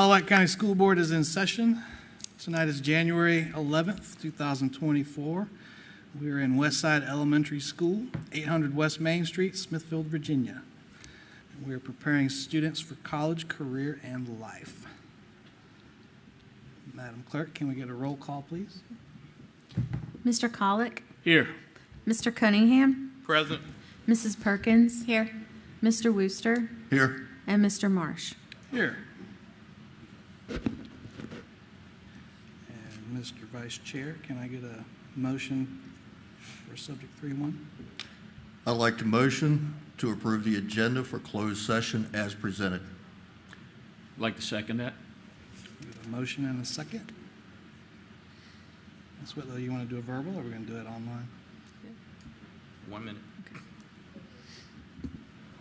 Wight County School Board is in session. Tonight is January 11th, 2024. We are in Westside Elementary School, 800 West Main Street, Smithfield, Virginia. We are preparing students for college, career, and life. Madam Clerk, can we get a roll call, please? Mr. Colick? Here. Mr. Cunningham? Present. Mrs. Perkins? Here. Mr. Wooster? Here. And Mr. Marsh? Here. And Mr. Vice Chair, can I get a motion for subject 3-1? I'd like to motion to approve the agenda for closed session as presented. I'd like to second that. We have a motion and a second. Ms. Whitlow, you want to do a verbal, or are we going to do it online? 1 minute.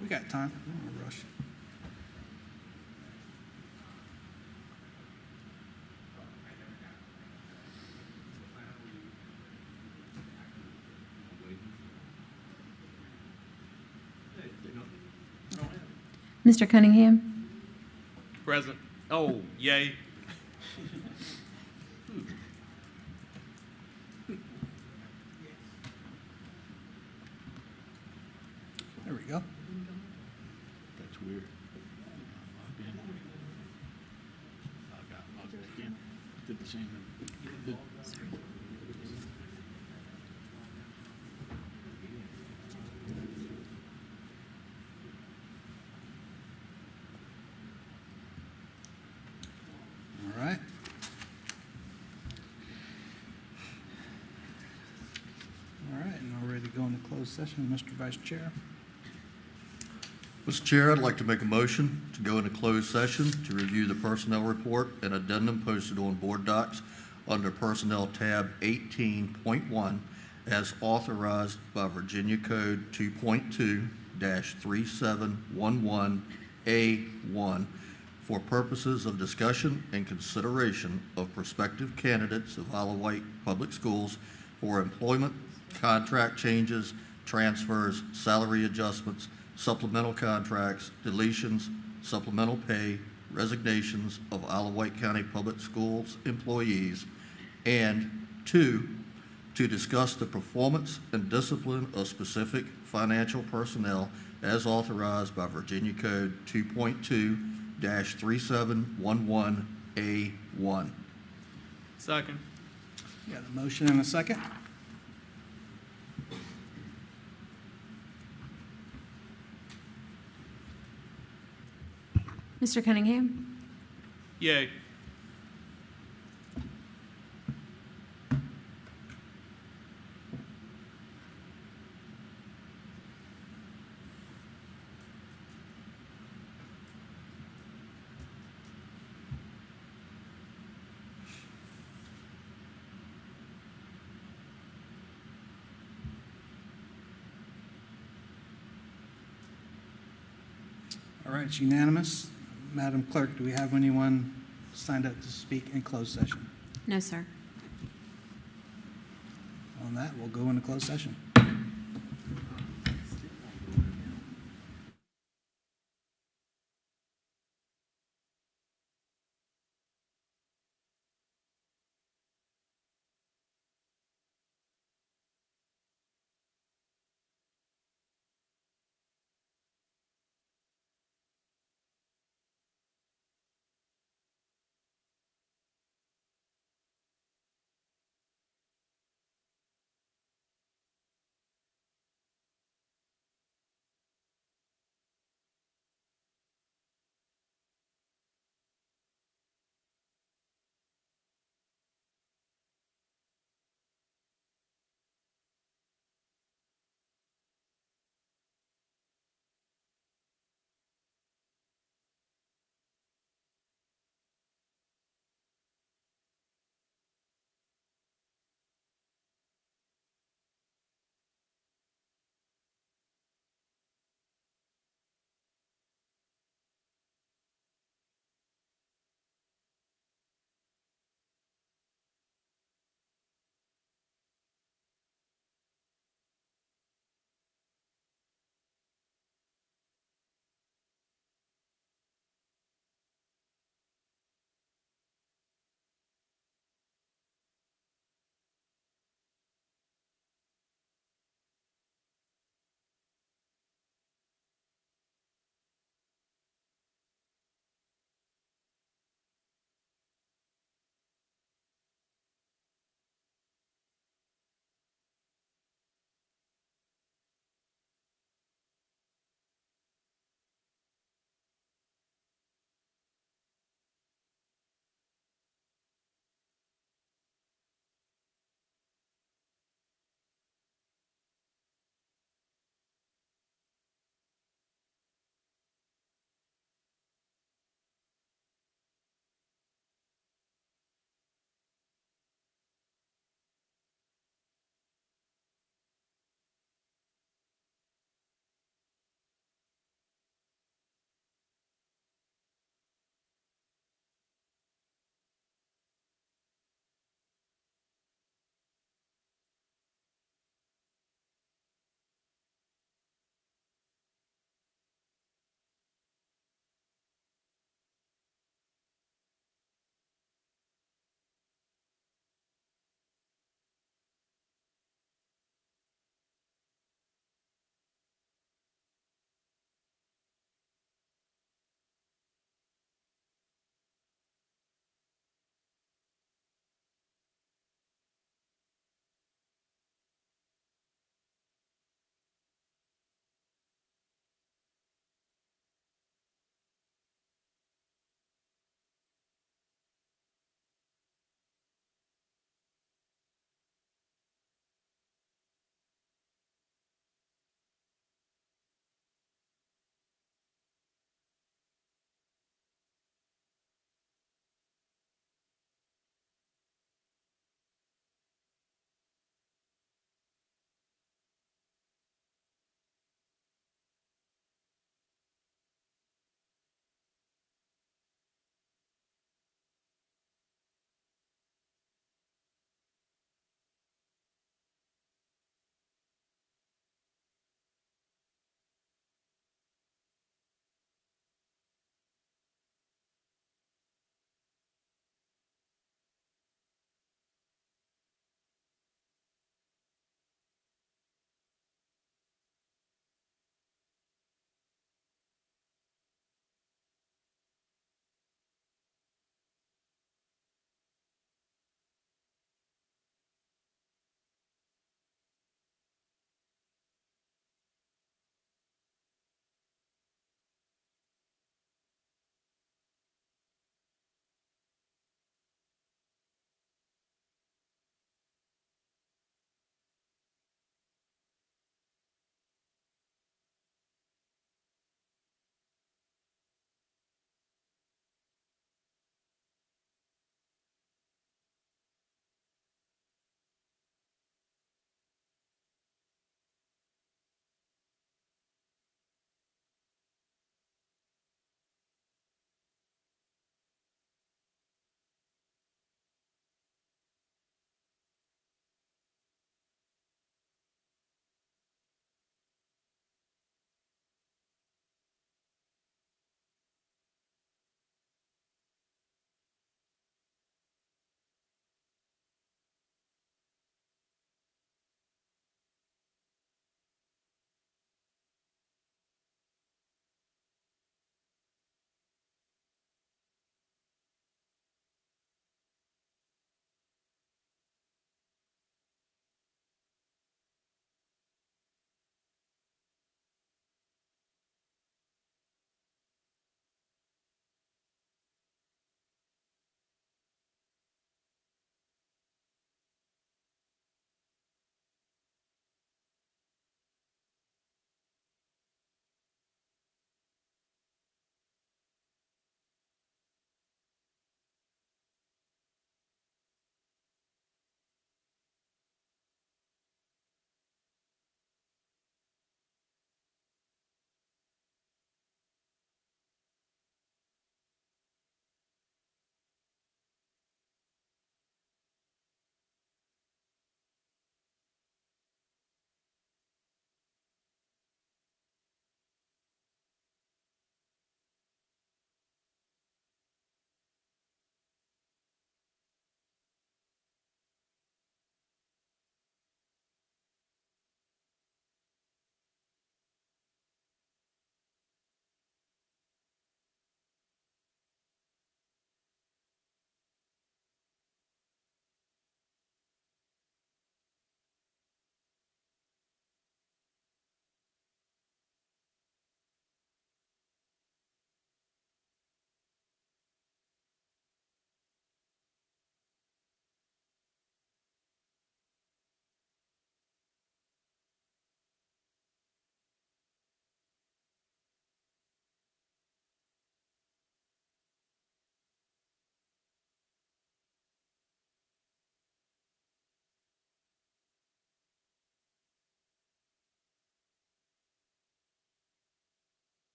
We got time. We don't want to rush. Mr. Cunningham? Present. Oh, yay. There we go. That's weird. Log back in. Did the same. All right. All right, and we're ready to go into closed session. Mr. Vice Chair. Mr. Chair, I'd like to make a motion to go into closed session to review the personnel report and addendum posted on board docs under Personnel tab 18.1 as authorized by Virginia Code 2.2-3711A1 for purposes of discussion and consideration of prospective candidates of Isle of Wight Public Schools for employment, contract changes, transfers, salary adjustments, supplemental contracts, deletions, supplemental pay, resignations of Isle of Wight County Public Schools employees, and 2, to discuss the performance and discipline of specific financial personnel as authorized by Virginia Code 2.2-3711A1. Second. Got a motion and a second. Mr. Cunningham? Yay. All right, it's unanimous. Madam Clerk, do we have anyone signed up to speak in closed session? No, sir. On that, we'll go into closed session.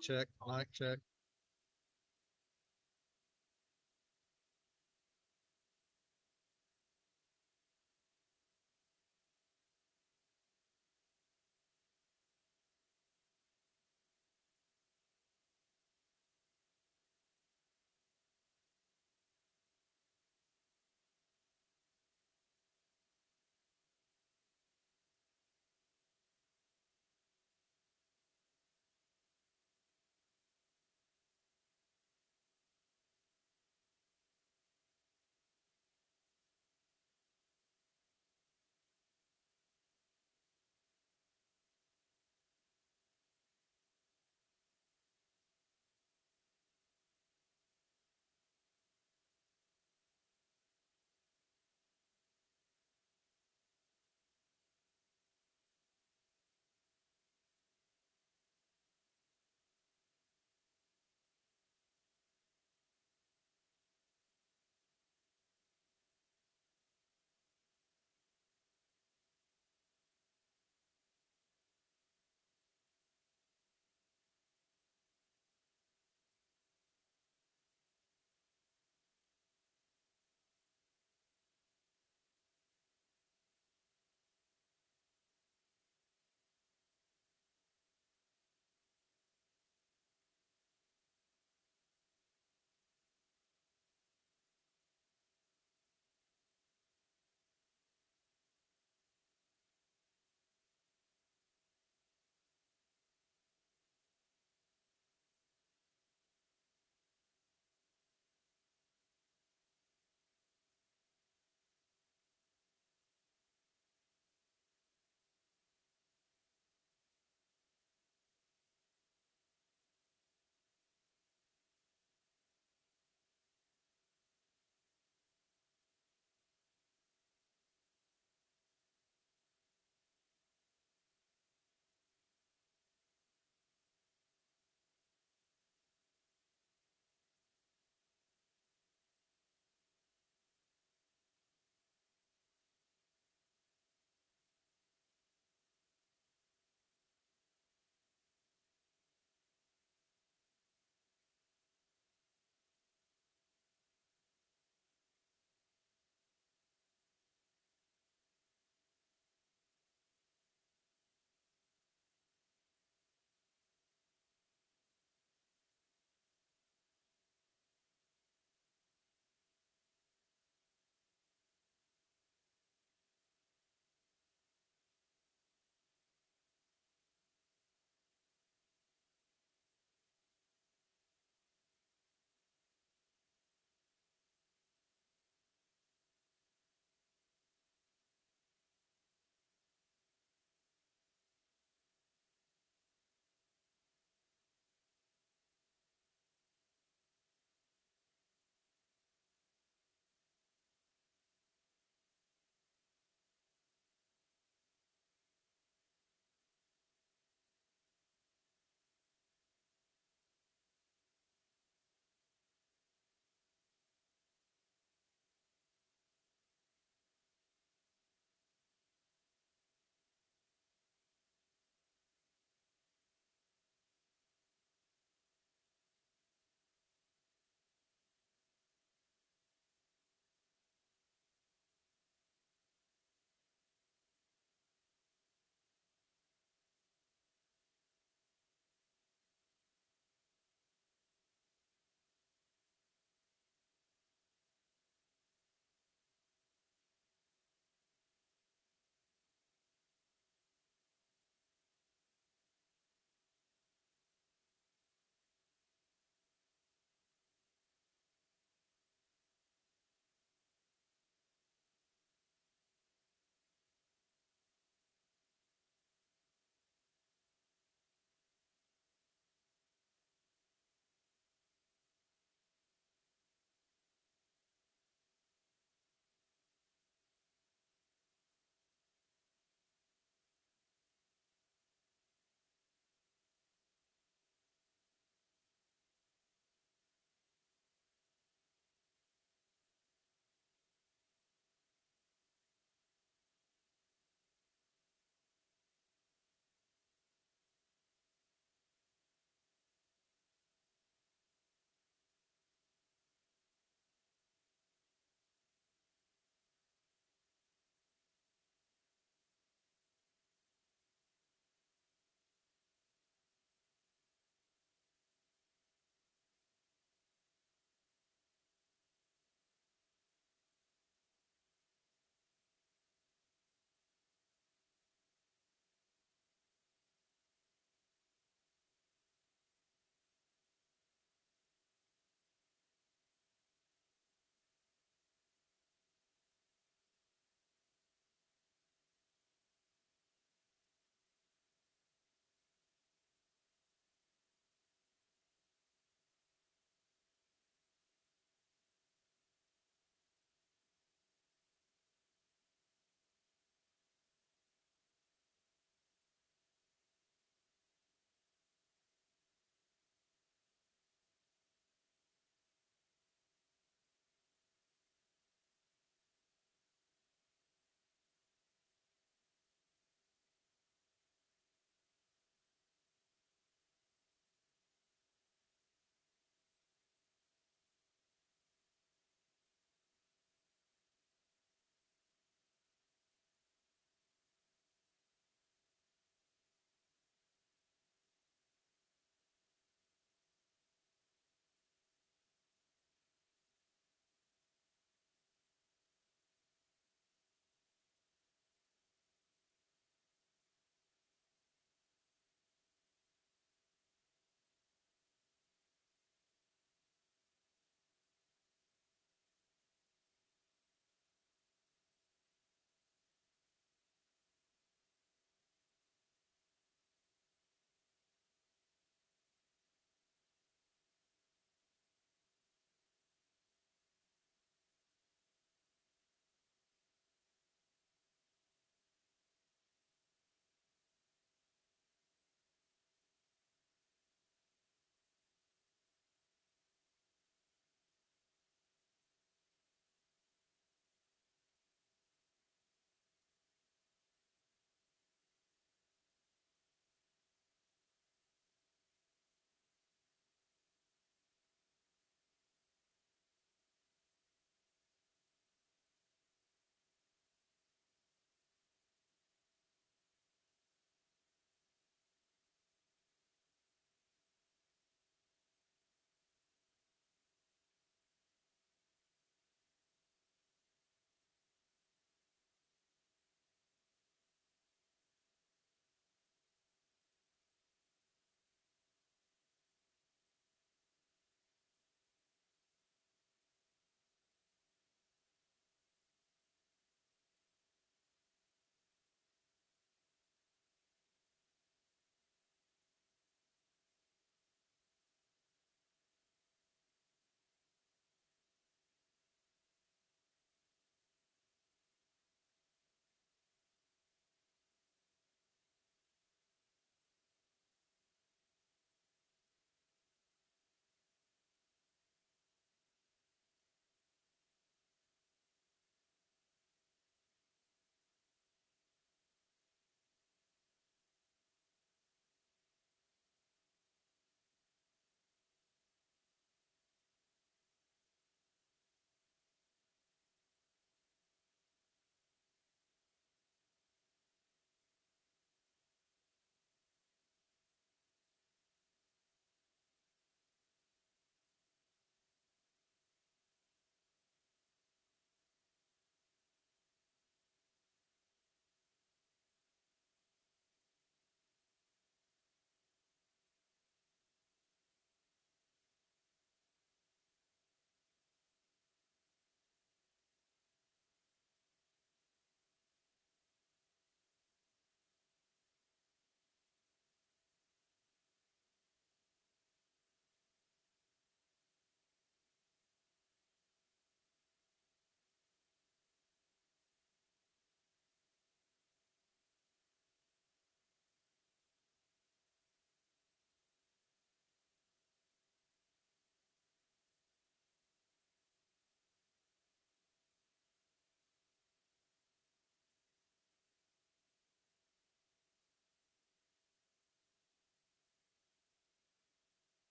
check, mic check.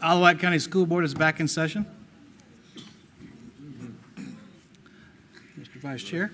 Wight County School Board is back in session. Mr. Vice Chair.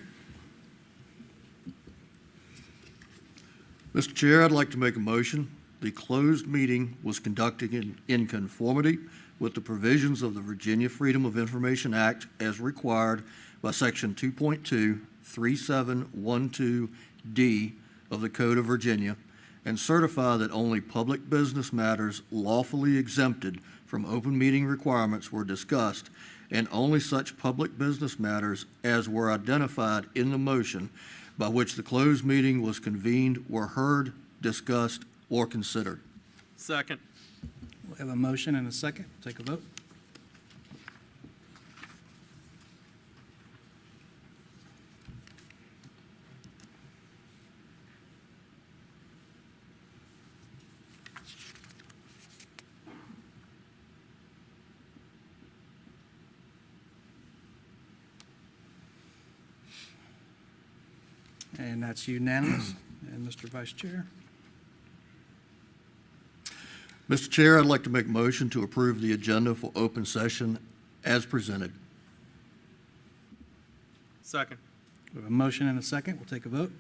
Mr. Chair, I'd like to make a motion. The closed meeting was conducted in conformity with the provisions of the Virginia Freedom of Information Act as required by Section 2.23712D of the Code of Virginia, and certify that only public business matters lawfully exempted from open meeting requirements were discussed, and only such public business matters as were identified in the motion by which the closed meeting was convened were heard, discussed, or considered. Second. We have a motion and a second. Take a vote. And that's unanimous. And Mr. Vice Chair. Mr. Chair, I'd like to make a motion to approve the agenda for open session as presented. Second. We have a motion and a second. We'll take a vote.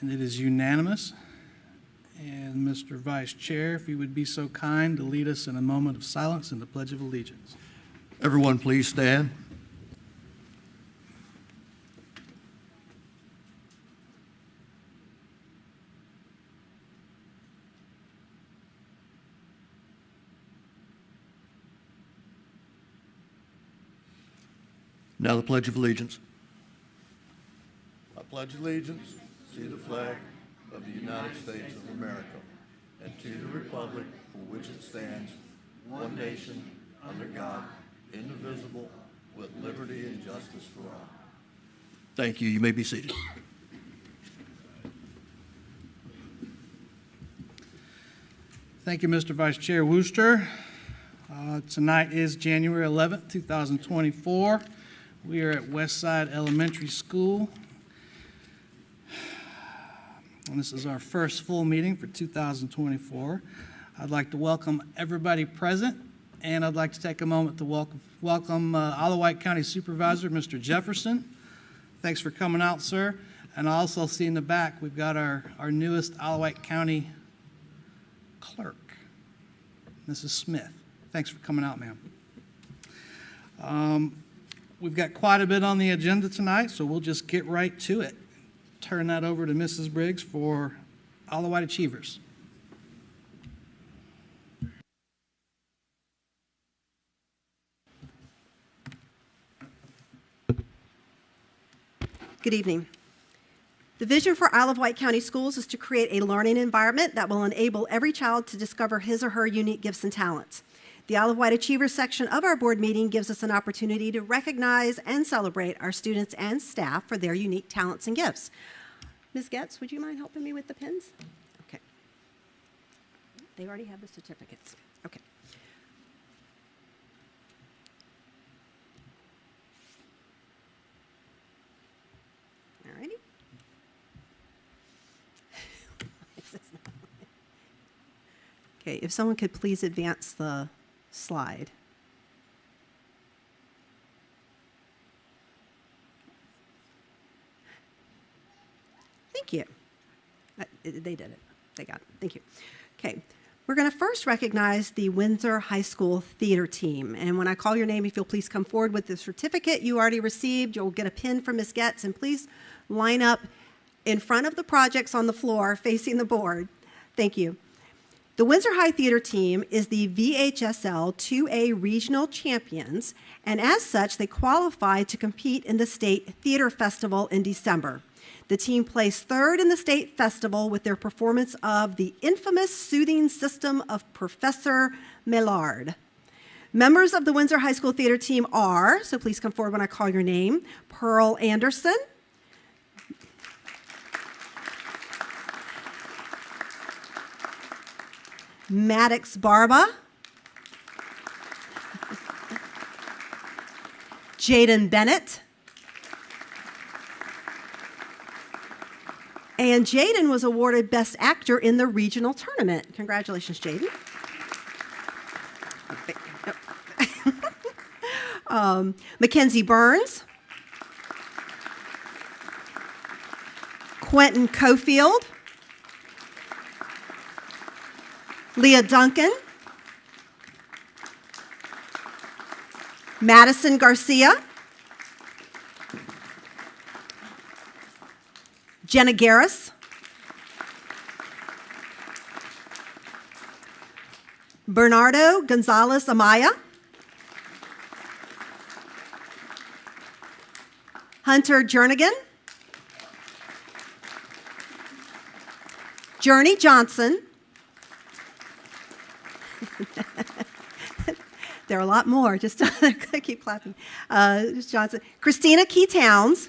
And it is unanimous. And Mr. Vice Chair, if you would be so kind to lead us in a moment of silence in the Pledge of Allegiance. Everyone, please stand. Now the Pledge of Allegiance. I pledge allegiance to the flag of the United States of America and to the republic for which it stands, one nation, under God, indivisible, with liberty and justice for all. Thank you. You may be seated. Thank you, Mr. Vice Chair Wooster. Tonight is January 11th, 2024. We are at Westside Elementary School. And this is our first full meeting for 2024. I'd like to welcome everybody present, and I'd like to take a moment to welcome Wight County Supervisor, Mr. Jefferson. Thanks for coming out, sir. And I also see in the back, we've got our newest Wight County clerk, Mrs. Smith. Thanks for coming out, ma'am. We've got quite a bit on the agenda tonight, so we'll just get right to it. Turn that over to Mrs. Briggs for Wight Achievers. Good evening. The vision for Wight County Schools is to create a learning environment that will enable every child to discover his or her unique gifts and talents. The Wight Achievers section of our board meeting gives us an opportunity to recognize and celebrate our students and staff for their unique talents and gifts. Ms. Getz, would you mind helping me with the pins? Okay. They already have the certificates. Okay. All righty. Okay, if someone could please advance the slide. Thank you. They did it. They got it. Thank you. Okay. We're going to first recognize the Windsor High School theater team. And when I call your name, if you'll please come forward with the certificate you already received, you'll get a pin from Ms. Getz, and please line up in front of the projects on the floor facing the board. Thank you. The Windsor High Theater Team is the VHSL 2A Regional Champions, and as such, they qualify to compete in the State Theater Festival in December. The team placed third in the state festival with their performance of the infamous soothing system of Professor Millard. Members of the Windsor High School Theater Team are, so please come forward when I call your name, Pearl Anderson, Maddox Barba, Jaden Bennett, and Jaden was awarded Best Actor in the regional tournament. Congratulations, Jaden. Mackenzie Burns, Quentin Cofield, Leah Duncan, Madison Garcia, Jenna Garris, Bernardo Gonzalez Amaya, Hunter Jernigan, Journey Johnson. There are a lot more. Just keep clapping. Just Johnson. Christina Key Towns.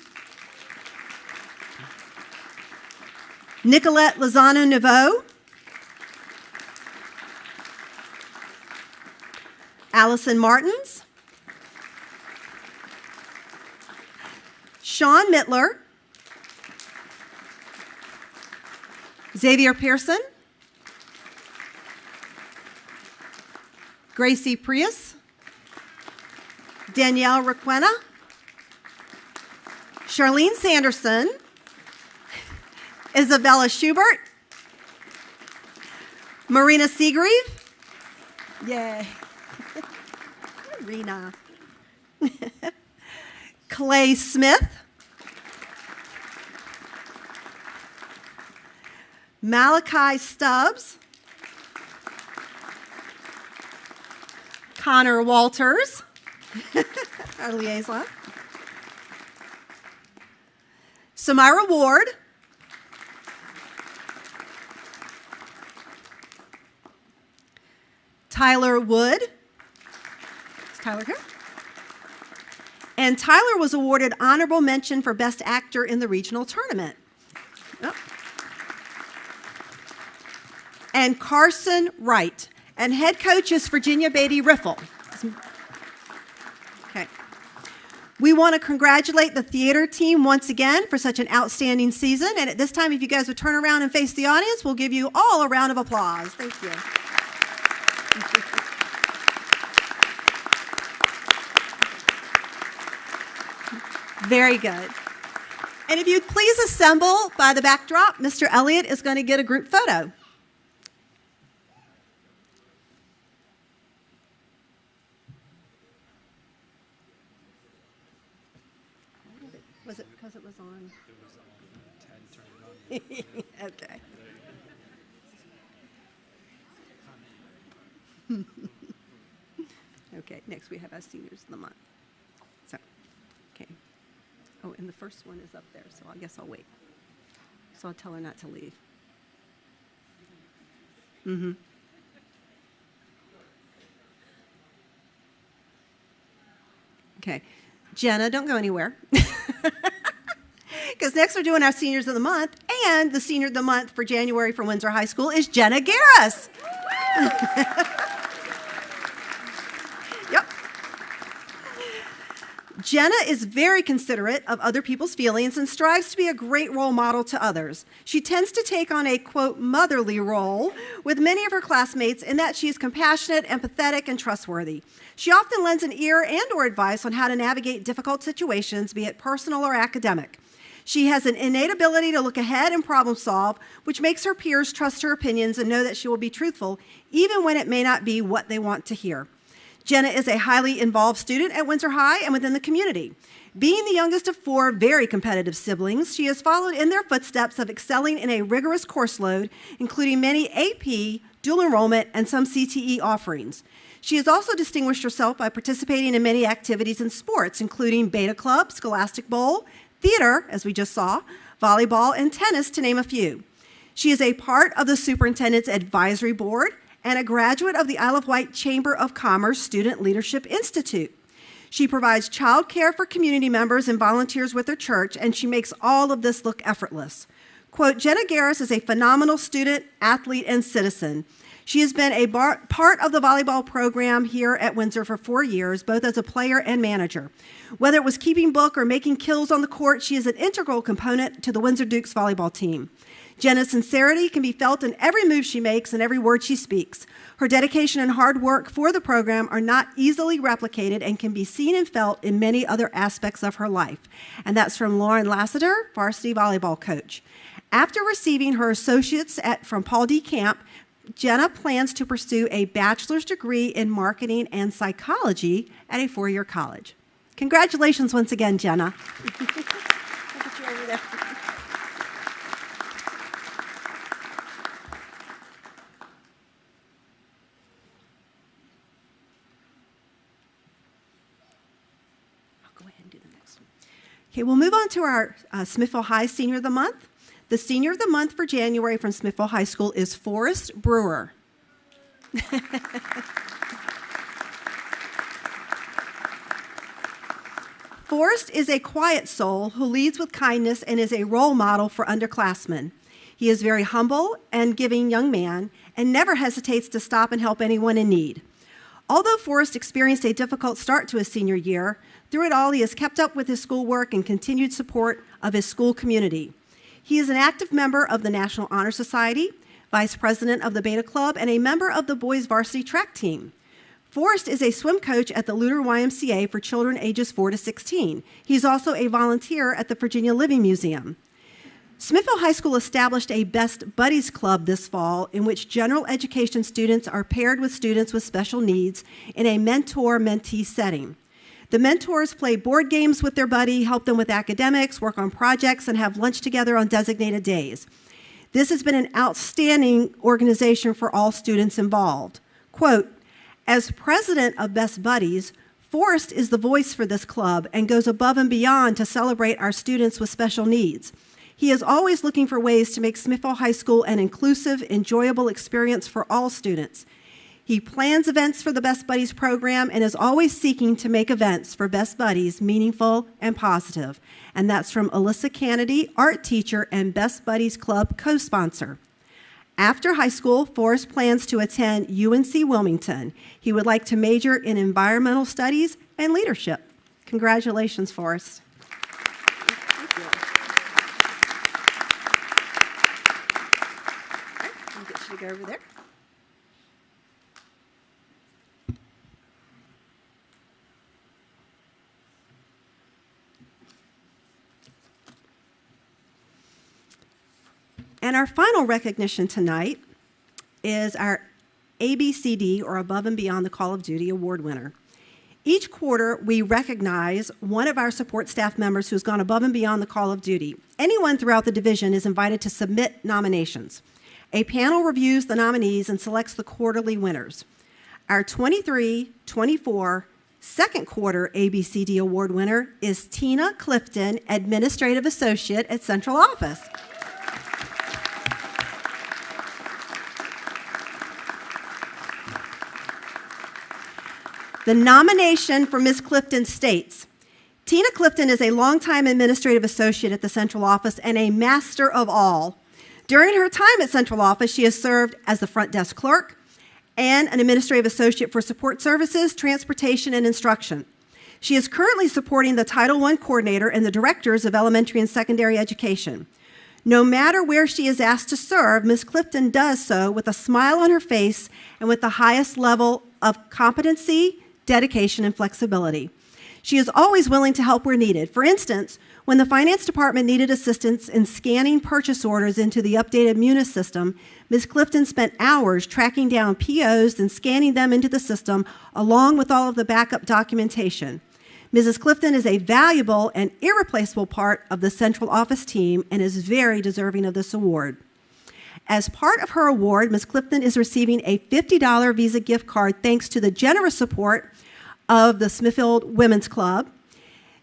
Nicolette Lozano Naveau. Allison Martins. Sean Mittler. Xavier Pearson. Gracie Prius, Danielle Requena, Charlene Sanderson, Isabella Schubert, Marina Seagrave, yay, Marina, Clay Smith, Malachi Stubbs, Connor Walters, our liaison, Samira Ward, Tyler Wood. Is Tyler here? And Tyler was awarded honorable mention for Best Actor in the regional tournament. Oh. And Carson Wright. And head coach is Virginia Beatty Riffle. Okay. We want to congratulate the theater team once again for such an outstanding season. And at this time, if you guys would turn around and face the audience, we'll give you all a round of applause. Thank you. Very good. And if you'd please assemble by the backdrop, Mr. Elliott is going to get a group photo. Was it because it was on? It was on. Okay. Okay, next we have our seniors of the month. So, okay. Oh, and the first one is up there, so I guess I'll wait. So I'll tell her not to leave. Mm-hmm. Okay. Jenna, don't go anywhere. Because next we're doing our seniors of the month, and the senior of the month for January for Windsor High School is Jenna Garris. Yep. Jenna is very considerate of other people's feelings and strives to be a great role model to others. She tends to take on a, quote, motherly role with many of her classmates in that she is compassionate, empathetic, and trustworthy. She often lends an ear and or advice on how to navigate difficult situations, be it personal or academic. She has an innate ability to look ahead and problem solve, which makes her peers trust her opinions and know that she will be truthful, even when it may not be what they want to hear. Jenna is a highly involved student at Windsor High and within the community. Being the youngest of four very competitive siblings, she has followed in their footsteps of excelling in a rigorous course load, including many AP, dual enrollment, and some CTE offerings. She has also distinguished herself by participating in many activities in sports, including Beta Club, Scholastic Bowl, theater, as we just saw, volleyball, and tennis, to name a few. She is a part of the Superintendent's Advisory Board and a graduate of the Isle of Wight Chamber of Commerce Student Leadership Institute. She provides child care for community members and volunteers with her church, and she makes all of this look effortless. Quote, Jenna Garris is a phenomenal student, athlete, and citizen. She has been a part of the volleyball program here at Windsor for 4 years, both as a player and manager. Whether it was keeping book or making kills on the court, she is an integral component to the Windsor Dukes volleyball team. Jenna's sincerity can be felt in every move she makes and every word she speaks. Her dedication and hard work for the program are not easily replicated and can be seen and felt in many other aspects of her life. And that's from Lauren Lassiter, varsity volleyball coach. After receiving her associates from Paul D. Camp, Jenna plans to pursue a bachelor's degree in marketing and psychology at a 4-year college. Congratulations once again, Jenna. I'll get you over there. I'll go ahead and do the next one. Okay, we'll move on to our Smithville High Senior of the Month. The Senior of the Month for January from Smithville High School is Forrest Brewer. Forrest is a quiet soul who leads with kindness and is a role model for underclassmen. He is very humble and giving young man and never hesitates to stop and help anyone in need. Although Forrest experienced a difficult start to his senior year, through it all he has kept up with his schoolwork and continued support of his school community. He is an active member of the National Honor Society, vice president of the Beta Club, and a member of the boys varsity track team. Forrest is a swim coach at the Luter YMCA for children ages 4 to 16. He's also a volunteer at the Virginia Living Museum. Smithville High School established a Best Buddies Club this fall in which general education students are paired with students with special needs in a mentor-mentee setting. The mentors play board games with their buddy, help them with academics, work on projects, and have lunch together on designated days. This has been an outstanding organization for all students involved. Quote, as president of Best Buddies, Forrest is the voice for this club and goes above and beyond to celebrate our students with special needs. He is always looking for ways to make Smithville High School an inclusive, enjoyable experience for all students. He plans events for the Best Buddies program and is always seeking to make events for Best Buddies meaningful and positive. And that's from Alyssa Kennedy, art teacher and Best Buddies Club co-sponsor. After high school, Forrest plans to attend UNC Wilmington. He would like to major in environmental studies and leadership. Congratulations, Forrest. Thank you. All right, I'll get you to go over there. And our final recognition tonight is our ABCD, or Above and Beyond the Call of Duty Award winner. Each quarter, we recognize one of our support staff members who's gone above and beyond the call of duty. Anyone throughout the division is invited to submit nominations. A panel reviews the nominees and selects the quarterly winners. Our 23-24 second quarter ABCD Award winner is Tina Clifton, Administrative Associate at Central Office. The nomination for Ms. Clifton states, Tina Clifton is a longtime administrative associate at the Central Office and a master of all. During her time at Central Office, she has served as the front desk clerk and an administrative associate for support services, transportation, and instruction. She is currently supporting the Title I coordinator and the directors of elementary and secondary education. No matter where she is asked to serve, Ms. Clifton does so with a smile on her face and with the highest level of competency, dedication, and flexibility. She is always willing to help where needed. For instance, when the finance department needed assistance in scanning purchase orders into the updated Munis system, Ms. Clifton spent hours tracking down POs and scanning them into the system, along with all of the backup documentation. Mrs. Clifton is a valuable and irreplaceable part of the Central Office team and is very deserving of this award. As part of her award, Ms. Clifton is receiving a $50 Visa gift card thanks to the generous support of the Smithfield Women's Club.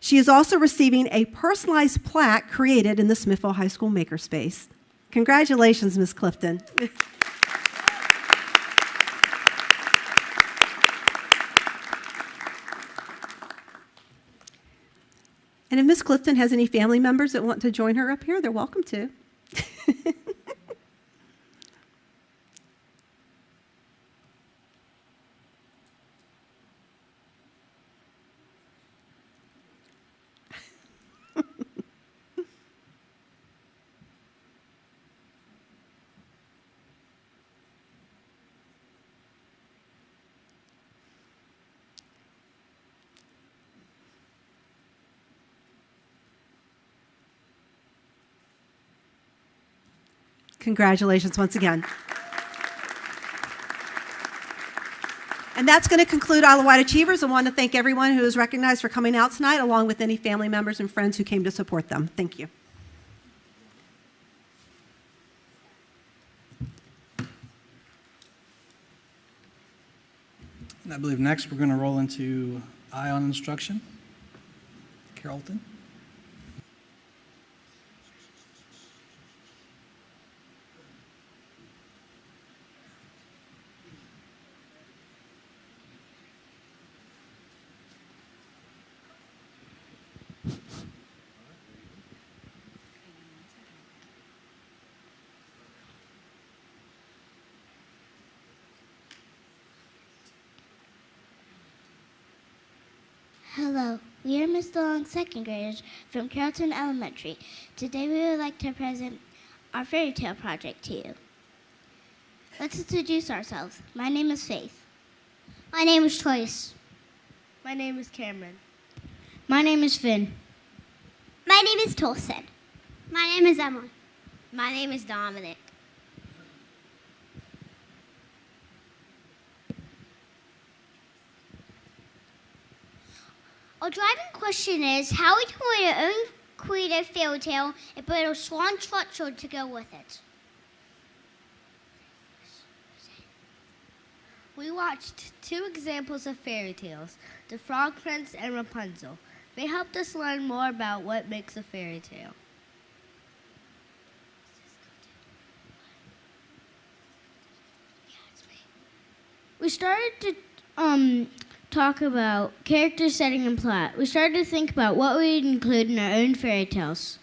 She is also receiving a personalized plaque created in the Smithville High School Makerspace. Congratulations, Ms. Clifton. And if Ms. Clifton has any family members that want to join her up here, they're welcome to. Congratulations once again. And that's going to conclude Isle of Wight Achievers. I want to thank everyone who is recognized for coming out tonight, along with any family members and friends who came to support them. Thank you. And I believe next we're going to roll into ION instruction. Carrollton. Hello, we are Miss DeLong's second graders from Carrollton Elementary. Today we would like to present our fairy tale project to you. Let's introduce ourselves. My name is Faith. My name is Choice. My name is Cameron. My name is Finn. My name is Tolson. My name is Emily. My name is Dominic. Our driving question is, how we can write our own creative fairy tale and put a swan structure to go with it. We watched 2 examples of fairy tales, The Frog Prince and Rapunzel. They helped us learn more about what makes a fairy tale. We started to talk about character setting and plot. We started to think about what we'd include in our own fairy tales.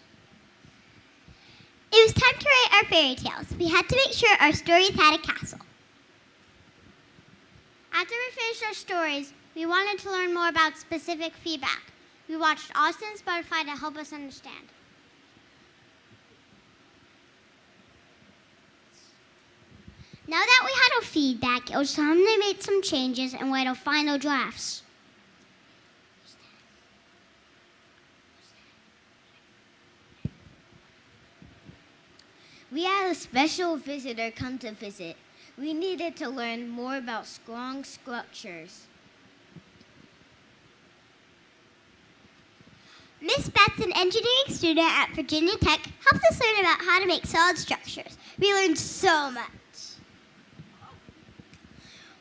It was time to write our fairy tales. We had to make sure our stories had a castle. After we finished our stories, we wanted to learn more about specific feedback. We watched Austin's Butterfly to help us understand. Now that we had our feedback, it was time to make some changes and write our final drafts. We had a special visitor come to visit. We needed to learn more about strong structures. Miss Beth's an engineering student at Virginia Tech, helped us learn about how to make solid structures. We learned so much.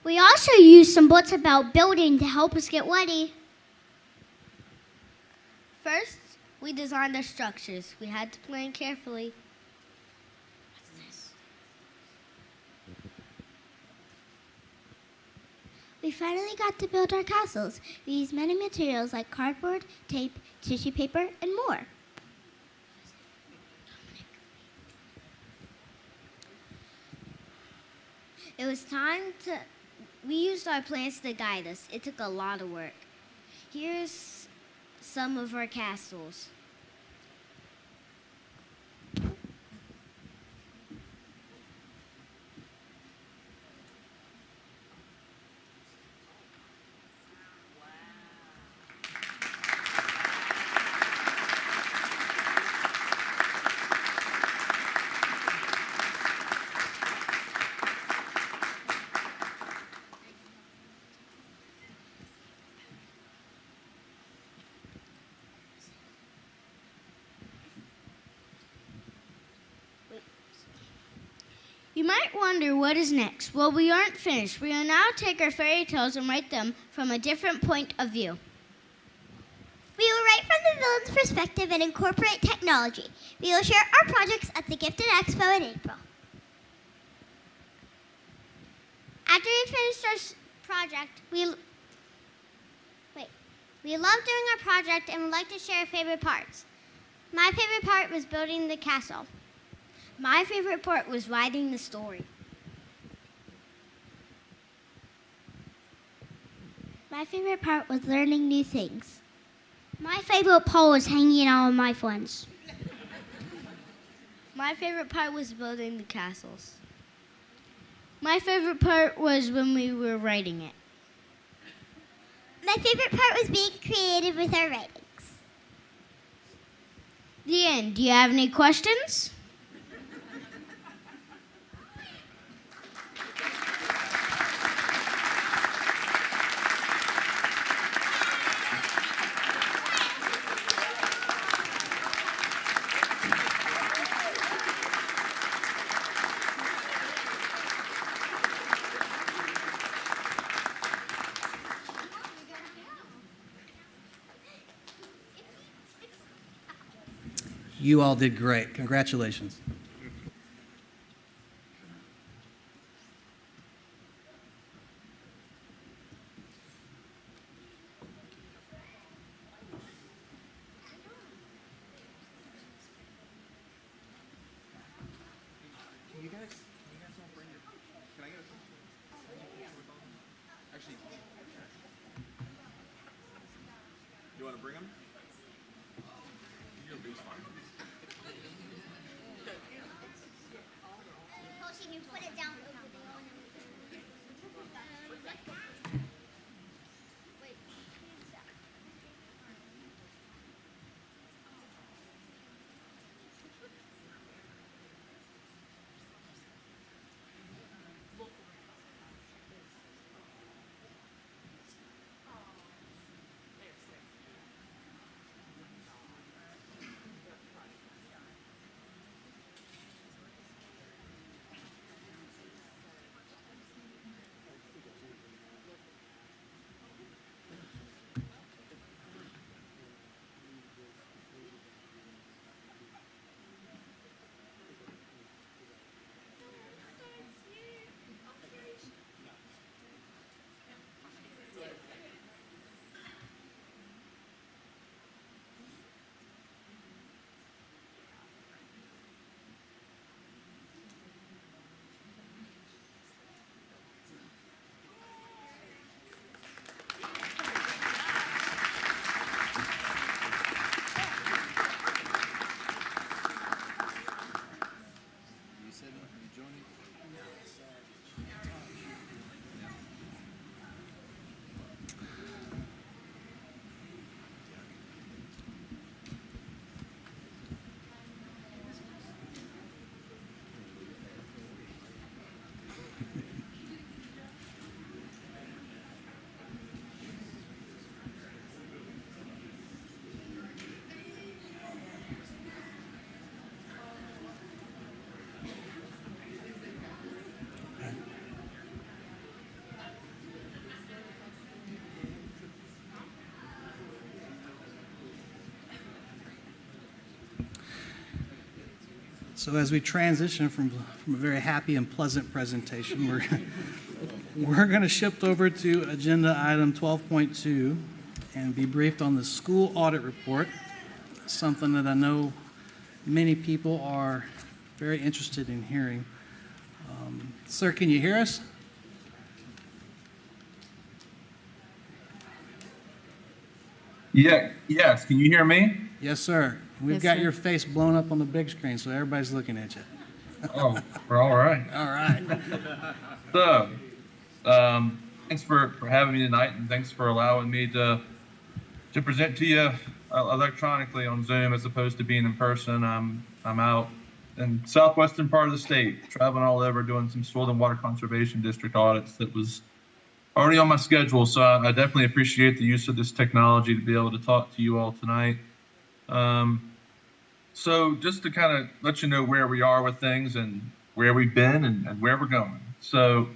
We also used some books about building to help us get ready. First, we designed our structures. We had to plan carefully. We finally got to build our castles. We used many materials like cardboard, tape, tissue paper, and more. It was time to... We used our plans to guide us. It took a lot of work. Here's some of our castles. You might wonder what is next. Well, we aren't finished. We will now take our fairy tales and write them from a different point of view. We will write from the villain's perspective and incorporate technology. We will share our projects at the Gifted Expo in April. After we finished our project, we loved doing our project and would like to share our favorite parts. My favorite part was building the castle. My favorite part was writing the story. My favorite part was learning new things. My favorite part was hanging out with my friends. My favorite part was building the castles. My favorite part was when we were writing it. My favorite part was being creative with our writings. The end. Do you have any questions? You all did great. Congratulations. You want to bring them? She can put it down over there. So as we transition from a very happy and pleasant presentation, we're going to shift over to agenda item 12.2 and be briefed on the school audit report, something that I know many people are very interested in hearing. Sir, can you hear us? Yeah, yes. Can you hear me? Yes, sir. We've Yes, got sir. your face blown up on the big screen, so everybody's looking at you. Oh, we're all right. All right. So, thanks for having me tonight, and thanks for allowing me to present to you electronically on Zoom as opposed to being in person. I'm out in southwestern part of the state, traveling all over doing some soil and water conservation district audits that was already on my schedule. So I definitely appreciate the use of this technology to be able to talk to you all tonight. So just to kind of let you know where we are with things and where we've been and where we're going. So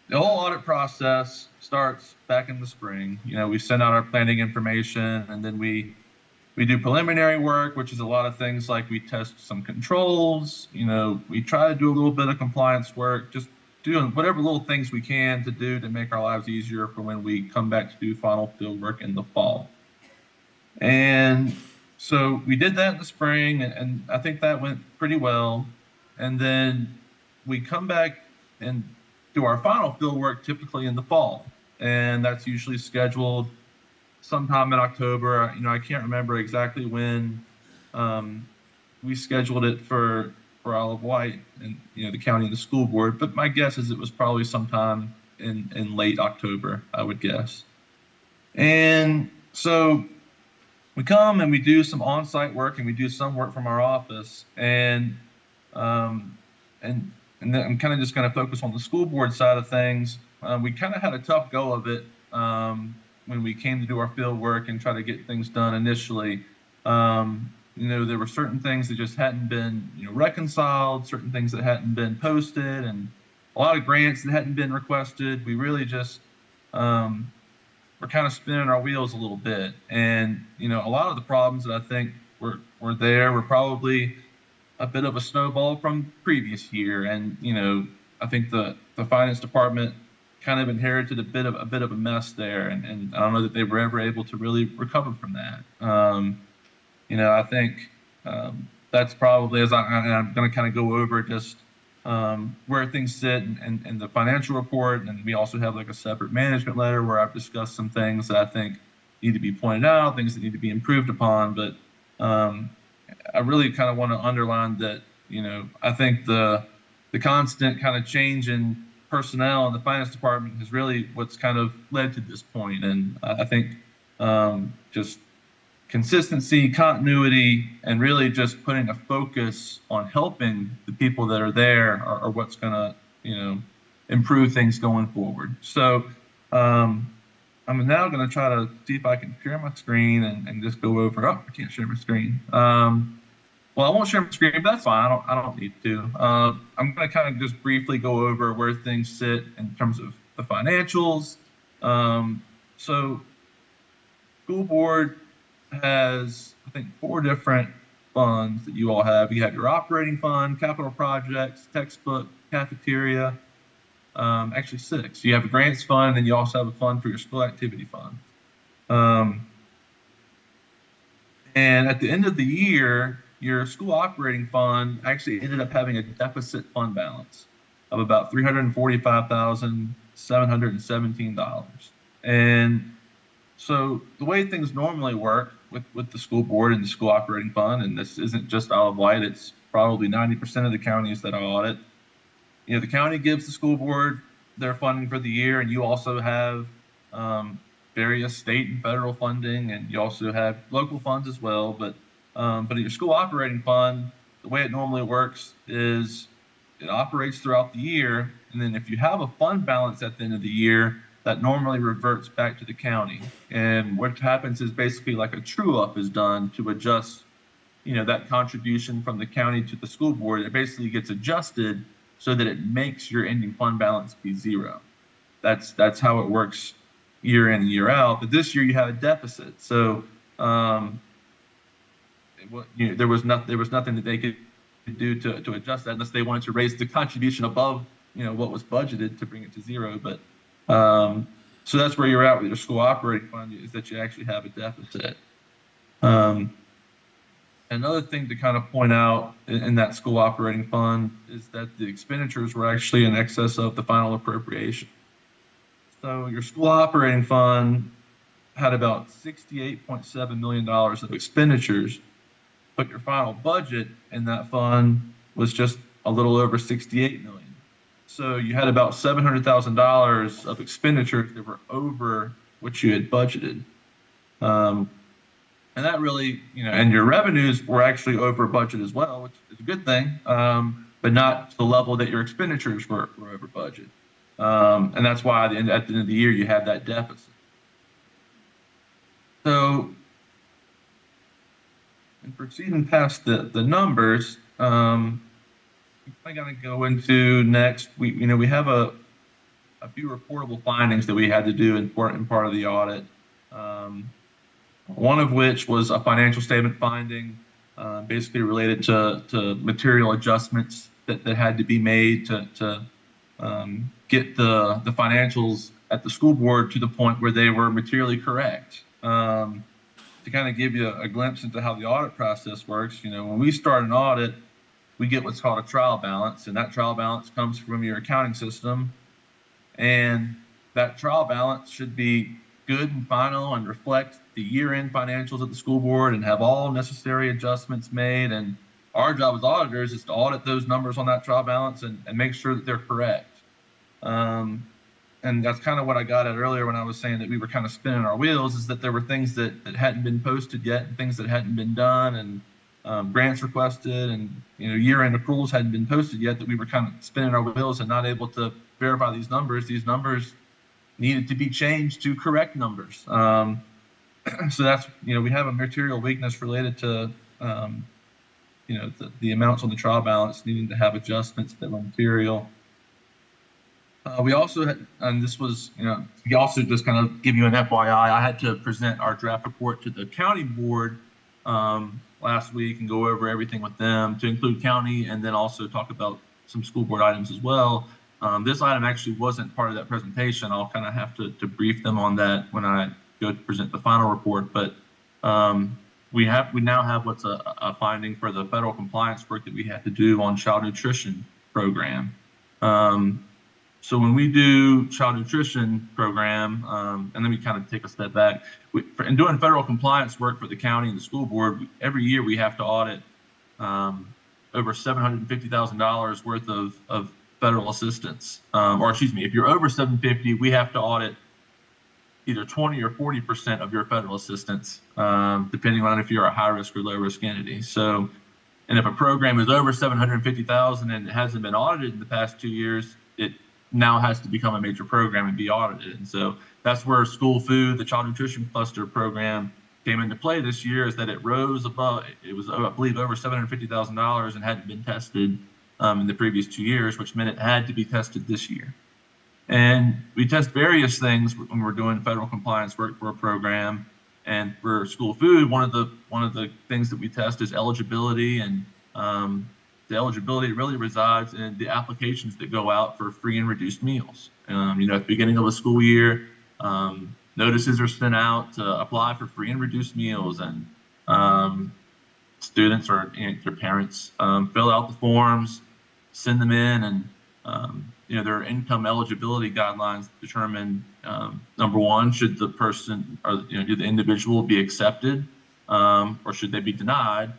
the whole audit process starts back in the spring. You know, we send out our planning information, and then we do preliminary work, which is a lot of things like we test some controls. You know, we try to do a little bit of compliance work, just doing whatever little things we can to do to make our lives easier for when we come back to do final field work in the fall. And so we did that in the spring, and I think that went pretty well. And then we come back and do our final field work typically in the fall. And that's usually scheduled sometime in October. I can't remember exactly when we scheduled it for Isle of Wight and the county and the school board, but my guess is it was probably sometime in late October, I would guess. And so we come and we do some on-site work and we do some work from our office, and then I'm kind of just going to focus on the school board side of things. We kind of had a tough go of it when we came to do our field work and try to get things done initially. There were certain things that just hadn't been reconciled, certain things that hadn't been posted, and a lot of grants that hadn't been requested. We really just we're kind of spinning our wheels a little bit. And a lot of the problems that I think were there were probably a bit of a snowball from previous year. And I think the finance department kind of inherited a bit of a mess there, and I don't know that they were ever able to really recover from that. I think that's probably, I'm going to kind of go over just where things sit in the financial report, and we also have like a separate management letter where I've discussed some things that I think need to be pointed out, things that need to be improved upon. But I really kind of want to underline that I think the constant kind of change in personnel in the finance department is really what's kind of led to this point. And I think just consistency, continuity, and really just putting a focus on helping the people that are there are what's going to, improve things going forward. So I'm now going to try to see if I can share my screen and just go over. Oh, I can't share my screen. Well, I won't share my screen, but that's fine. I don't need to. I'm going to kind of just briefly go over where things sit in terms of the financials. So school board has, I think, 4 different funds that you all have. You have your operating fund, capital projects, textbook, cafeteria, actually 6. You have a grants fund, and you also have a fund for your school activity fund. And at the end of the year, your school operating fund actually ended up having a deficit fund balance of about $345,717. And so the way things normally work with the school board and the school operating fund, and this isn't just Isle of Wight, it's probably 90% of the counties that I audit. The county gives the school board their funding for the year, and you also have various state and federal funding, and you also have local funds as well. But your school operating fund, the way it normally works is it operates throughout the year, and then if you have a fund balance at the end of the year, that normally reverts back to the county. And what happens is basically like a true-up is done to adjust, that contribution from the county to the school board. It basically gets adjusted so that it makes your ending fund balance be 0. That's how it works year in and year out. But this year you have a deficit, so there was nothing that they could do to adjust that unless they wanted to raise the contribution above what was budgeted to bring it to 0. But so that's where you're at with your school operating fund, is that you actually have a deficit. Another thing to kind of point out in that school operating fund is that the expenditures were actually in excess of the final appropriation. So your school operating fund had about $68.7 million of expenditures, but your final budget in that fund was just a little over $68 million. So you had about $700,000 of expenditures that were over what you had budgeted. And that really, and your revenues were actually over budget as well, which is a good thing, but not to the level that your expenditures were over budget. And that's why at the end of the year, you had that deficit. So, and proceeding past the numbers, I'm going to go into next. We have a few reportable findings that we had to do in part of the audit. One of which was a financial statement finding, basically related to material adjustments that had to be made to get the financials at the school board to the point where they were materially correct. To kind of give you a glimpse into how the audit process works, when we start an audit, we get what's called a trial balance, and that trial balance comes from your accounting system, and that trial balance should be good and final and reflect the year-end financials of the school board and have all necessary adjustments made. And our job as auditors is to audit those numbers on that trial balance and make sure that they're correct. And that's kind of what I got at earlier when I was saying that we were kind of spinning our wheels, is that there were things that hadn't been posted yet and things that hadn't been done, and grants requested, and year-end accruals hadn't been posted yet, that we were kind of spinning our wheels and not able to verify these numbers. These numbers needed to be changed to correct numbers. So that's, we have a material weakness related to, the amounts on the trial balance needing to have adjustments that were material. We also had, and this was, we also just kind of give you an FYI, I had to present our draft report to the county board last week and go over everything with them, to include county, and then also talk about some school board items as well. This item actually wasn't part of that presentation. I'll kind of have to brief them on that when I go to present the final report. But we now have what's a finding for the federal compliance work that we had to do on child nutrition program. So when we do child nutrition program, and let me kind of take a step back, in doing federal compliance work for the county and the school board, every year we have to audit over $750,000 worth of federal assistance. Or excuse me, if you're over 750, we have to audit either 20 or 40% of your federal assistance, depending on if you're a high risk or low risk entity. So, and if a program is over 750,000 and it hasn't been audited in the past 2 years, it now has to become a major program and be audited. And so that's where school food, the child nutrition cluster program, came into play this year, is that it rose above, it was, I believe, over $750,000 and hadn't been tested in the previous 2 years, which meant it had to be tested this year. And we test various things when we're doing federal compliance work for a program. And for school food, one of the things that we test is eligibility, and the eligibility really resides in the applications that go out for free and reduced meals. At the beginning of a school year, notices are sent out to apply for free and reduced meals, and students or their parents fill out the forms, send them in, and their income eligibility guidelines determine, number one, should the person or the individual be accepted, or should they be denied?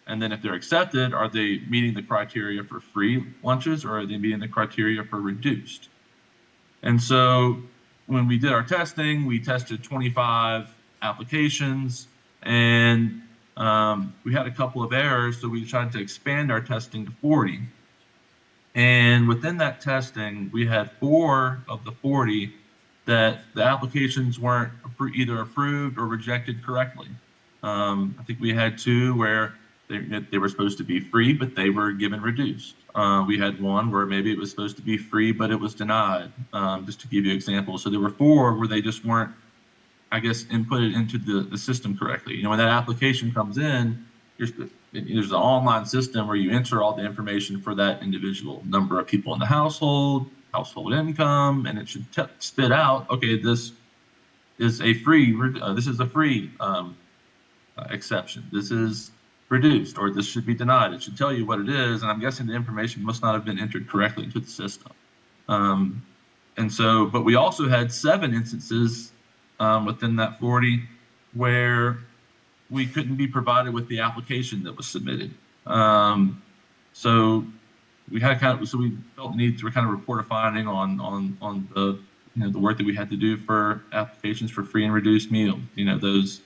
And then if they're accepted, are they meeting the criteria for free lunches, or are they meeting the criteria for reduced? And so when we did our testing, we tested 25 applications, and we had a couple of errors, so we tried to expand our testing to 40. And within that testing, we had 4 of the 40 that the applications weren't either approved or rejected correctly. I think we had 2 where they were supposed to be free, but they were given reduced. We had 1 where maybe it was supposed to be free, but it was denied, just to give you examples. So there were 4 where they just weren't, I guess, inputted into the system correctly. When that application comes in, there's an online system where you enter all the information for that individual, number of people in the household income, and it should spit out, okay, this is a free exception. This is reduced, or this should be denied. It should tell you what it is, and I'm guessing the information must not have been entered correctly into the system. And so, but we also had 7 instances within that 40 where we couldn't be provided with the application that was submitted. So we had we felt the need to kind of report a finding on the the work that we had to do for applications for free and reduced meal. Those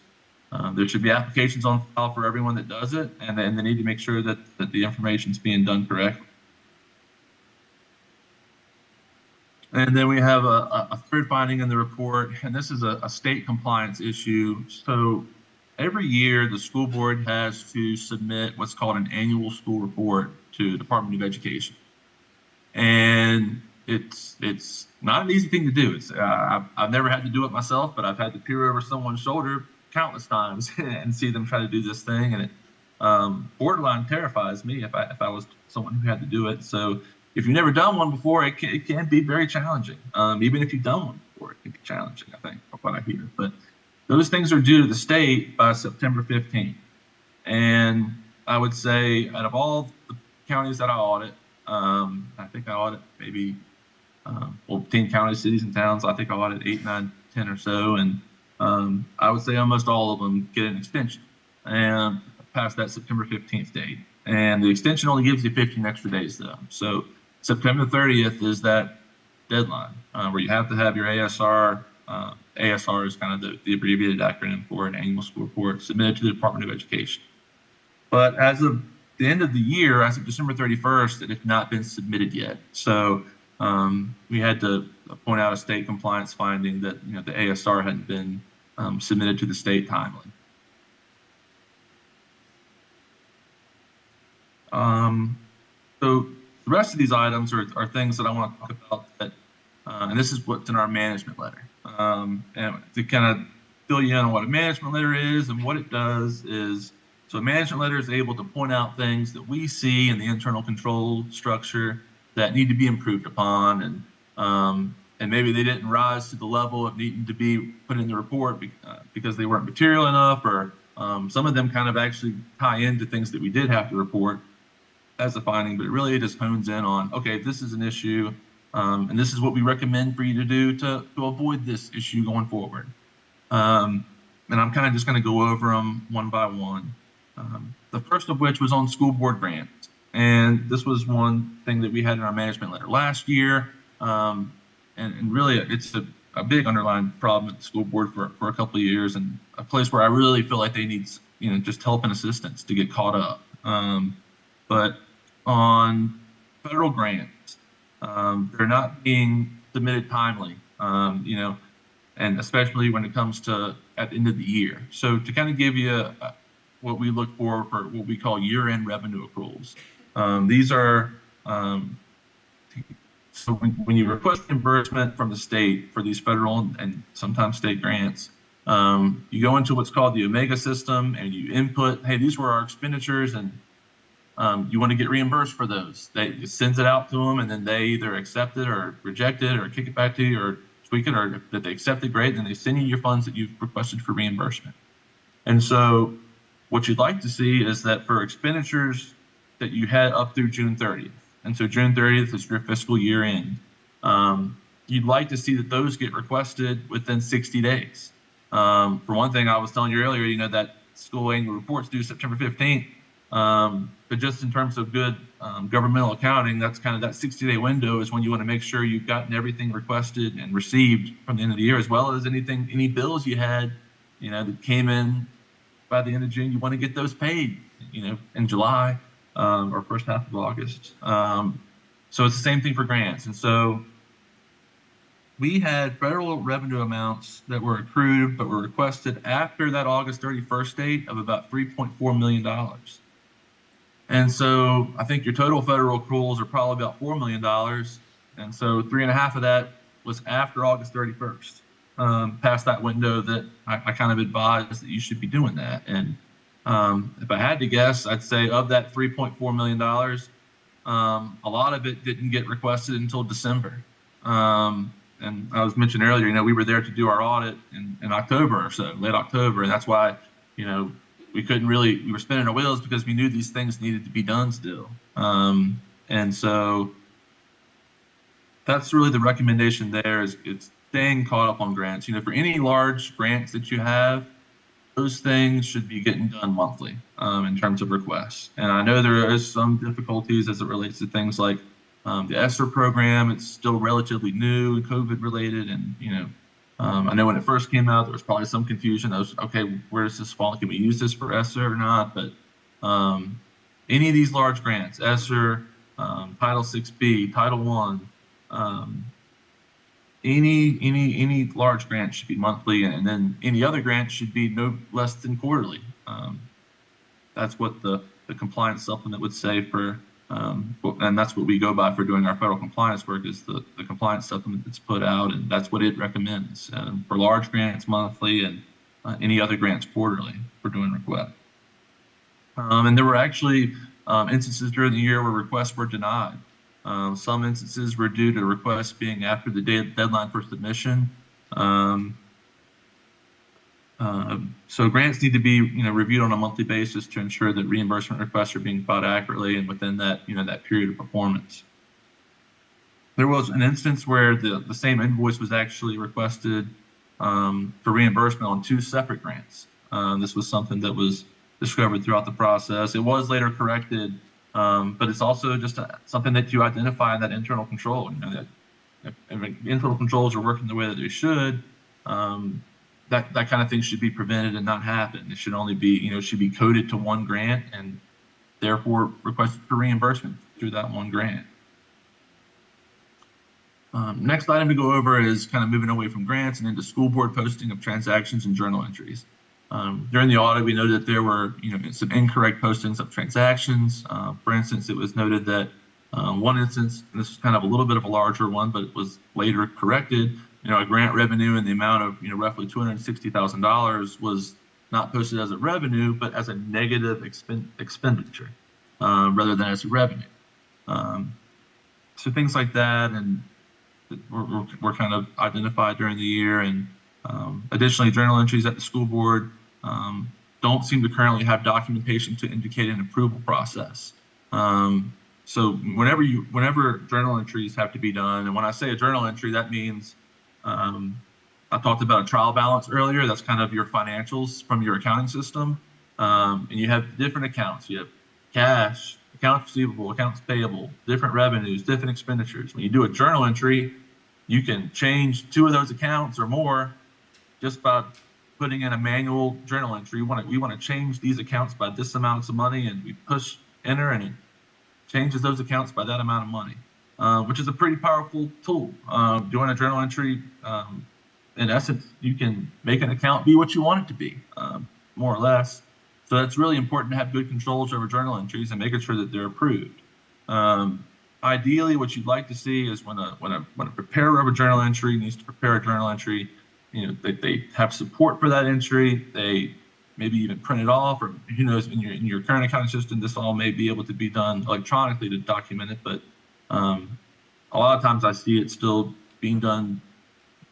there should be applications on file for everyone that does it, and they need to make sure that the information is being done correctly. And then we have a third finding in the report, and this is a state compliance issue. So every year, the school board has to submit what's called an annual school report to the Department of Education. And it's not an easy thing to do. I've never had to do it myself, but I've had to peer over someone's shoulder countless times and see them try to do this thing. And it borderline terrifies me if I was someone who had to do it. So if you've never done one before, it can be very challenging. Even if you've done one before, it can be challenging, I think, from what I hear. But those things are due to the state by September 15th. And I would say out of all the counties that I audit, I think I audit maybe 10 counties, cities, and towns. I think I audit 8, 9, 10 or so, and I would say almost all of them get an extension and past that September 15th date. And the extension only gives you 15 extra days though. So September 30th is that deadline where you have to have your ASR. ASR is kind of the abbreviated acronym for an annual school report submitted to the Department of Education. But as of the end of the year, as of December 31st, it had not been submitted yet. So we had to point out a state compliance finding that the ASR hadn't been submitted to the state timely. So the rest of these items are things that I want to talk about that, and this is what's in our management letter. And to kind of fill you in on what a management letter is and what it does is, so a management letter is able to point out things that we see in the internal control structure that need to be improved upon, and maybe they didn't rise to the level of needing to be put in the report because they weren't material enough, or some of them kind of actually tie into things that we did have to report as a finding, but it really just hones in on, okay, this is an issue, and this is what we recommend for you to do to avoid this issue going forward. And I'm kind of just going to go over them one by one. The first of which was on school board grants. And this was one thing that we had in our management letter last year. And really, it's a big underlying problem at the school board for a couple of years, and a place where I really feel like they need just help and assistance to get caught up. But on federal grants, they're not being submitted timely, and especially when it comes to at the end of the year. So to kind of give you what we look for what we call year-end revenue accruals. These are, so when you request reimbursement from the state for these federal and sometimes state grants, you go into what's called the Omega system and you input, hey, these were our expenditures, and you want to get reimbursed for those. It sends it out to them, and then they either accept it or reject it or kick it back to you or tweak it, or that they accept it, great, then they send you your funds that you've requested for reimbursement. And so what you'd like to see is that for expenditures that you had up through June 30th, and so June 30th is your fiscal year end, you'd like to see that those get requested within 60 days. For one thing, I was telling you earlier, that school annual reports due September 15th, but just in terms of good governmental accounting, that's kind of that 60-day window is when you want to make sure you've gotten everything requested and received from the end of the year, as well as any bills you had, that came in by the end of June. You want to get those paid, in July or first half of August. So it's the same thing for grants. And so we had federal revenue amounts that were accrued but were requested after that August 31st date of about $3.4 million. And so I think your total federal accruals are probably about $4 million. And so 3.5 of that was after August 31st, past that window that I kind of advised that you should be doing that. And if I had to guess, I'd say of that $3.4 million, a lot of it didn't get requested until December. And I was mentioning earlier, we were there to do our audit in October or so, late October. And that's why, we were spinning our wheels because we knew these things needed to be done still. And so that's really the recommendation there is it's staying caught up on grants. For any large grants that you have, those things should be getting done monthly in terms of requests. And I know there is some difficulties as it relates to things like the ESSER program. It's still relatively new and COVID related. And, I know when it first came out, there was probably some confusion. I was, okay, where does this fall? Can we use this for ESSER or not? But any of these large grants, ESSER, Title 6B, Title I, any large grant should be monthly, and then any other grant should be no less than quarterly. That's what the compliance supplement would say for, and that's what we go by for doing our federal compliance work is the compliance supplement that's put out, and that's what it recommends for large grants monthly and any other grants quarterly for doing requests. And there were actually instances during the year where requests were denied. Some instances were due to requests being after the deadline for submission. So grants need to be, reviewed on a monthly basis to ensure that reimbursement requests are being filed accurately and within that, that period of performance. There was an instance where the same invoice was actually requested for reimbursement on 2 separate grants. This was something that was discovered throughout the process. It was later corrected, but it's also just something that you identify in that internal control. You know, that if internal controls are working the way that they should, that kind of thing should be prevented and not happen. It should only be, should be coded to one grant and therefore requested for reimbursement through that one grant. Next item to go over is kind of moving away from grants and into school board posting of transactions and journal entries. During the audit, we noted that there were, some incorrect postings of transactions. For instance, it was noted that one instance, and this is kind of a little bit of a larger one, but it was later corrected. A grant revenue in the amount of, roughly $260,000 was not posted as a revenue, but as a negative expenditure rather than as a revenue. So things like that, and were kind of identified during the year. And additionally, journal entries at the school board don't seem to currently have documentation to indicate an approval process. So whenever journal entries have to be done, and when I say a journal entry, that means I talked about a trial balance earlier. That's kind of your financials from your accounting system. And you have different accounts. You have cash, accounts receivable, accounts payable, different revenues, different expenditures. When you do a journal entry, you can change 2 of those accounts or more just by putting in a manual journal entry. We want to change these accounts by this amount of money, and we push enter, and it changes those accounts by that amount of money, which is a pretty powerful tool. Doing a journal entry, in essence, you can make an account be what you want it to be, more or less. So it's really important to have good controls over journal entries and making sure that they're approved. Ideally, what you'd like to see is when a preparer of a journal entry needs to prepare a journal entry, they have support for that entry. They maybe even print it off, or who knows, in your current accounting system, this all may be able to be done electronically to document it. But a lot of times I see it still being done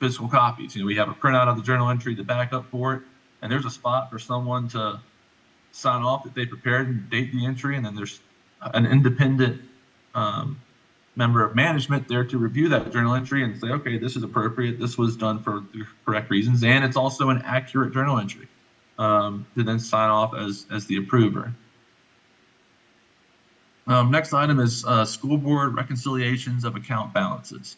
physical copies. We have a printout of the journal entry, the backup for it, and there's a spot for someone to sign off that they prepared and date the entry, and then there's an independent member of management there to review that journal entry and say, okay, this is appropriate, this was done for the correct reasons, and it's also an accurate journal entry, to then sign off as the approver. Next item is school board reconciliations of account balances.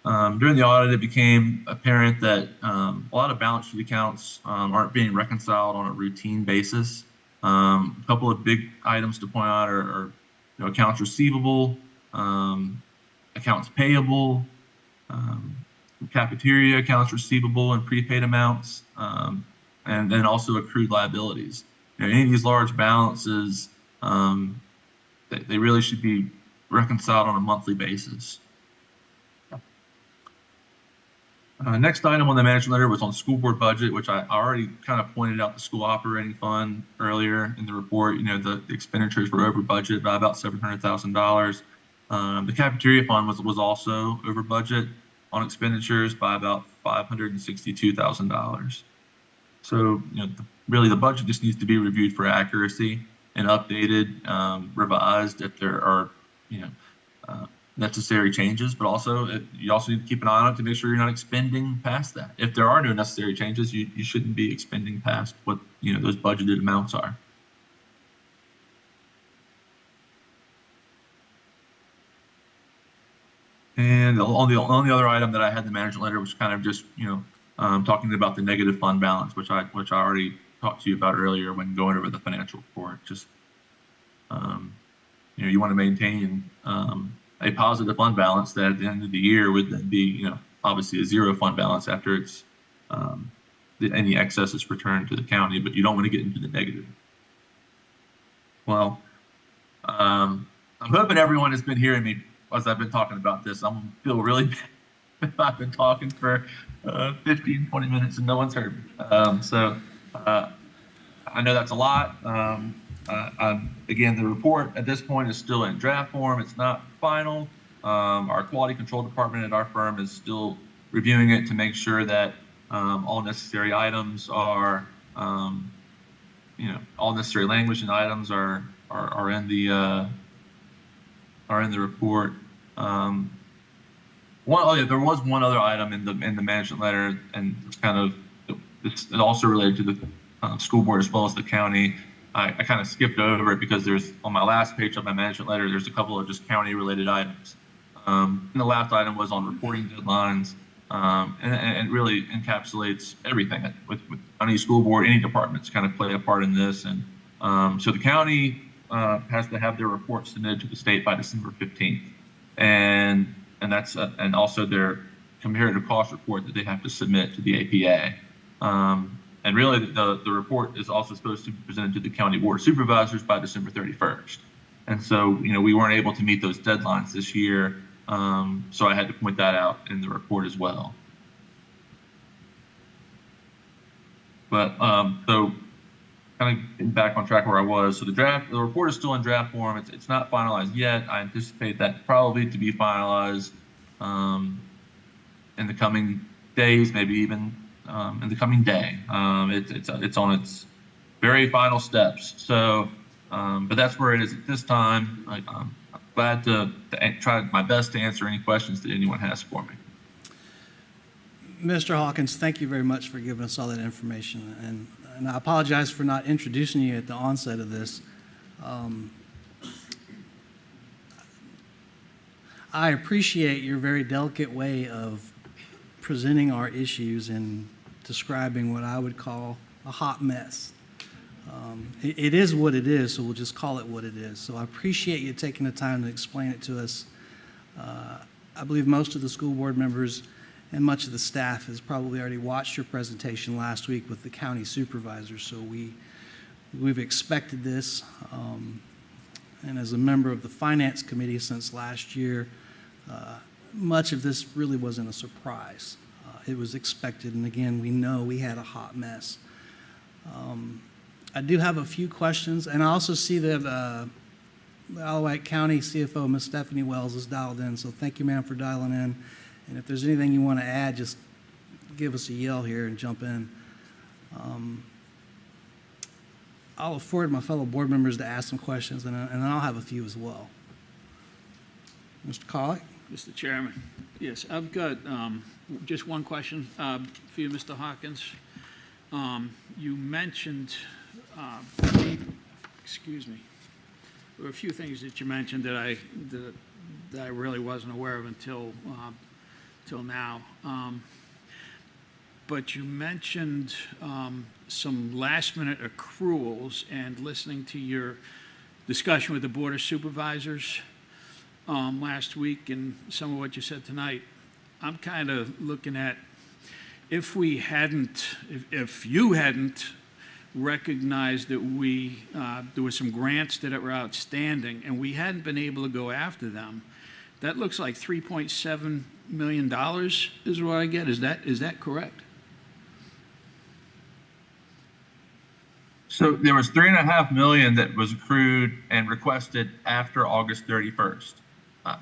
During the audit, it became apparent that a lot of balance sheet accounts aren't being reconciled on a routine basis. A couple of big items to point out are accounts receivable, accounts payable, cafeteria accounts receivable and prepaid amounts, and then also accrued liabilities. Any of these large balances, they really should be reconciled on a monthly basis. Next item on the management letter was on school board budget, which I already kind of pointed out the school operating fund earlier in the report. The expenditures were over budget by about $700,000. The cafeteria fund was also over budget on expenditures by about $562,000. So, really the budget just needs to be reviewed for accuracy and updated, revised if there are, necessary changes, but also you also need to keep an eye on it to make sure you're not expending past that. If there are no necessary changes, you shouldn't be expending past what those budgeted amounts are. And the only other item that I had in the management letter was kind of just talking about the negative fund balance, which I already talked to you about earlier when going over the financial report. Just you want to maintain a positive fund balance that at the end of the year would then be, obviously a zero fund balance after it's any excess is returned to the county, but you don't want to get into the negative. Well, I'm hoping everyone has been hearing me as I've been talking about this. I'm feel really bad. I've been talking for 15, 20 minutes and no one's heard me. So I know that's a lot. Again, the report at this point is still in draft form. It's not final. Our quality control department at our firm is still reviewing it to make sure that all necessary items are, all necessary language and items are in the report. There was one other item in the management letter, and it's kind of it's also related to the school board as well as the county. I kind of skipped over it because there's on my last page of my management letter, there's a couple of just county related items. And the last item was on reporting deadlines, and it really encapsulates everything with any school board, any departments kind of play a part in this. And so the county has to have their report submitted to the state by December 15th, and that's and also their comparative cost report that they have to submit to the APA. And really, the report is also supposed to be presented to the county board of supervisors by December 31st. And so, we weren't able to meet those deadlines this year. So I had to point that out in the report as well. But so kind of getting back on track where I was. So the report is still in draft form. It's not finalized yet. I anticipate that probably to be finalized in the coming days, maybe even in the coming day. It's on its very final steps. So, but that's where it is at this time. I'm glad to try my best to answer any questions that anyone has for me. Mr. Hawkins, thank you very much for giving us all that information. And I apologize for not introducing you at the onset of this. I appreciate your very delicate way of presenting our issues and describing what I would call a hot mess. It is what it is, so we'll just call it what it is. So I appreciate you taking the time to explain it to us. I believe most of the school board members and much of the staff has probably already watched your presentation last week with the county supervisors, so we've expected this. And as a member of the finance committee since last year, much of this really wasn't a surprise. It was expected, and again, we know we had a hot mess. I do have a few questions, and I also see that the Wight County CFO, Ms. Stephanie Wells, is dialed in, so thank you, ma'am, for dialing in. And if there's anything you want to add, just give us a yell here and jump in. I'll afford my fellow board members to ask some questions, and I'll have a few as well. Mr. Colley? Mr. Chairman, yes, I've got just one question for you, Mr. Hawkins. You mentioned, excuse me, there were a few things that you mentioned that I really wasn't aware of until now. But you mentioned some last-minute accruals, and listening to your discussion with the Board of Supervisors last week and some of what you said tonight, I'm kind of looking at if you hadn't recognized that there were some grants that were outstanding and we hadn't been able to go after them, that looks like $3.7 million is what I get. Is that correct? So there was $3.5 million that was accrued and requested after August 31st.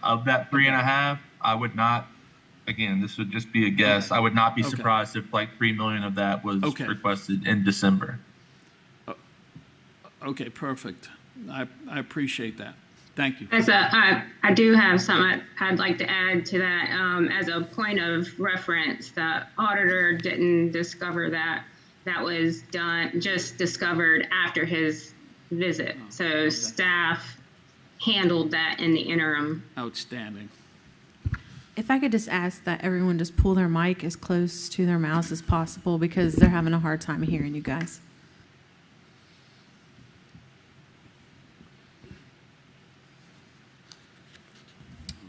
Of that 3.5, I would not. Again, this would just be a guess. Okay. I would not be surprised if like $3 million of that was requested in December. Okay, perfect. I appreciate that. Thank you. I do have something I'd like to add to that. As a point of reference, the auditor didn't discover that. That was just discovered after his visit. So staff handled that in the interim. Outstanding. If I could just ask that everyone just pull their mic as close to their mouths as possible because they're having a hard time hearing you guys.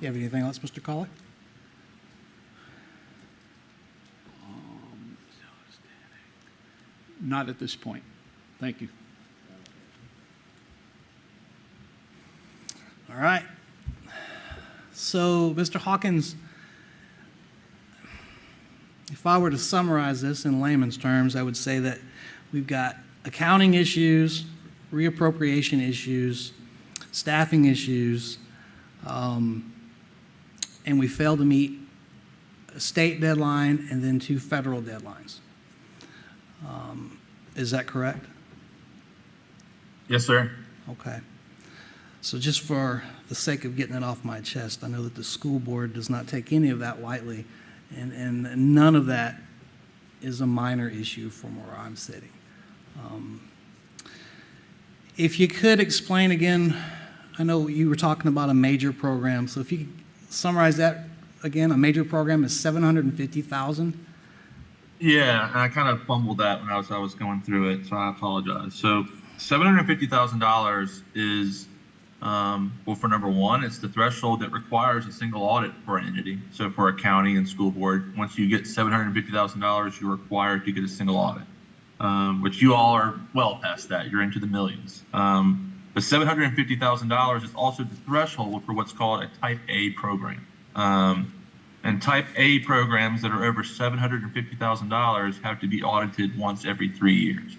You have anything else, Mr. Colley? Not at this point. Thank you. All right. So, Mr. Hawkins, if I were to summarize this in layman's terms, I would say that we've got accounting issues, reappropriation issues, staffing issues, and we failed to meet a state deadline and then 2 federal deadlines. Is that correct? Yes, sir. Okay. So just for the sake of getting it off my chest, I know that the school board does not take any of that lightly, and none of that is a minor issue from where I'm sitting. If you could explain again, I know you were talking about a major program, so if you could summarize that again. A major program is $750,000. Yeah, and I kind of fumbled that when I was going through it, so I apologize. So $750,000 is, well, for number one, it's the threshold that requires a single audit for an entity. So for a county and school board, once you get $750,000, you're required to get a single audit, which you all are well past that. You're into the millions. But $750,000 is also the threshold for what's called a Type A program. And Type A programs that are over $750,000 have to be audited once every 3 years.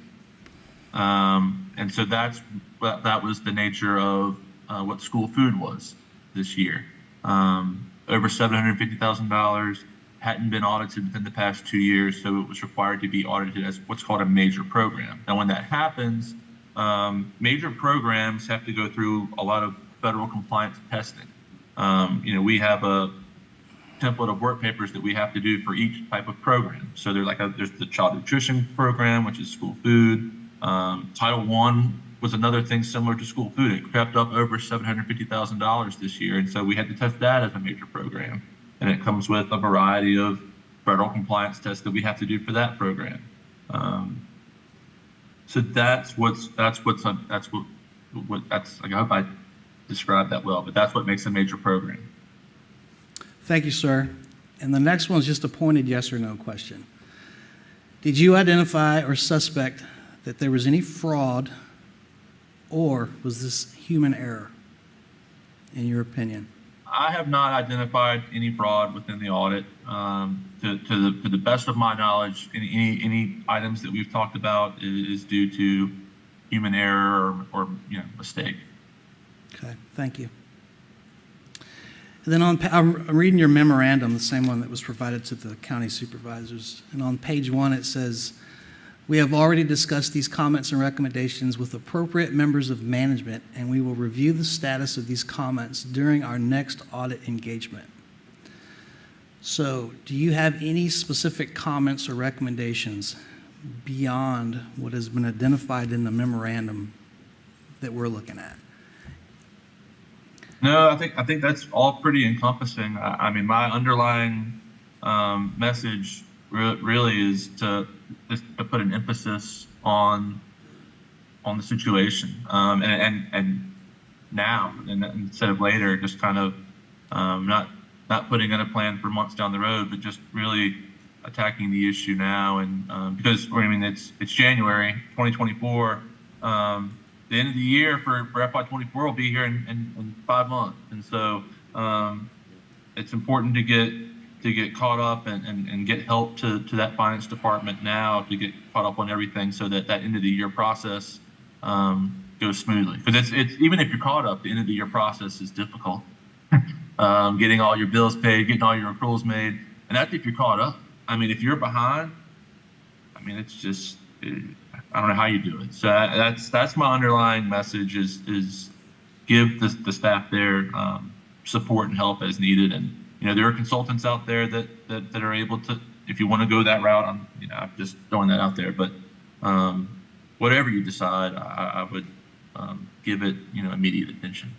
And so that was the nature of what school food was this year. Over $750,000, hadn't been audited within the past 2 years, so it was required to be audited as what's called a major program. Now, when that happens, major programs have to go through a lot of federal compliance testing. We have a template of work papers that we have to do for each type of program. So there's the child nutrition program, which is school food. Title I was another thing similar to school food. It crept up over $750,000 this year, and so we had to test that as a major program. And it comes with a variety of federal compliance tests that we have to do for that program. So I hope I described that well, but that's what makes a major program. Thank you, sir. And the next one is just a pointed yes or no question. Did you identify or suspect that there was any fraud, or was this human error, in your opinion? I have not identified any fraud within the audit. To the best of my knowledge, any items that we've talked about is due to human error or mistake. Okay, thank you. And then I'm reading your memorandum, the same one that was provided to the county supervisors. And on page 1, it says, "We have already discussed these comments and recommendations with appropriate members of management, and we will review the status of these comments during our next audit engagement." So, do you have any specific comments or recommendations beyond what has been identified in the memorandum that we're looking at? No, I think that's all pretty encompassing. I mean, my underlying message really is to put an emphasis on the situation, and now, and instead of later, just kind of not putting in a plan for months down the road, but just really attacking the issue now. And because it's January 2024. The end of the year for FY24 will be here in 5 months, and so it's important to get caught up and get help to that finance department now to get caught up on everything, so that end of the year process goes smoothly. Because it's even if you're caught up, the end of the year process is difficult. Getting all your bills paid, getting all your accruals made, and that's if you're caught up. I mean, if you're behind, it's just. I don't know how you do it. So that's my underlying message is give the staff there support and help as needed. And there are consultants out there that are able to, if you want to go that route, I'm just throwing that out there. But whatever you decide, I would give it immediate attention.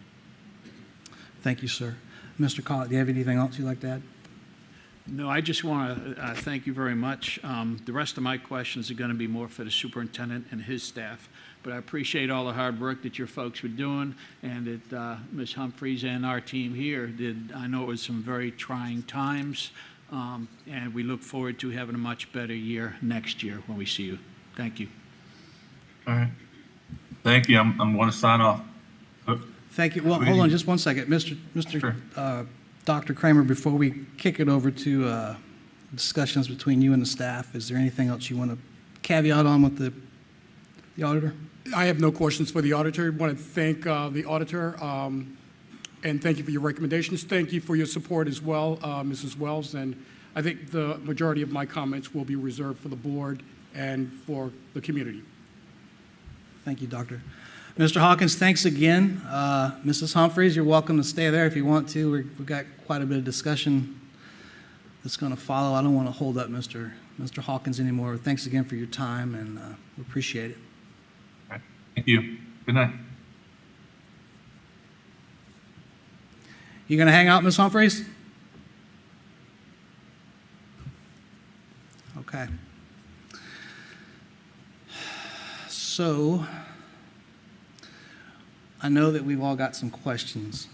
Thank you, sir. Mr. Collett, do you have anything else you'd like to add? No, I just want to thank you very much. The rest of my questions are going to be more for the superintendent and his staff, but I appreciate all the hard work that your folks were doing, and that Ms. Humphreys and our team here did. I know it was some very trying times, and we look forward to having a much better year next year when we see you. Thank you. All right. Thank you. I'm going to sign off. Thank you. Well, hold on just one second. Sure. Dr. Kramer, before we kick it over to discussions between you and the staff, is there anything else you want to caveat on with the auditor? I have no questions for the auditor. I want to thank the auditor, and thank you for your recommendations. Thank you for your support as well, Mrs. Wells. And I think the majority of my comments will be reserved for the board and for the community. Thank you, Doctor. Mr. Hawkins, thanks again. Mrs. Humphreys, you're welcome to stay there if you want to. We've got quite a bit of discussion that's going to follow. I don't want to hold up Mr. Hawkins anymore. Thanks again for your time, and we appreciate it. All right. Thank you. Good night. You going to hang out, Ms. Humphreys? Okay. So, I know that we've all got some questions,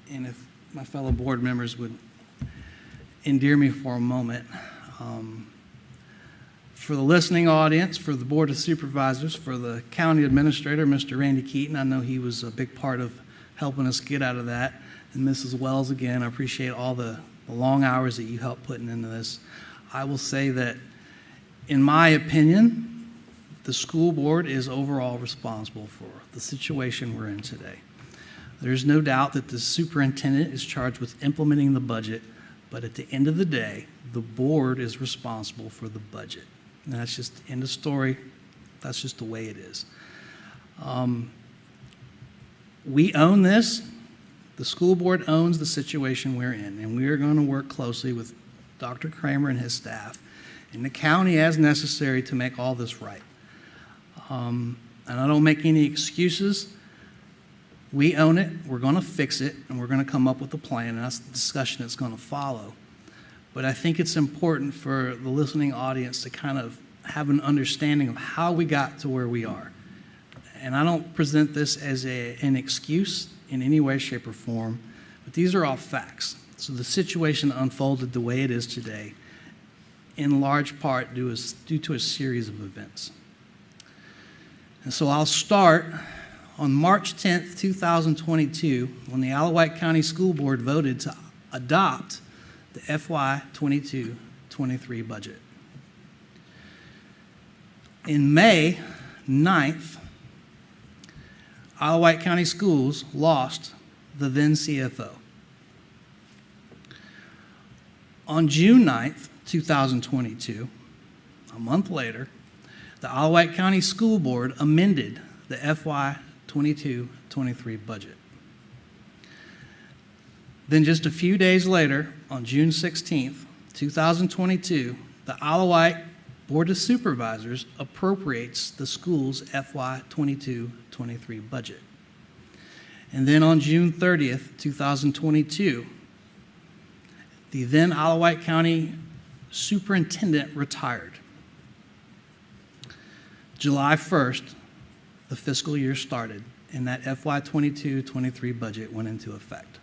and if my fellow board members would endear me for a moment. For the listening audience, for the Board of Supervisors, for the County Administrator, Mr. Randy Keaton, I know he was a big part of helping us get out of that. And Mrs. Wells, again, I appreciate all the long hours that you helped putting into this. I will say that, in my opinion, the school board is overall responsible for the situation we're in today. There's no doubt that the superintendent is charged with implementing the budget, but at the end of the day, the board is responsible for the budget. And that's just end of story. That's just the way it is. We own this. The school board owns the situation we're in, and we are going to work closely with Dr. Kramer and his staff and the county as necessary to make all this right. And I don't make any excuses. We own it. We're going to fix it, and we're going to come up with a plan, and that's the discussion that's going to follow. But I think it's important for the listening audience to kind of have an understanding of how we got to where we are. And I don't present this as an excuse in any way, shape, or form, but these are all facts. So the situation unfolded the way it is today, in large part due to a series of events. And so I'll start on March 10th, 2022, when the Wight County School Board voted to adopt the FY 22-23 budget. In May 9th, Wight County Schools lost the then CFO. On June 9th, 2022, a month later, the Wight County School Board amended the FY 22-23 budget. Then just a few days later, on June 16th, 2022, the Wight Board of Supervisors appropriates the school's FY 22-23 budget. And then on June 30th, 2022, the then Wight County superintendent retired. July 1st, the fiscal year started, and that FY 22-23 budget went into effect.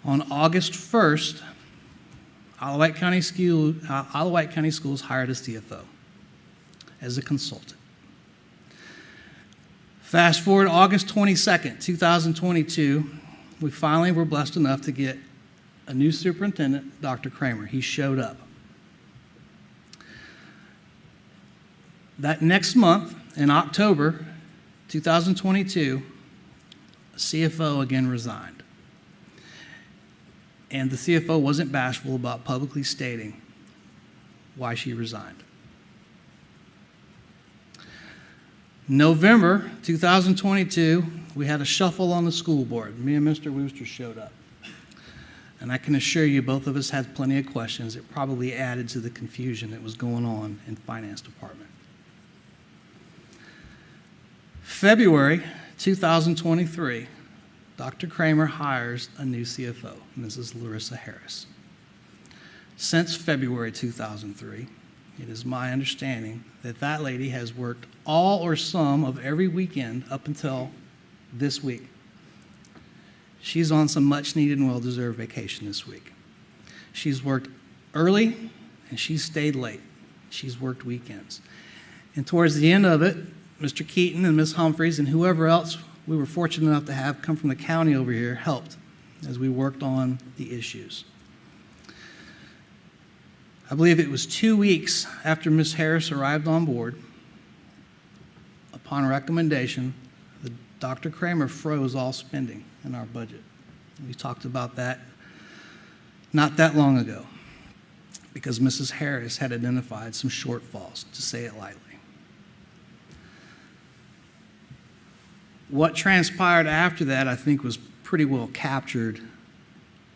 On August 1st, Wight County Schools hired a CFO as a consultant. Fast forward August 22nd, 2022, we finally were blessed enough to get a new superintendent, Dr. Kramer. He showed up. That next month, in October 2022, CFO again resigned. And the CFO wasn't bashful about publicly stating why she resigned. November 2022, we had a shuffle on the school board. Me and Mr. Wooster showed up. And I can assure you, both of us had plenty of questions. It probably added to the confusion that was going on in the finance department. February 2023, Dr. Kramer hires a new CFO, Mrs. Larissa Harris. Since February 2003, it is my understanding that that lady has worked all or some of every weekend up until this week. She's on some much-needed and well-deserved vacation this week. She's worked early, and she's stayed late. She's worked weekends. And towards the end of it, Mr. Keaton and Ms. Humphreys and whoever else we were fortunate enough to have come from the county over here helped as we worked on the issues. I believe it was 2 weeks after Ms. Harris arrived on board, upon recommendation, Dr. Kramer froze all spending in our budget. We talked about that not that long ago because Mrs. Harris had identified some shortfalls, to say it lightly. What transpired after that, I think, was pretty well captured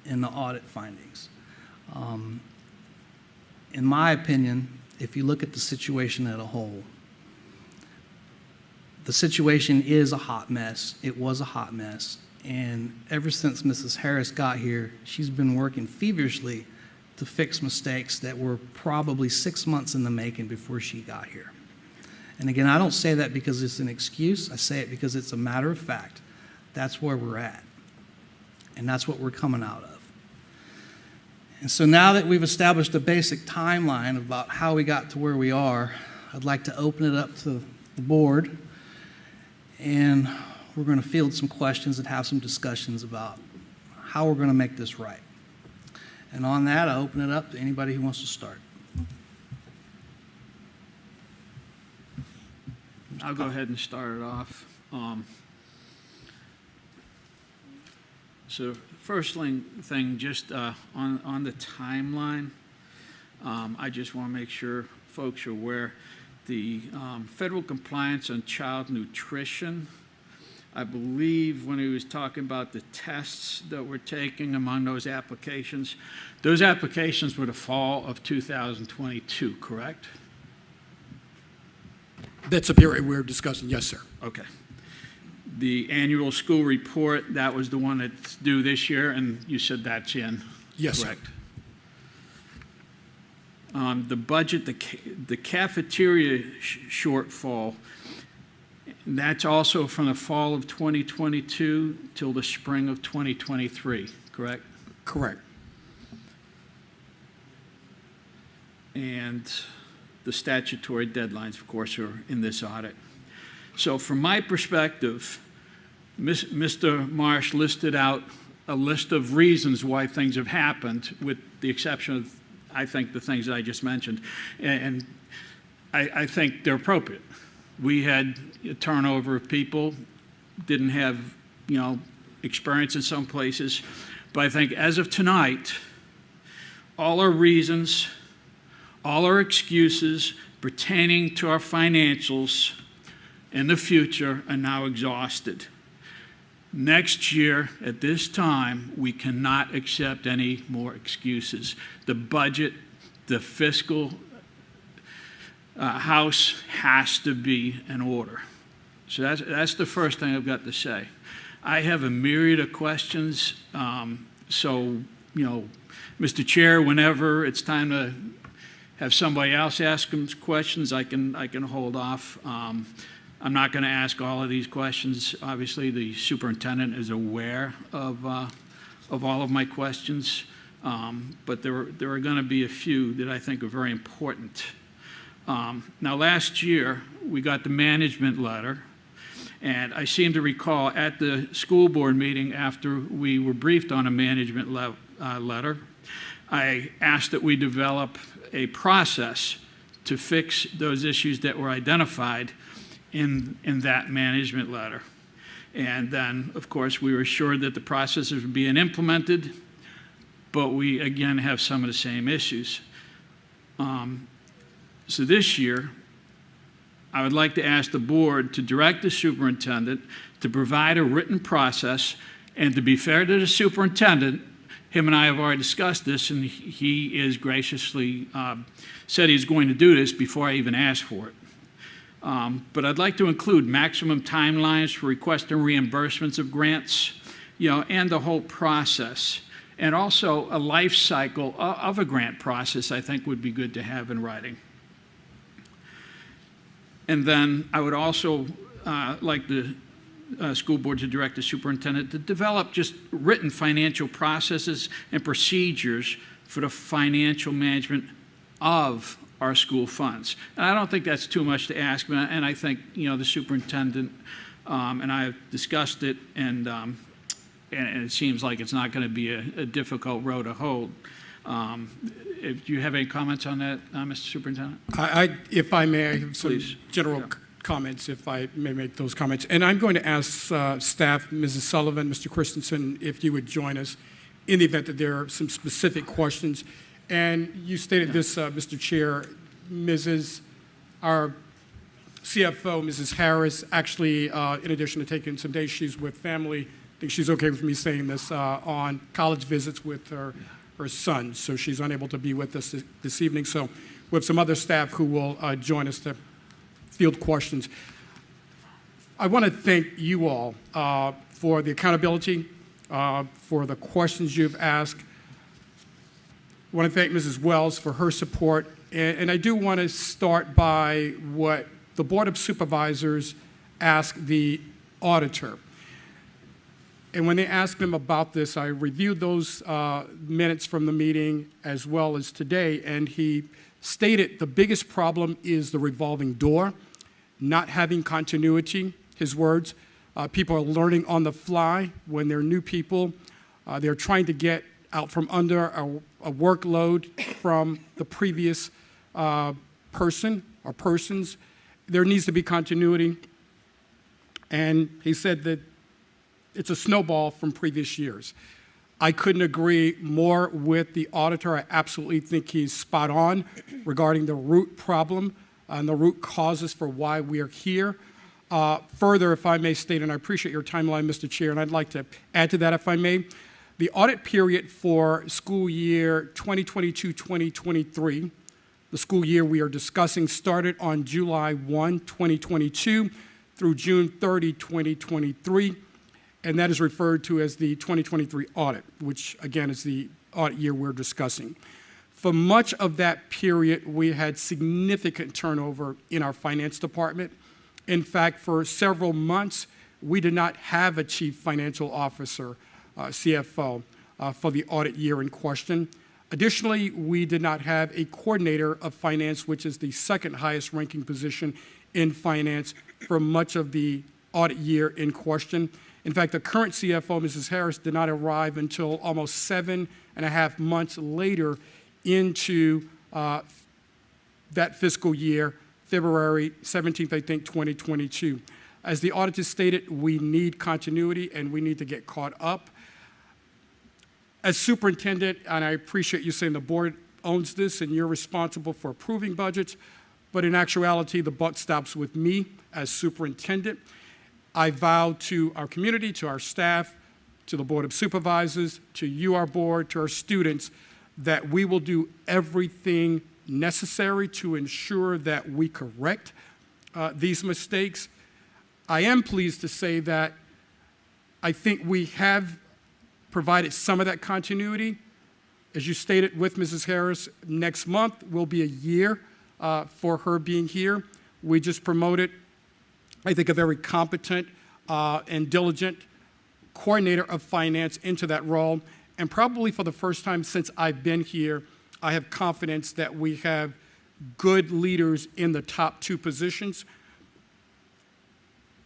in the audit findings. In my opinion, if you look at the situation as a whole, the situation is a hot mess. It was a hot mess. And ever since Mrs. Harris got here, she's been working feverishly to fix mistakes that were probably 6 months in the making before she got here. And again, I don't say that because it's an excuse. I say it because it's a matter of fact. That's where we're at. And that's what we're coming out of. And so now that we've established a basic timeline about how we got to where we are, I'd like to open it up to the board. And we're going to field some questions and have some discussions about how we're going to make this right. And on that, I open it up to anybody who wants to start. I'll go ahead and start it off. So first thing, just on the timeline, I just want to make sure folks are aware the federal compliance on child nutrition. I believe when he was talking about the tests that we're taking among those applications were the fall of 2022, correct? That's a period we're discussing, yes, sir. Okay. The annual school report, that was the one that's due this year, and you said that's in, yes, correct? The budget, the cafeteria shortfall, that's also from the fall of 2022 till the spring of 2023, correct? Correct. And the statutory deadlines, of course, are in this audit. So from my perspective, Mr. Marsh listed out a list of reasons why things have happened, with the exception of, I think, the things that I just mentioned. And I think they're appropriate. We had a turnover of people, didn't have, experience in some places. But I think as of tonight, all our reasons, all our excuses pertaining to our financials in the future are now exhausted. Next year, at this time, we cannot accept any more excuses. The budget, the fiscal house has to be in order. So that's the first thing I've got to say. I have a myriad of questions. Mr. Chair, whenever it's time to have somebody else ask them questions, I can hold off. I'm not going to ask all of these questions. Obviously, the superintendent is aware of all of my questions, but there are going to be a few that I think are very important. Now, last year, we got the management letter, and I seem to recall at the school board meeting after we were briefed on a management letter, I asked that we develop a process to fix those issues that were identified in that management letter. And then, of course, we were assured that the processes were being implemented, but we, again, have some of the same issues. So this year, I would like to ask the board to direct the superintendent to provide a written process, and to be fair to the superintendent, him and I have already discussed this, and he is graciously said he's going to do this before I even asked for it. But I'd like to include maximum timelines for requesting reimbursements of grants, and the whole process. And also a life cycle of a grant process I think would be good to have in writing. And then I would also like the school board to direct the superintendent to develop just written financial processes and procedures for the financial management of our school funds. And I don't think that's too much to ask, and I think the superintendent and I have discussed it, and it seems like it's not going to be a difficult row to hold. Do you have any comments on that, Mr. Superintendent? If I may, I have some Please. general comments, if I may make those comments. And I'm going to ask staff, Mrs. Sullivan, Mr. Christensen, if you would join us in the event that there are some specific questions. And you stated this, Mr. Chair, our CFO, Mrs. Harris, actually, in addition to taking some days, she's with family. I think she's okay with me saying this, on college visits with her son. So she's unable to be with us this evening. So we have some other staff who will join us to field questions. I want to thank you all for the accountability, for the questions you've asked. I want to thank Mrs. Wells for her support. And I do want to start by what the Board of Supervisors asked the auditor. And when they asked him about this, I reviewed those minutes from the meeting as well as today, and he stated the biggest problem is the revolving door, not having continuity, his words. People are learning on the fly when they're new people. They're trying to get out from under a workload from the previous person or persons. There needs to be continuity. And he said that it's a snowball from previous years. I couldn't agree more with the auditor. I absolutely think he's spot on regarding the root problem and the root causes for why we are here. Further, if I may state, and I appreciate your timeline, Mr. Chair, and I'd like to add to that if I may, the audit period for school year 2022-2023, the school year we are discussing, started on July 1, 2022 through June 30, 2023, and that is referred to as the 2023 audit, which again is the audit year we're discussing. For much of that period, we had significant turnover in our finance department. In fact, for several months, we did not have a chief financial officer, CFO, for the audit year in question. Additionally, we did not have a coordinator of finance, which is the second highest ranking position in finance for much of the audit year in question. In fact, the current CFO, Mrs. Harris, did not arrive until almost 7.5 months later into that fiscal year, February 17th, I think, 2022. As the auditor stated, we need continuity and we need to get caught up. As superintendent, and I appreciate you saying the board owns this and you're responsible for approving budgets, but in actuality, the buck stops with me as superintendent. I vow to our community, to our staff, to the Board of Supervisors, to you, our board, to our students, that we will do everything necessary to ensure that we correct these mistakes. I am pleased to say that I think we have provided some of that continuity. As you stated with Mrs. Harris, next month will be a year for her being here. We just promoted, I think, a very competent and diligent coordinator of finance into that role. And probably for the first time since I've been here, I have confidence that we have good leaders in the top two positions.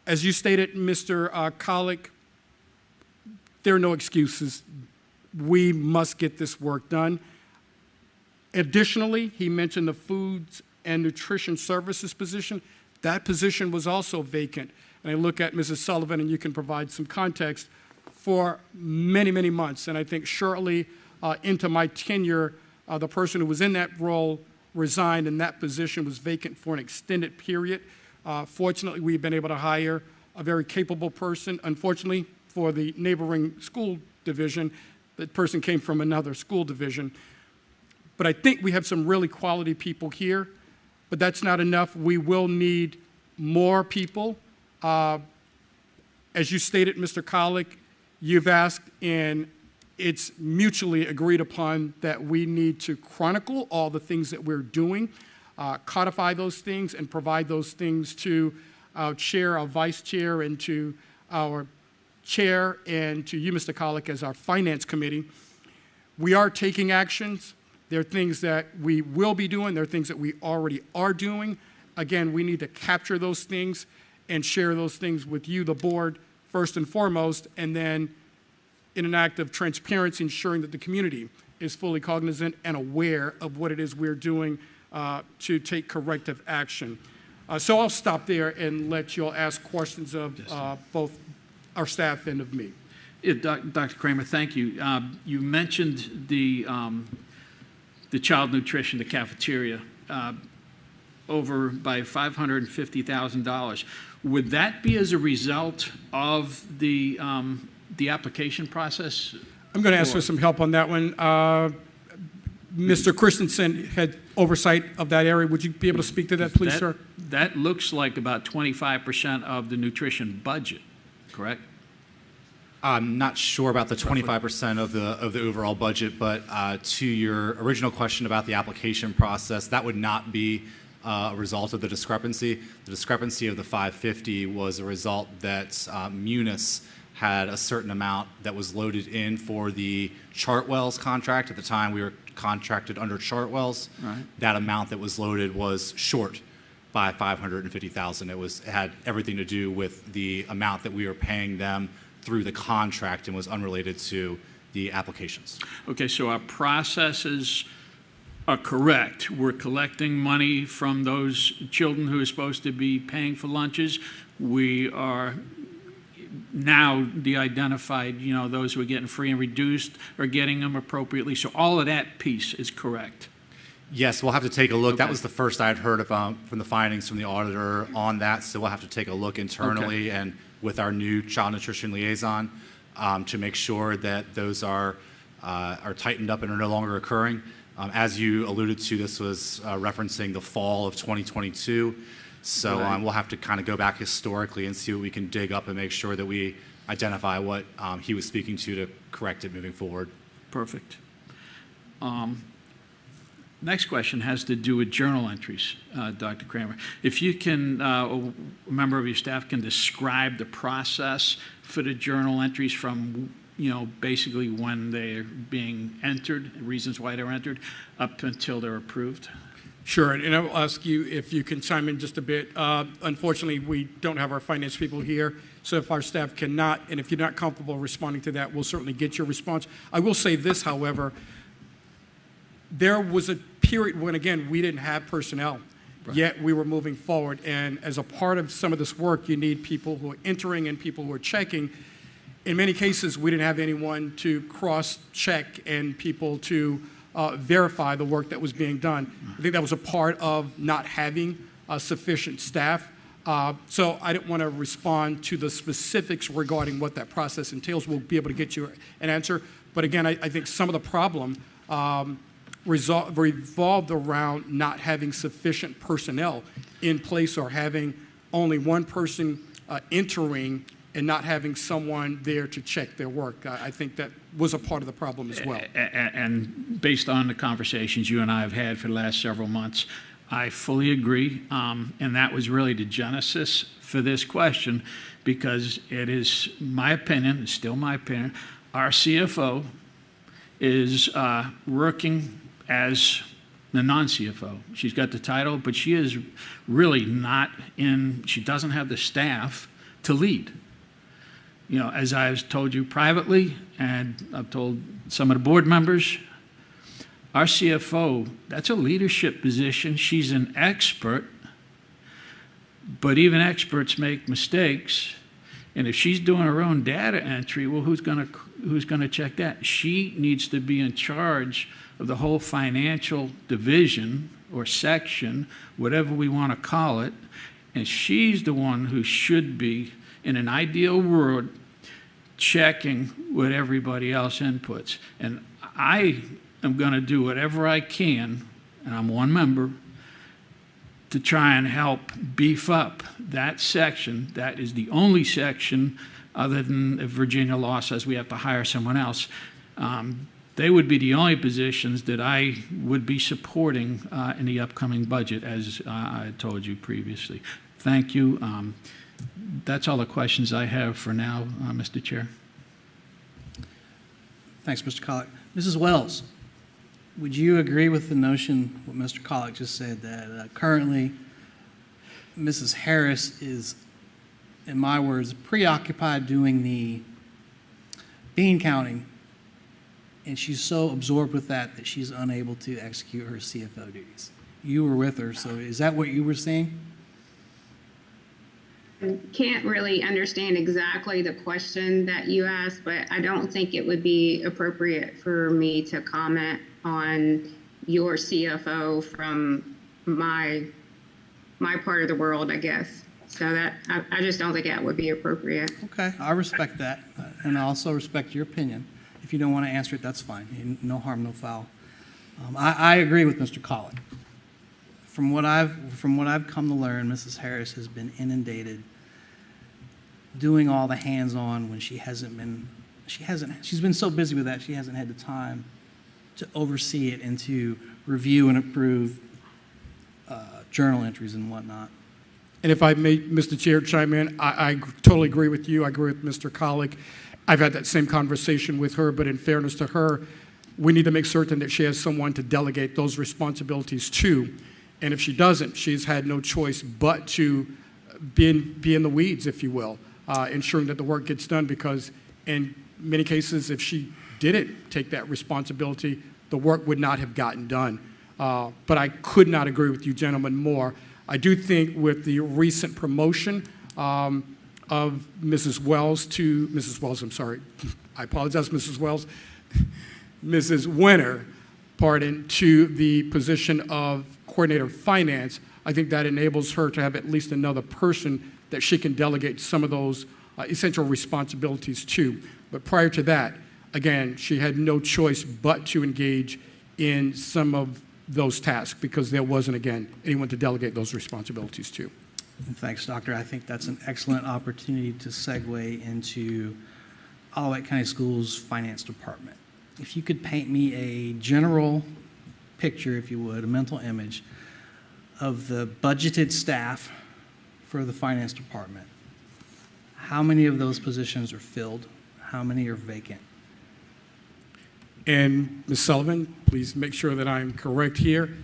As you stated, Mr. Collick, there are no excuses. We must get this work done. Additionally, he mentioned the Foods and Nutrition Services position. That position was also vacant. And I look at Mrs. Sullivan, and you can provide some context, for many, many months. And I think shortly into my tenure, the person who was in that role resigned, and that position was vacant for an extended period. Fortunately, we've been able to hire a very capable person. Unfortunately, for the neighboring school division, that person came from another school division. But I think we have some really quality people here, but that's not enough. We will need more people. As you stated, Mr. Collick, you've asked, and it's mutually agreed upon that we need to chronicle all the things that we're doing, codify those things, and provide those things to our chair, our vice chair, and to our chair, and to you, Mr. Collick, as our finance committee. We are taking actions. There are things that we will be doing. There are things that we already are doing. Again, we need to capture those things and share those things with you, the board, first and foremost, and then in an act of transparency, ensuring that the community is fully cognizant and aware of what it is we're doing to take corrective action. So I'll stop there and let you all ask questions of both our staff and of me. Yeah, Dr. Kramer, thank you. You mentioned the child nutrition, the cafeteria. over by $550,000. Would that be as a result of the application process? I'm going to ask for some help on that one. Mr. Christensen had oversight of that area. Would you be able to speak to that, please, sir? That looks like about 25% of the nutrition budget, correct? I'm not sure about the 25% of the overall budget, but to your original question about the application process, that would not be a result of the discrepancy. The discrepancy of the 550 was a result that Munis had a certain amount that was loaded in for the Chartwell's contract. At the time, we were contracted under Chartwell's. Right. That amount that was loaded was short by $550,000. It had everything to do with the amount that we were paying them through the contract and was unrelated to the applications. Okay, so our processes are correct. We're collecting money from those children who are supposed to be paying for lunches. We are now de-identified, those who are getting free and reduced are getting them appropriately. So all of that piece is correct. Yes, we'll have to take a look. Okay. That was the first I'd heard of, from the findings from the auditor on that, so we'll have to take a look internally and with our new child nutrition liaison to make sure that those are tightened up and are no longer occurring. As you alluded to, this was referencing the fall of 2022, so Right. We'll have to kind of go back historically and see what we can dig up and make sure that we identify what he was speaking to correct it moving forward. Perfect. Next question has to do with journal entries, Dr. Kramer. If you can, a member of your staff can describe the process for the journal entries from, basically when they're being entered, reasons why they're entered, up until they're approved. Sure, and I will ask you if you can chime in just a bit. Unfortunately, we don't have our finance people here, so if our staff cannot, and if you're not comfortable responding to that, we'll certainly get your response. I will say this, however, there was a period when, again, we didn't have personnel, yet we were moving forward, and as a part of some of this work, you need people who are entering and people who are checking. In many cases, we didn't have anyone to cross-check and people to verify the work that was being done. I think that was a part of not having sufficient staff. So I didn't want to respond to the specifics regarding what that process entails. We'll be able to get you an answer. But again, I think some of the problem revolved around not having sufficient personnel in place or having only one person entering and not having someone there to check their work. I think that was a part of the problem as well. And based on the conversations you and I have had for the last several months, I fully agree. And that was really the genesis for this question, because it is my opinion, it's still my opinion, our CFO is working as the non-CFO. She's got the title, but she is really not she doesn't have the staff to lead. As I've told you privately, and I've told some of the board members, our CFO, that's a leadership position. She's an expert, but even experts make mistakes. And if she's doing her own data entry, well, who's going to check that? She needs to be in charge of the whole financial division or section, whatever we want to call it. And she's the one who should be, in an ideal world, checking what everybody else inputs. And I am going to do whatever I can, and I'm one member, to try and help beef up that section. That is the only section, other than if Virginia law says we have to hire someone else. They would be the only positions that I would be supporting in the upcoming budget, as I told you previously. Thank you. That's all the questions I have for now, Mr. Chair. Thanks, Mr. Collick. Mrs. Wells, would you agree with the notion, what Mr. Collick just said, that currently Mrs. Harris is, in my words, preoccupied doing the bean counting, and she's so absorbed with that she's unable to execute her CFO duties? You were with her, so is that what you were seeing? Can't really understand exactly the question that you asked, but I don't think it would be appropriate for me to comment on your CFO from my my part of the world, I guess. So that, I just don't think that would be appropriate. Okay, I respect that, and I also respect your opinion. If you don't want to answer it, that's fine. No harm, no foul. I agree with Mr. Collick. From what I've come to learn, Mrs. Harris has been inundated doing all the hands-on when she's been so busy with that, she hasn't had the time to oversee it and to review and approve journal entries and whatnot. And if I may, Mr. Chair, chime in, I totally agree with you. I agree with Mr. Collick. I've had that same conversation with her, but in fairness to her, we need to make certain that she has someone to delegate those responsibilities to. And if she doesn't, she's had no choice but to be in the weeds, if you will, ensuring that the work gets done, because in many cases, if she didn't take that responsibility, the work would not have gotten done. But I could not agree with you gentlemen more. I do think with the recent promotion of Mrs. Wells to, Mrs. Wells, I'm sorry, I apologize, Mrs. Wells, Mrs. Winter, pardon, to the position of coordinator of finance, I think that enables her to have at least another person that she can delegate some of those essential responsibilities to. But prior to that, again, she had no choice but to engage in some of those tasks because there wasn't, again, anyone to delegate those responsibilities to. Thanks, Doctor. I think that's an excellent opportunity to segue into Wight County Schools Finance Department. If you could paint me a general picture, if you would, a mental image of the budgeted staff for the finance department. How many of those positions are filled? How many are vacant? And Ms. Sullivan, please make sure that I'm correct here.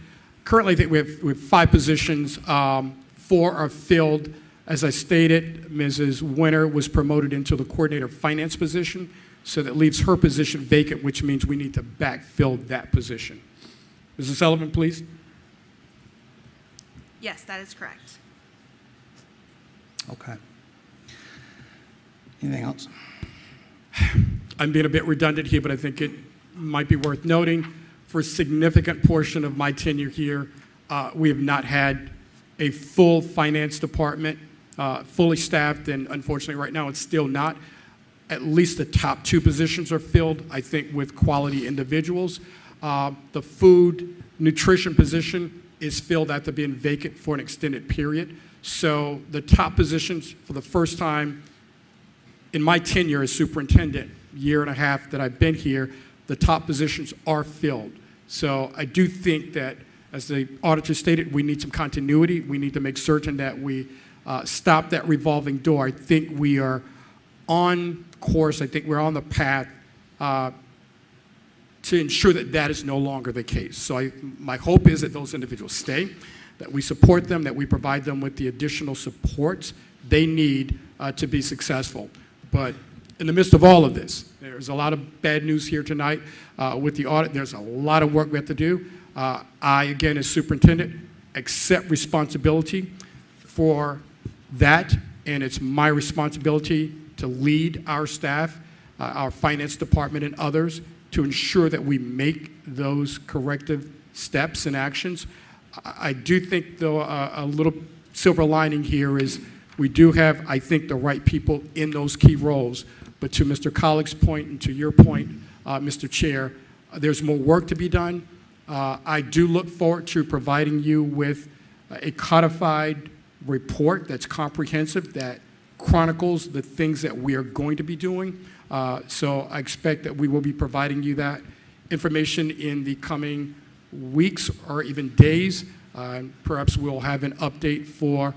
Currently, I think we have 5 positions. 4 are filled. As I stated, Mrs. Winter was promoted into the coordinator of finance position, so that leaves her position vacant, which means we need to backfill that position. Mrs. Sullivan, please. Yes, that is correct. Okay. Anything else? I'm being a bit redundant here, but I think it might be worth noting. For a significant portion of my tenure here, we have not had a full finance department, fully staffed, and unfortunately right now it's still not. At least the top 2 positions are filled, I think, with quality individuals. The food nutrition position is filled after being vacant for an extended period. So the top positions, for the first time in my tenure as superintendent, year and a half that I've been here, the top positions are filled. So I do think that, as the auditor stated, we need some continuity. We need to make certain that we stop that revolving door. I think we are on course. I think we're on the path to ensure that that is no longer the case. So my hope is that those individuals stay, that we support them, that we provide them with the additional supports they need to be successful. But in the midst of all of this, there's a lot of bad news here tonight with the audit. There's a lot of work we have to do. I, again, as superintendent, accept responsibility for that, and it's my responsibility to lead our staff, our finance department, and others to ensure that we make those corrective steps and actions. I do think, though, a little silver lining here is we do have, I think, the right people in those key roles. But to Mr. Collick's point and to your point, Mr. Chair, there's more work to be done. I do look forward to providing you with a codified report that's comprehensive, that chronicles the things that we are going to be doing. So I expect that we will be providing you that information in the coming weeks or even days. Perhaps we'll have an update for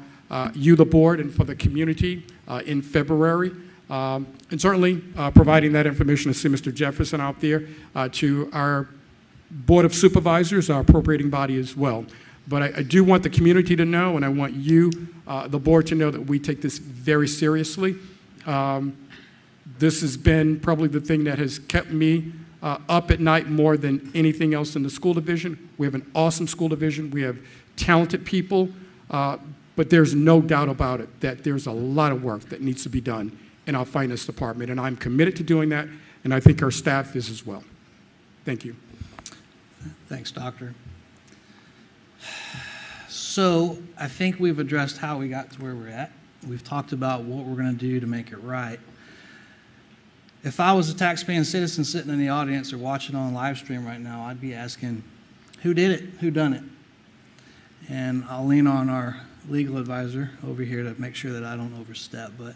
you, the board, and for the community in February. And certainly providing that information, I see Mr. Jefferson out there, to our Board of Supervisors, our appropriating body as well. But I do want the community to know, and I want you, the board, to know that we take this very seriously. This has been probably the thing that has kept me up at night more than anything else in the school division. We have an awesome school division. We have talented people, but there's no doubt about it that there's a lot of work that needs to be done in our finance department, and I'm committed to doing that, and I think our staff is as well. Thank you. Thanks, Doctor. So I think we've addressed how we got to where we're at. We've talked about what we're going to do to make it right. If I was a taxpaying citizen sitting in the audience or watching on live stream right now, I'd be asking, who did it? Who done it? And I'll lean on our legal advisor over here to make sure that I don't overstep. But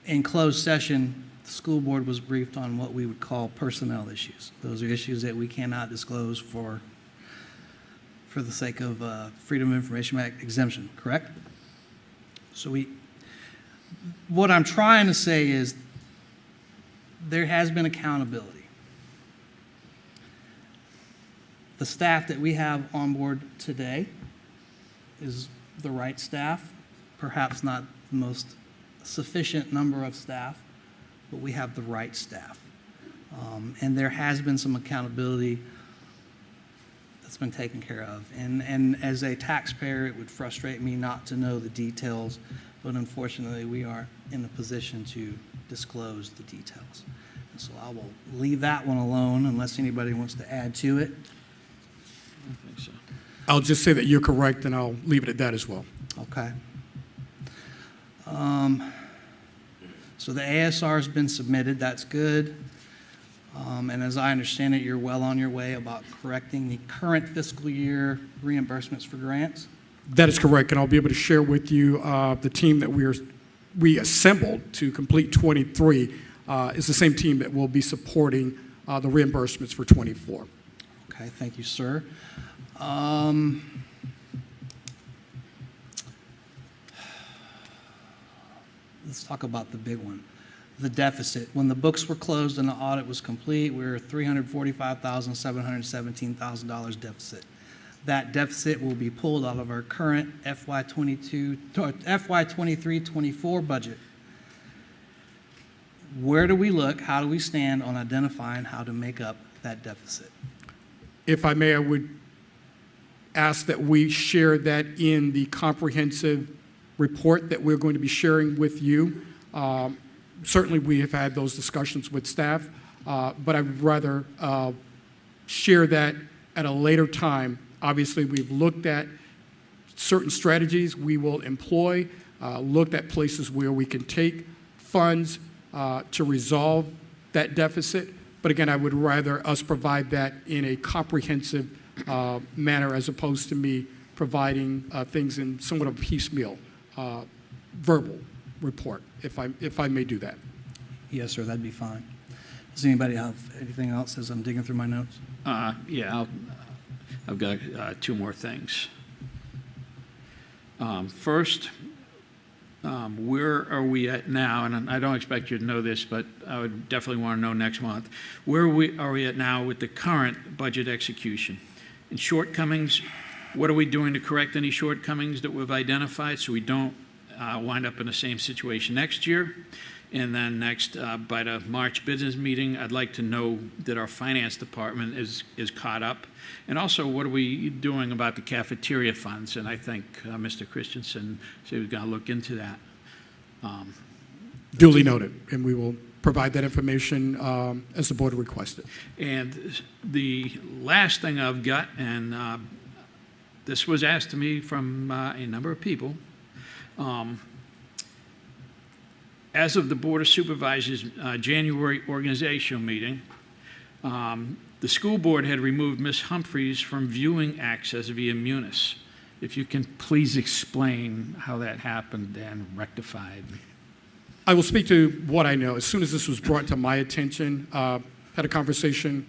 in closed session, the school board was briefed on what we would call personnel issues. Those are issues that we cannot disclose for the sake of Freedom of Information Act exemption, correct? So what I'm trying to say is there has been accountability. The staff that we have on board today is the right staff, perhaps not the most sufficient number of staff, but we have the right staff. And there has been some accountability that's been taken care of. And as a taxpayer, it would frustrate me not to know the details, but unfortunately, we aren't in a position to disclose the details. And so I will leave that one alone unless anybody wants to add to it. I don't think so. I'll just say that you're correct, and I'll leave it at that as well. Okay. So the ASR has been submitted. That's good. And as I understand it, you're well on your way about correcting the current fiscal year reimbursements for grants. That is correct, and I'll be able to share with you the team that we assembled to complete 23 is the same team that will be supporting the reimbursements for 24. Okay, thank you, sir. Let's talk about the big one, the deficit. When the books were closed and the audit was complete, we were $345,717,000 deficit. That deficit will be pulled out of our current FY23-24 budget. Where do we look? How do we stand on identifying how to make up that deficit? If I may, I would ask that we share that in the comprehensive report that we're going to be sharing with you. Certainly, we have had those discussions with staff, but I'd rather share that at a later time. Obviously, we've looked at certain strategies we will employ, looked at places where we can take funds to resolve that deficit. But again, I would rather us provide that in a comprehensive manner as opposed to me providing things in somewhat of a piecemeal verbal report, if I may do that. Yes, sir, that'd be fine. Does anybody have anything else as I'm digging through my notes? Yeah, I've got two more things. First, where are we at now? And I don't expect you to know this, but I would definitely want to know next month. Where are we at now with the current budget execution? And shortcomings, what are we doing to correct any shortcomings that we've identified so we don't wind up in the same situation next year? And then next, by the March business meeting, I'd like to know that our finance department is caught up. And also, what are we doing about the cafeteria funds? And I think Mr. Christensen said he was going to look into that. Duly noted, and we will provide that information as the board requested. And the last thing I've got, and this was asked to me from a number of people, as of the Board of Supervisors' January organizational meeting, the school board had removed Ms. Humphreys from viewing access via Munis. If you can please explain how that happened and rectified. I will speak to what I know. As soon as this was brought to my attention, had a conversation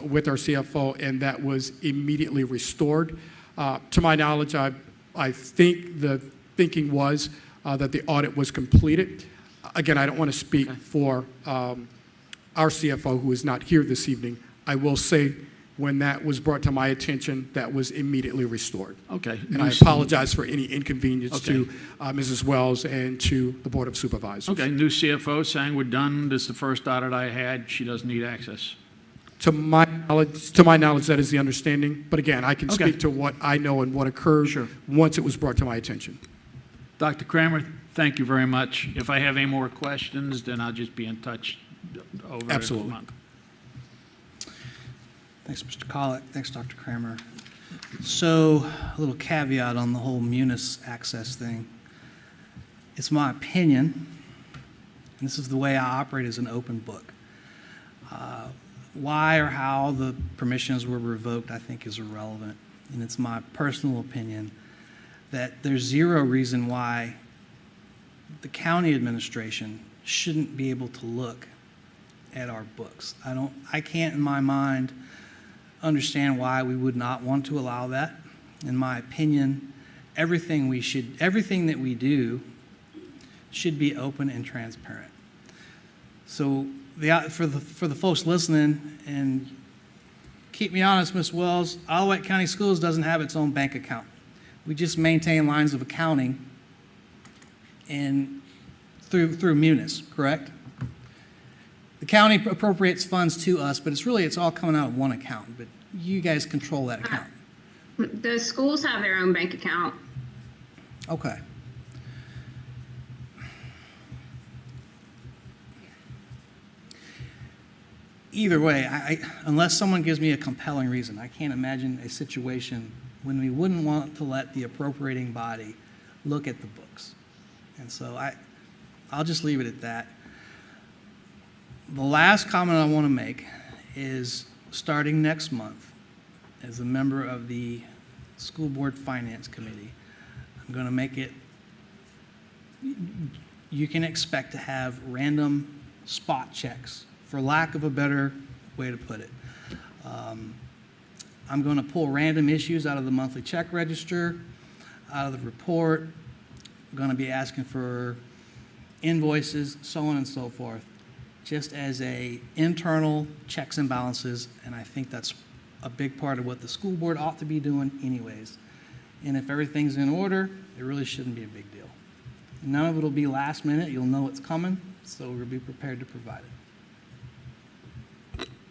with our CFO, and that was immediately restored. To my knowledge, I think the thinking was that the audit was completed. Again, I don't want to speak for our CFO, who is not here this evening. I will say when that was brought to my attention, that was immediately restored. Okay. And I apologize for any inconvenience to Mrs. Wells and to the Board of Supervisors. Okay, new CFO saying we're done. This is the first audit I had. She doesn't need access. To my knowledge, that is the understanding. But again, I can speak to what I know and what occurred once it was brought to my attention. Dr. Kramer, thank you very much. If I have any more questions, then I'll just be in touch over the month. Thanks, Mr. Collett. Thanks, Dr. Kramer. So, a little caveat on the whole Munis access thing. It's my opinion, and this is the way I operate as an open book. Why or how the permissions were revoked, I think, is irrelevant. And it's my personal opinion that there's zero reason why the county administration shouldn't be able to look at our books. I can't in my mind understand why we would not want to allow that. In my opinion, everything that we do should be open and transparent. So for the folks listening, and keep me honest, Ms. Wells, Wight County Schools doesn't have its own bank account. We just maintain lines of accounting and through Munis, correct? The county appropriates funds to us, but it's all coming out of one account, but you guys control that account. The schools have their own bank account. Okay. Either way, unless someone gives me a compelling reason, I can't imagine a situation when we wouldn't want to let the appropriating body look at the books. And so I'll just leave it at that. The last comment I want to make is starting next month, as a member of the School Board Finance Committee, I'm going to make it, you can expect to have random spot checks, for lack of a better way to put it. I'm going to pull random issues out of the monthly check register, out of the report. I'm going to be asking for invoices, so on and so forth, just as a internal checks and balances, and I think that's a big part of what the school board ought to be doing anyways. And if everything's in order, it really shouldn't be a big deal. None of it will be last minute. You'll know it's coming, so we'll be prepared to provide it.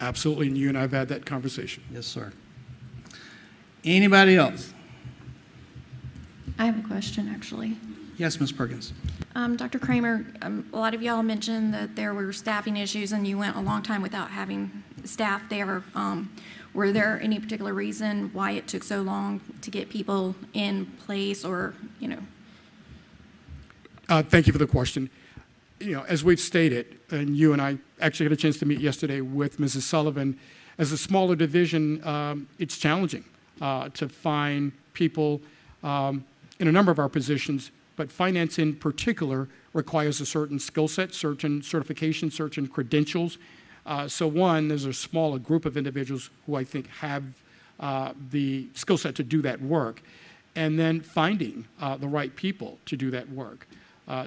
Absolutely, and you and I have had that conversation. Yes, sir. Anybody else? I have a question, actually. Yes, Ms. Perkins. Dr. Kramer, a lot of y'all mentioned that there were staffing issues and you went a long time without having staff there. Were there any particular reason why it took so long to get people in place, or, you know? Thank you for the question. You know, as we've stated, and you and I actually had a chance to meet yesterday with Mrs. Sullivan, as a smaller division, it's challenging to find people in a number of our positions, but finance in particular requires a certain skill set, certain certification, certain credentials. So one, there's a smaller group of individuals who I think have the skill set to do that work, and then finding the right people to do that work.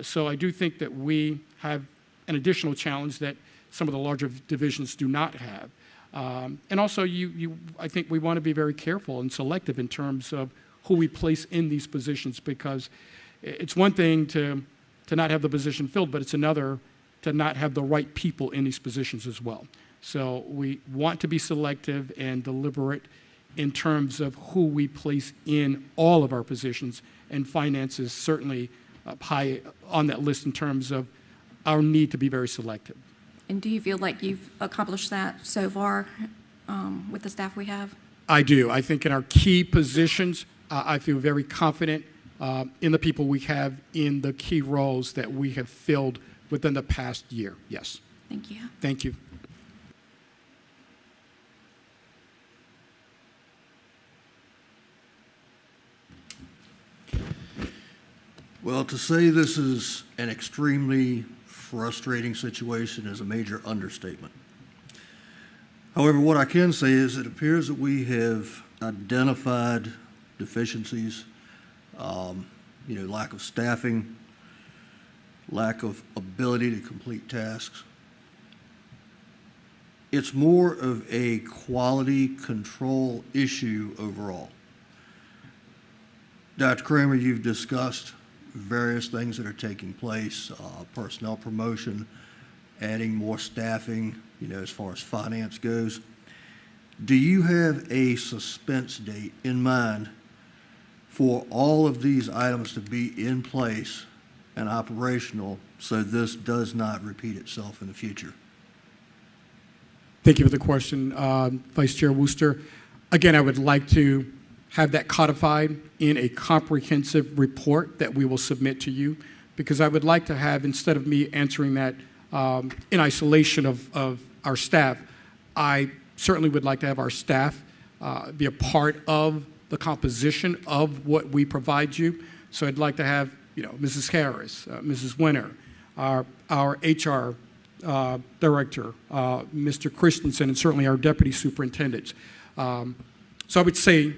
So I do think that we have an additional challenge that some of the larger divisions do not have. And also, I think we want to be very careful and selective in terms of who we place in these positions, because it's one thing to not have the position filled, but it's another to not have the right people in these positions as well. So we want to be selective and deliberate in terms of who we place in all of our positions, and finance is certainly high on that list in terms of our need to be very selective. And do you feel like you've accomplished that so far with the staff we have? I do. I think in our key positions, I feel very confident in the people we have in the key roles that we have filled within the past year. Yes. Thank you. Thank you. Well, to say this is an extremely frustrating situation is a major understatement. However, what I can say is it appears that we have identified deficiencies, lack of staffing, lack of ability to complete tasks. It's more of a quality control issue overall. Dr. Kramer, you've discussed various things that are taking place, personnel promotion, adding more staffing, as far as finance goes. Do you have a suspense date in mind for all of these items to be in place and operational so this does not repeat itself in the future? Thank you for the question, Vice Chair Wooster. Again, I would like to have that codified in a comprehensive report that we will submit to you, because I would like to have, instead of me answering that in isolation of our staff, I certainly would like to have our staff be a part of the composition of what we provide you. So I'd like to have, Mrs. Harris, Mrs. Winter, our HR director, Mr. Christensen, and certainly our deputy superintendents. So I would say,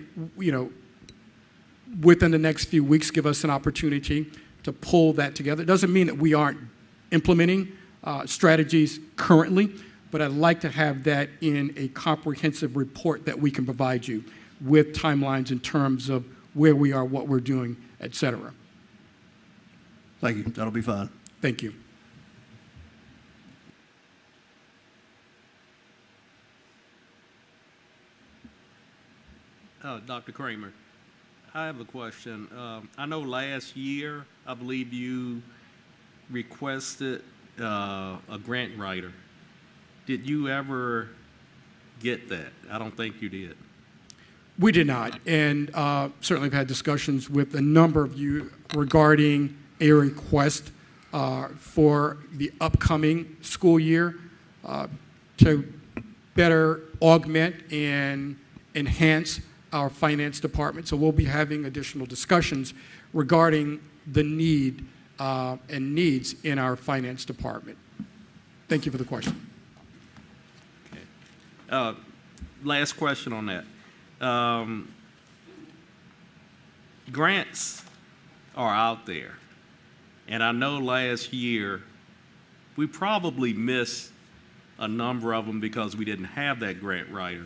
within the next few weeks, give us an opportunity to pull that together. It doesn't mean that we aren't implementing strategies currently, but I'd like to have that in a comprehensive report that we can provide you with timelines in terms of where we are, what we're doing, et cetera. Thank you. That'll be fine. Thank you. Dr. Kramer, I have a question. I know last year, I believe you requested a grant writer. Did you ever get that? I don't think you did. We did not, and certainly have had discussions with a number of you regarding a request for the upcoming school year to better augment and enhance our finance department. So we'll be having additional discussions regarding the need and needs in our finance department. Thank you for the question. Okay. Last question on that. Grants are out there, and I know last year we probably missed a number of them because we didn't have that grant writer.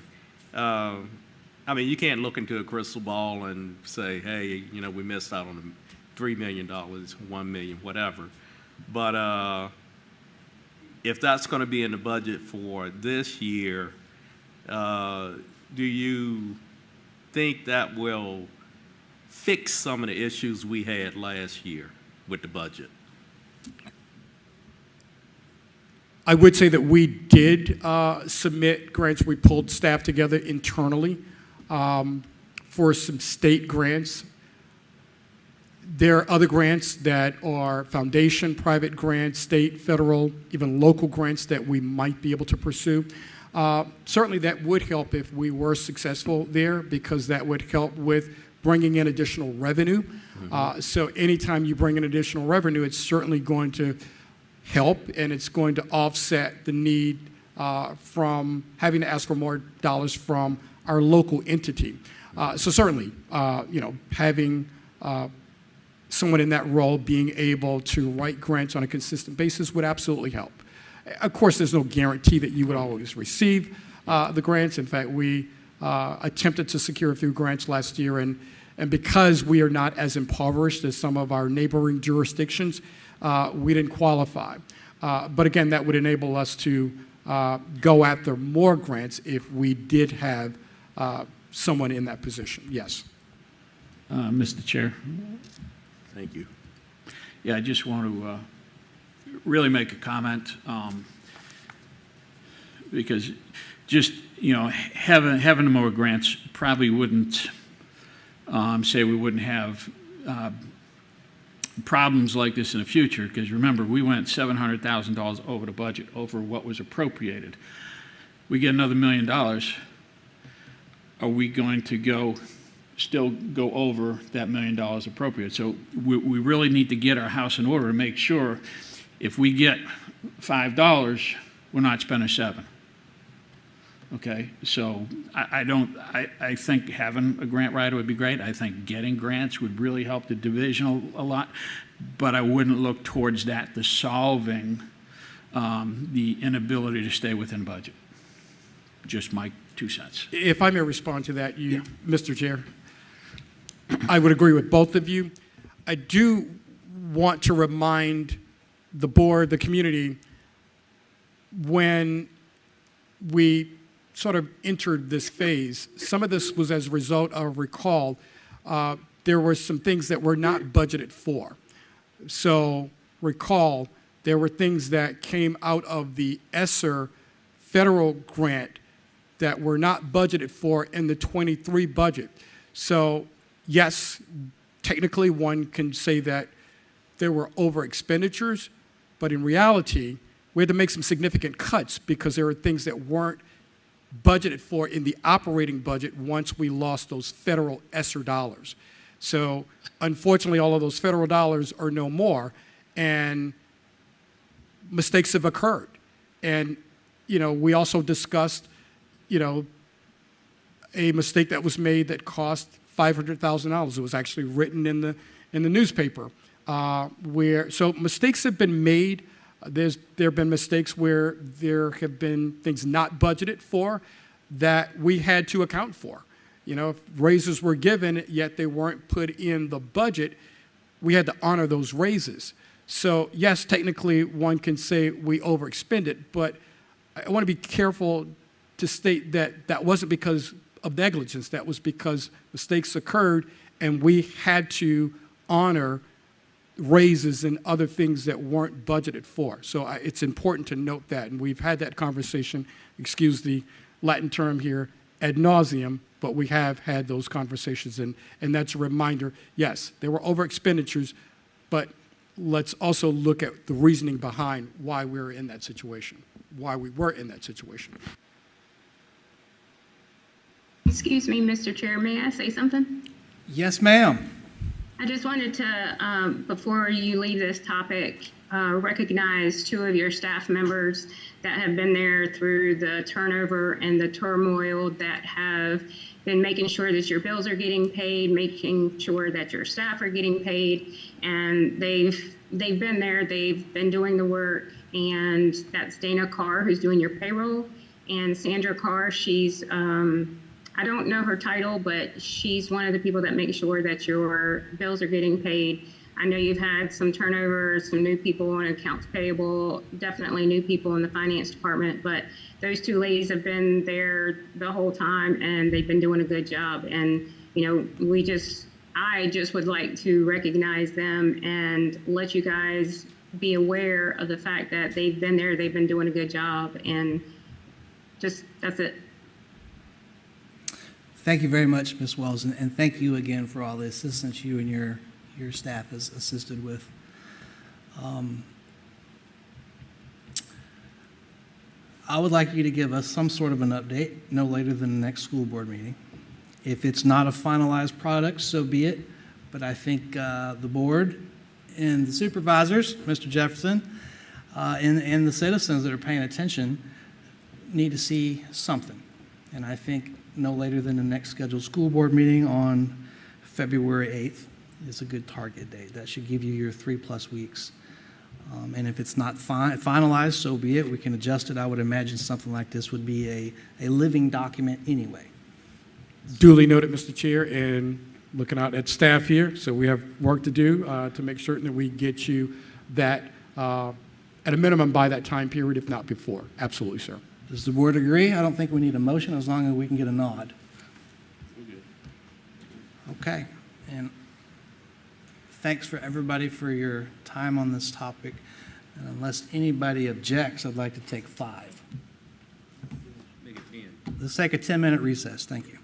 I mean, you can't look into a crystal ball and say, hey, we missed out on $3 million, $1 million, whatever. But if that's going to be in the budget for this year, do you think that will fix some of the issues we had last year with the budget? I would say that we did submit grants. We pulled staff together internally for some state grants. There are other grants that are foundation, private grants, state, federal, even local grants that we might be able to pursue. Certainly that would help if we were successful there, because that would help with bringing in additional revenue. So anytime you bring in additional revenue, it's certainly going to help, and it's going to offset the need from having to ask for more dollars from our local entity. So certainly, having someone in that role being able to write grants on a consistent basis would absolutely help. Of course, there's no guarantee that you would always receive the grants. In fact, we attempted to secure a few grants last year, and because we are not as impoverished as some of our neighboring jurisdictions, we didn't qualify. But again, that would enable us to go after more grants if we did have someone in that position. Yes. Mr. Chair. Thank you. Yeah, I just want to really make a comment because just, having more grants probably wouldn't say we wouldn't have problems like this in the future, because remember, we went $700,000 over the budget, over what was appropriated. We get another $1 million. Are we going to still go over that $1 million appropriate? So we really need to get our house in order to make sure if we get $5, we're not spending $7. Okay, so I think having a grant writer would be great. I think getting grants would really help the division a lot, but I wouldn't look towards that to solving the inability to stay within budget. Just my 2 cents. If I may respond to that, Mr. Chair, I would agree with both of you. I do want to remind the board, the community, when we sort of entered this phase, some of this was as a result of recall. There were some things that were not budgeted for. So recall, there were things that came out of the ESSER federal grant that were not budgeted for in the 23 budget. So yes, technically one can say that there were over expenditures, but in reality, we had to make some significant cuts because there were things that weren't budgeted for in the operating budget once we lost those federal ESSER dollars. So unfortunately, all of those federal dollars are no more, and mistakes have occurred. And, we also discussed, a mistake that was made that cost $500,000. It was actually written in the newspaper. So mistakes have been made. There have been mistakes where there have been things not budgeted for that we had to account for. If raises were given, yet they weren't put in the budget, we had to honor those raises. So yes, technically one can say we overexpended, but I want to be careful to state that that wasn't because of negligence. That was because mistakes occurred and we had to honor raises and other things that weren't budgeted for. So it's important to note that, and we've had that conversation, excuse the Latin term here, ad nauseum, but we have had those conversations, and that's a reminder, yes, there were over expenditures, but let's also look at the reasoning behind why we were in that situation, why we were in that situation. Excuse me, Mr. Chair, may I say something? Yes, ma'am. I just wanted to, before you leave this topic, recognize two of your staff members that have been there through the turnover and the turmoil, that have been making sure that your bills are getting paid, making sure that your staff are getting paid, and they've been there, they've been doing the work, and that's Dana Carr, who's doing your payroll, and Sandra Carr, she's I don't know her title, but she's one of the people that make sure that your bills are getting paid. I know you've had some turnover, some new people on accounts payable, definitely new people in the finance department, but those two ladies have been there the whole time and they've been doing a good job. And, I just would like to recognize them and let you guys be aware of the fact that they've been there, they've been doing a good job, and just, that's it. Thank you very much, Ms. Wells, and thank you again for all the assistance you and your staff has assisted with. I would like you to give us some sort of an update no later than the next school board meeting. If it's not a finalized product, so be it, but I think the board and the supervisors, Mr. Jefferson, and the citizens that are paying attention need to see something. And I think no later than the next scheduled school board meeting on February 8th is a good target date. That should give you your 3+ weeks. And if it's not finalized, so be it. We can adjust it. I would imagine something like this would be a living document anyway. Duly noted, Mr. Chair, and looking out at staff here. So we have work to do to make certain that we get you that at a minimum by that time period, if not before. Absolutely, sir. Does the board agree? I don't think we need a motion as long as we can get a nod. Okay. And thanks for everybody for your time on this topic. And unless anybody objects, I'd like to take 5. Make it 10. Let's take a 10-minute recess. Thank you.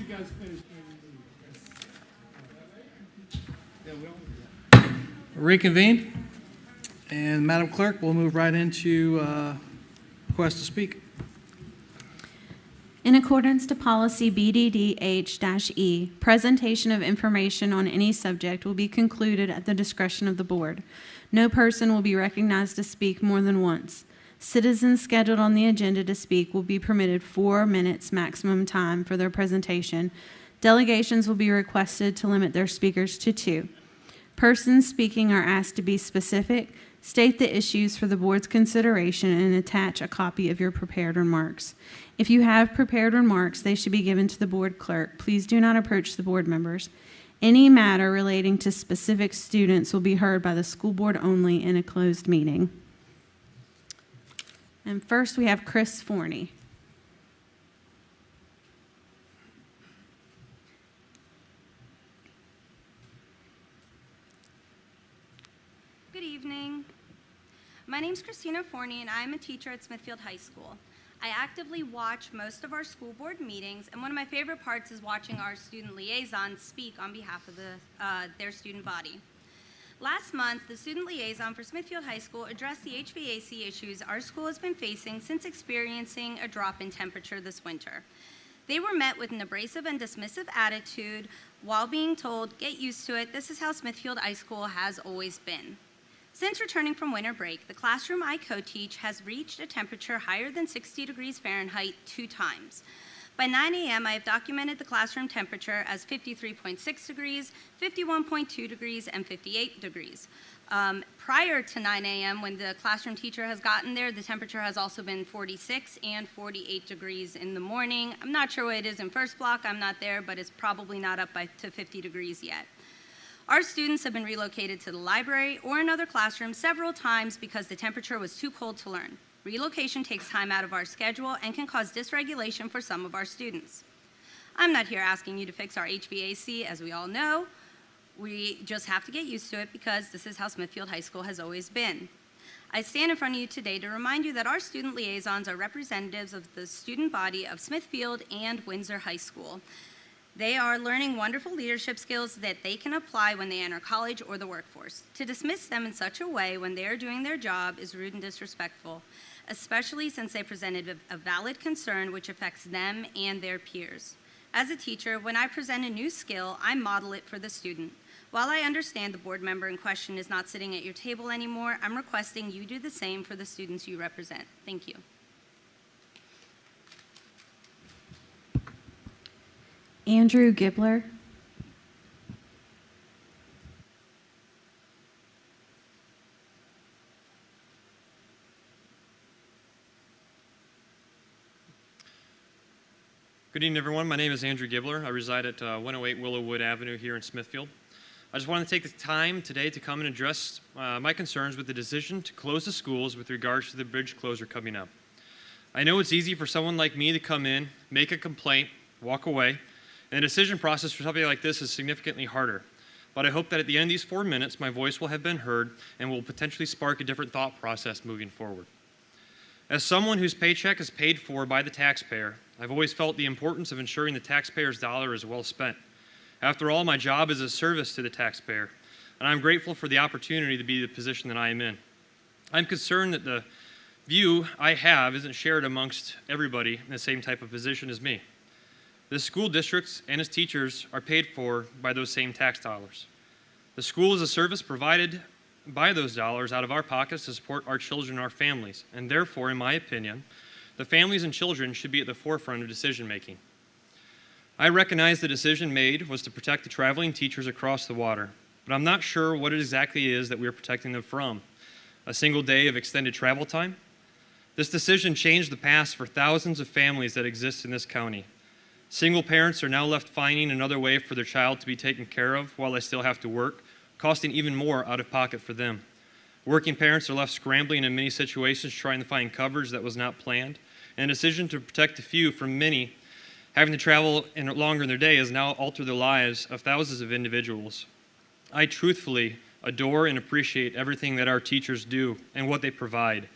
you guys finish. Reconvene. And Madam Clerk, we'll move right into request to speak. In accordance to policy BDDH-E, presentation of information on any subject will be concluded at the discretion of the board. No person will be recognized to speak more than once. Citizens scheduled on the agenda to speak will be permitted 4 minutes maximum time for their presentation. Delegations will be requested to limit their speakers to 2. Persons speaking are asked to be specific, state the issues for the board's consideration, and attach a copy of your prepared remarks. If you have prepared remarks, they should be given to the board clerk. Please do not approach the board members. Any matter relating to specific students will be heard by the school board only in a closed meeting. And first we have Chris Forney. Good evening. My name is Christina Forney, and I'm a teacher at Smithfield High School. I actively watch most of our school board meetings, and one of my favorite parts is watching our student liaisons speak on behalf of their student body. Last month, the student liaison for Smithfield High School addressed the HVAC issues our school has been facing since experiencing a drop in temperature this winter. They were met with an abrasive and dismissive attitude while being told, "Get used to it, this is how Smithfield High School has always been." Since returning from winter break, the classroom I co-teach has reached a temperature higher than 60 degrees Fahrenheit 2 times. By 9 a.m., I have documented the classroom temperature as 53.6 degrees, 51.2 degrees, and 58 degrees. Prior to 9 a.m., when the classroom teacher has gotten there, the temperature has also been 46 and 48 degrees in the morning. I'm not sure what it is in first block, I'm not there, but it's probably not up to 50 degrees yet. Our students have been relocated to the library or another classroom several times because the temperature was too cold to learn. Relocation takes time out of our schedule and can cause dysregulation for some of our students. I'm not here asking you to fix our HVAC, as we all know. We just have to get used to it because this is how Smithfield High School has always been. I stand in front of you today to remind you that our student liaisons are representatives of the student body of Smithfield and Windsor High School. They are learning wonderful leadership skills that they can apply when they enter college or the workforce. To dismiss them in such a way when they are doing their job is rude and disrespectful, especially since they presented a valid concern which affects them and their peers. As a teacher, when I present a new skill, I model it for the student. While I understand the board member in question is not sitting at your table anymore, I'm requesting you do the same for the students you represent. Thank you. Andrew Gibler. Good evening, everyone. My name is Andrew Gibler. I reside at 108 Willowwood Avenue here in Smithfield. I just want to take the time today to come and address my concerns with the decision to close the schools with regards to the bridge closure coming up. I know it's easy for someone like me to come in, make a complaint, walk away, and the decision process for something like this is significantly harder. But I hope that at the end of these 4 minutes, my voice will have been heard and will potentially spark a different thought process moving forward. As someone whose paycheck is paid for by the taxpayer, I've always felt the importance of ensuring the taxpayer's dollar is well spent. After all, my job is a service to the taxpayer, and I'm grateful for the opportunity to be the position that I am in. I'm concerned that the view I have isn't shared amongst everybody in the same type of position as me. The school districts and its teachers are paid for by those same tax dollars. The school is a service provided by those dollars out of our pockets to support our children and our families, and therefore, in my opinion, the families and children should be at the forefront of decision making. I recognize the decision made was to protect the traveling teachers across the water, but I'm not sure what it exactly is that we are protecting them from. A single day of extended travel time? This decision changed the past for thousands of families that exist in this county. Single parents are now left finding another way for their child to be taken care of while they still have to work, costing even more out of pocket for them. Working parents are left scrambling in many situations trying to find coverage that was not planned, and a decision to protect the few from many having to travel longer in their day has now altered the lives of thousands of individuals. I truthfully adore and appreciate everything that our teachers do and what they provide.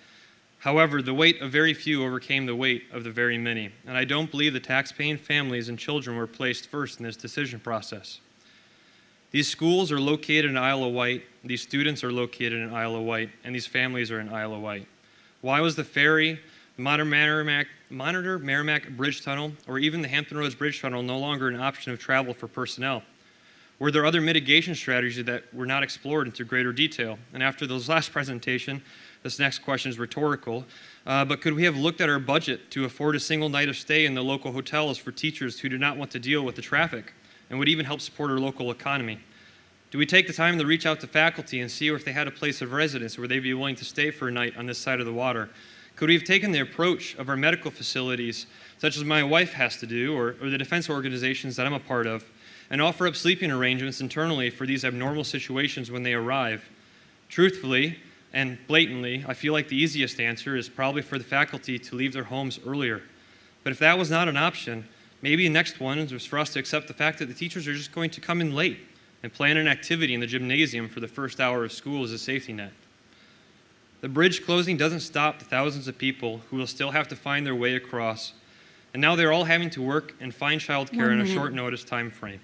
However, the weight of very few overcame the weight of the very many, and I don't believe the tax-paying families and children were placed first in this decision process. These schools are located in Isle of Wight, these students are located in Isle of Wight, and these families are in Isle of Wight. Why was the ferry, the Monitor Merrimack Bridge Tunnel, or even the Hampton Roads Bridge Tunnel no longer an option of travel for personnel? Were there other mitigation strategies that were not explored into greater detail? And after this last presentation, this next question is rhetorical, but could we have looked at our budget to afford a single night of stay in the local hotels for teachers who do not want to deal with the traffic and would even help support our local economy? Do we take the time to reach out to faculty and see if they had a place of residence where they'd be willing to stay for a night on this side of the water? Could we have taken the approach of our medical facilities, such as my wife has to do, or the defense organizations that I'm a part of, and offer up sleeping arrangements internally for these abnormal situations when they arrive? Truthfully and blatantly, I feel like the easiest answer is probably for the faculty to leave their homes earlier. But if that was not an option, maybe the next one was for us to accept the fact that the teachers are just going to come in late and plan an activity in the gymnasium for the first hour of school as a safety net. The bridge closing doesn't stop the thousands of people who will still have to find their way across, and now they're all having to work and find childcare in a short notice time frame.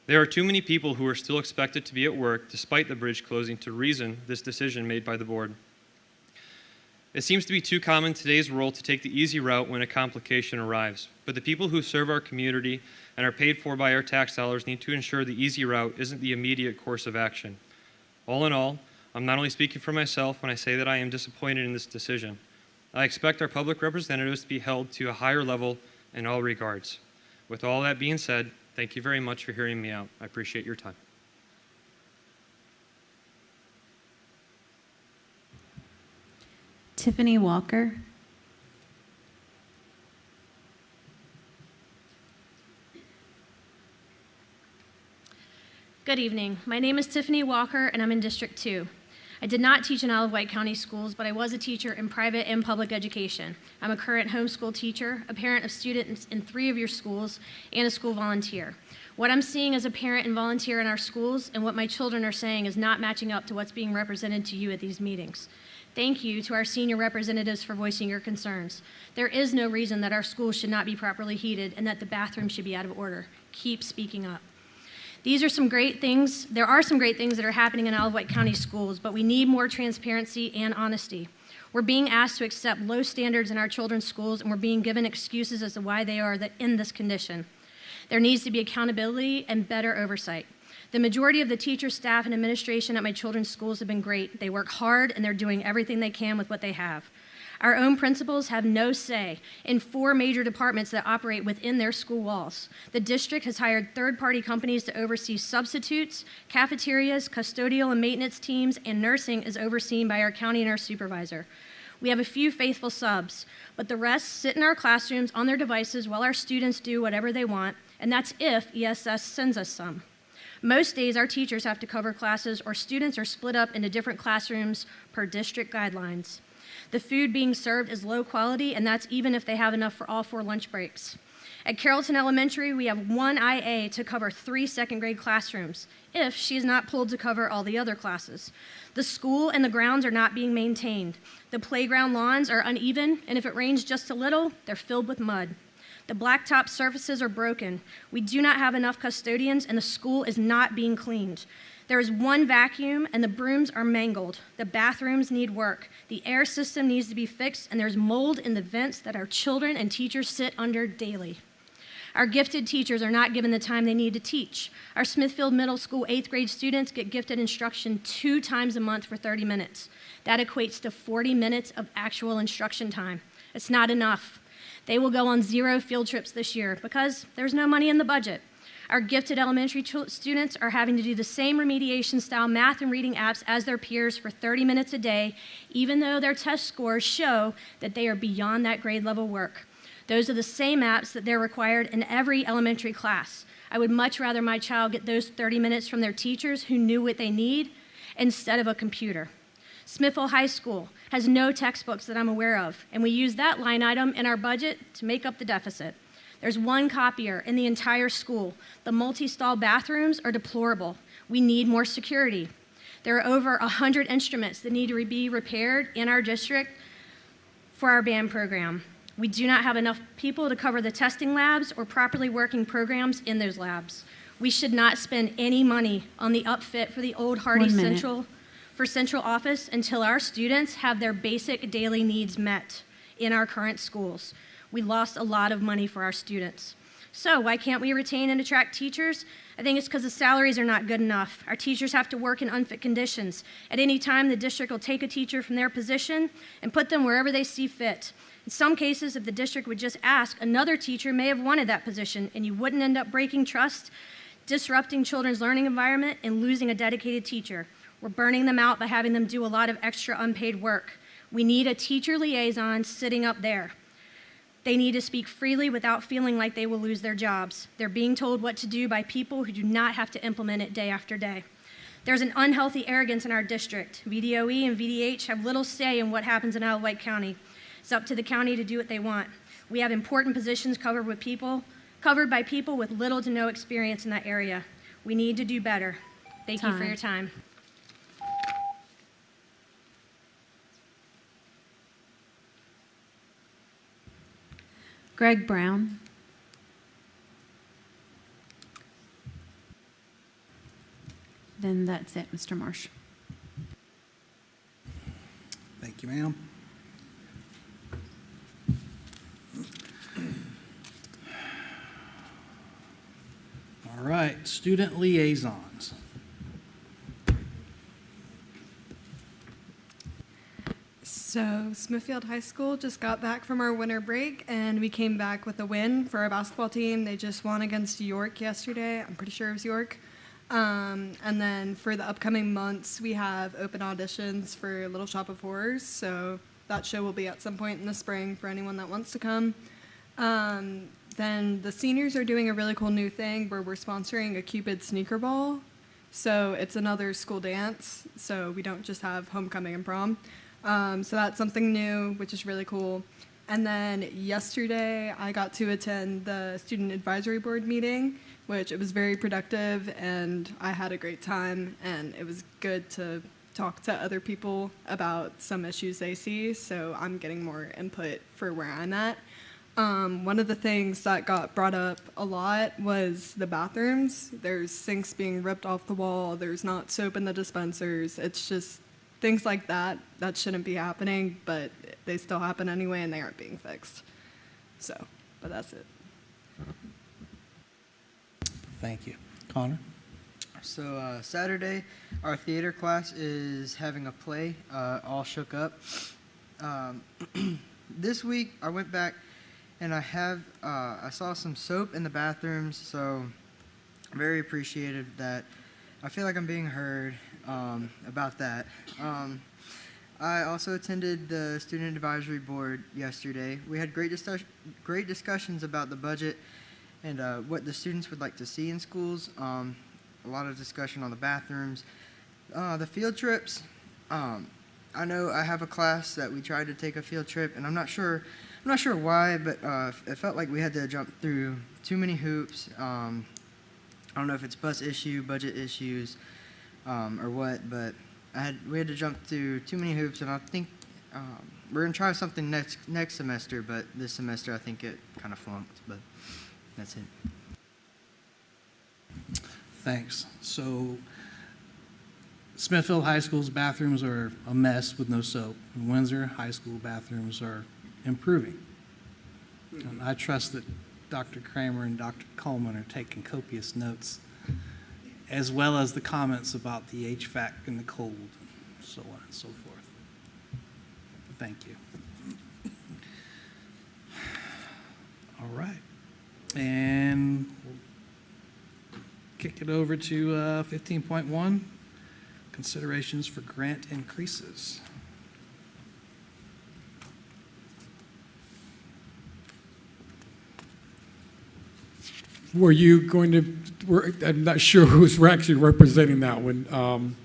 There are too many people who are still expected to be at work despite the bridge closing to reason this decision made by the board. It seems to be too common in today's world to take the easy route when a complication arrives, but the people who serve our community and are paid for by our tax dollars need to ensure the easy route isn't the immediate course of action. All in all, I'm not only speaking for myself when I say that I am disappointed in this decision. I expect our public representatives to be held to a higher level in all regards. With all that being said, thank you very much for hearing me out. I appreciate your time. Tiffany Walker. Good evening. My name is Tiffany Walker, and I'm in District 2. I did not teach in all of Wight County Schools, but I was a teacher in private and public education. I'm a current homeschool teacher, a parent of students in 3 of your schools, and a school volunteer. What I'm seeing as a parent and volunteer in our schools and what my children are saying is not matching up to what's being represented to you at these meetings. Thank you to our senior representatives for voicing your concerns. There is no reason that our schools should not be properly heated and that the bathrooms should be out of order. Keep speaking up. These are some great things. There are some great things that are happening in all of Wight County Schools, but we need more transparency and honesty. We're being asked to accept low standards in our children's schools, and we're being given excuses as to why they are in this condition. There needs to be accountability and better oversight. The majority of the teachers, staff, and administration at my children's schools have been great. They work hard, and they're doing everything they can with what they have. Our own principals have no say in 4 major departments that operate within their school walls. The district has hired third-party companies to oversee substitutes, cafeterias, custodial and maintenance teams, and nursing is overseen by our county nurse supervisor. We have a few faithful subs, but the rest sit in our classrooms on their devices while our students do whatever they want, and that's if ESS sends us some. Most days, our teachers have to cover classes or students are split up into different classrooms per district guidelines. The food being served is low quality, and that's even if they have enough for all 4 lunch breaks. At Carrollton Elementary, we have 1 IA to cover 3 second-grade classrooms, if she is not pulled to cover all the other classes. The school and the grounds are not being maintained. The playground lawns are uneven, and if it rains just a little, they're filled with mud. The blacktop surfaces are broken. We do not have enough custodians, and the school is not being cleaned. There is 1 vacuum, and the brooms are mangled. The bathrooms need work. The air system needs to be fixed, and there's mold in the vents that our children and teachers sit under daily. Our gifted teachers are not given the time they need to teach. Our Smithfield Middle School 8th grade students get gifted instruction 2 times a month for 30 minutes. That equates to 40 minutes of actual instruction time. It's not enough. They will go on 0 field trips this year because there's no money in the budget. Our gifted elementary students are having to do the same remediation-style math and reading apps as their peers for 30 minutes a day, even though their test scores show that they are beyond that grade level work. Those are the same apps that they're required in every elementary class. I would much rather my child get those 30 minutes from their teachers who knew what they need instead of a computer. Smithfield High School has no textbooks that I'm aware of, and we use that line item in our budget to make up the deficit. There's 1 copier in the entire school. The multi-stall bathrooms are deplorable. We need more security. There are over 100 instruments that need to be repaired in our district. for our band program. We do not have enough people to cover the testing labs or properly working programs in those labs. We should not spend any money on the upfit for the old Hardy 1 minute. Central office until our students have their basic daily needs met in our current schools. We lost a lot of money for our students. So why can't we retain and attract teachers? I think it's because the salaries are not good enough. Our teachers have to work in unfit conditions. At any time, the district will take a teacher from their position and put them wherever they see fit. In some cases, if the district would just ask, another teacher may have wanted that position, and you wouldn't end up breaking trust, disrupting children's learning environment, and losing a dedicated teacher. We're burning them out by having them do a lot of extra unpaid work. We need a teacher liaison sitting up there. They need to speak freely without feeling like they will lose their jobs. They're being told what to do by people who do not have to implement it day after day. There's an unhealthy arrogance in our district. VDOE and VDH have little say in what happens in Wight County. It's up to the county to do what they want. We have important positions covered by people with little to no experience in that area. We need to do better. Thank you for your time. Greg Brown. Then that's it, Mr. Marsh. Thank you, ma'am. All right, student liaisons. So Smithfield High School just got back from our winter break, and we came back with a win for our basketball team. They just won against York yesterday. I'm pretty sure it was York. And then for the upcoming months, we have open auditions for Little Shop of Horrors. So that show will be at some point in the spring for anyone that wants to come. Then the seniors are doing a really cool new thing where we're sponsoring a Cupid sneaker ball. So it's another school dance. So we don't just have homecoming and prom. So that's something new, which is really cool. And then yesterday, I got to attend the Student Advisory Board meeting, which it was very productive, and I had a great time, and it was good to talk to other people about some issues they see, so I'm getting more input for where I'm at. One of the things that got brought up a lot was the bathrooms. There's sinks being ripped off the wall, there's not soap in the dispensers, it's just things like that shouldn't be happening, but they still happen anyway, and they aren't being fixed. So, but that's it. Thank you. Connor? So Saturday, our theater class is having a play, All Shook Up. This week, I went back, and I saw some soap in the bathrooms, so I'm very appreciative that I feel like I'm being heard about that. I also attended the Student Advisory Board yesterday. We had great discussions about the budget and what the students would like to see in schools. A lot of discussion on the bathrooms. The field trips, I know I have a class that we tried to take a field trip, and I'm not sure why, but it felt like we had to jump through too many hoops. I don't know if it's bus issue, budget issues, or what, but we had to jump through too many hoops, and I think we're going to try something next semester, but this semester I think it kind of flunked, but that's it. Thanks. So Smithfield High School's bathrooms are a mess with no soap. Windsor High School bathrooms are improving. And I trust that Dr. Kramer and Dr. Coleman are taking copious notes, as well as the comments about the HVAC and the cold, and so on and so forth. Thank you. All right. And we'll kick it over to 15.1, considerations for grant increases. Were you going to, I'm not sure who's actually representing that one.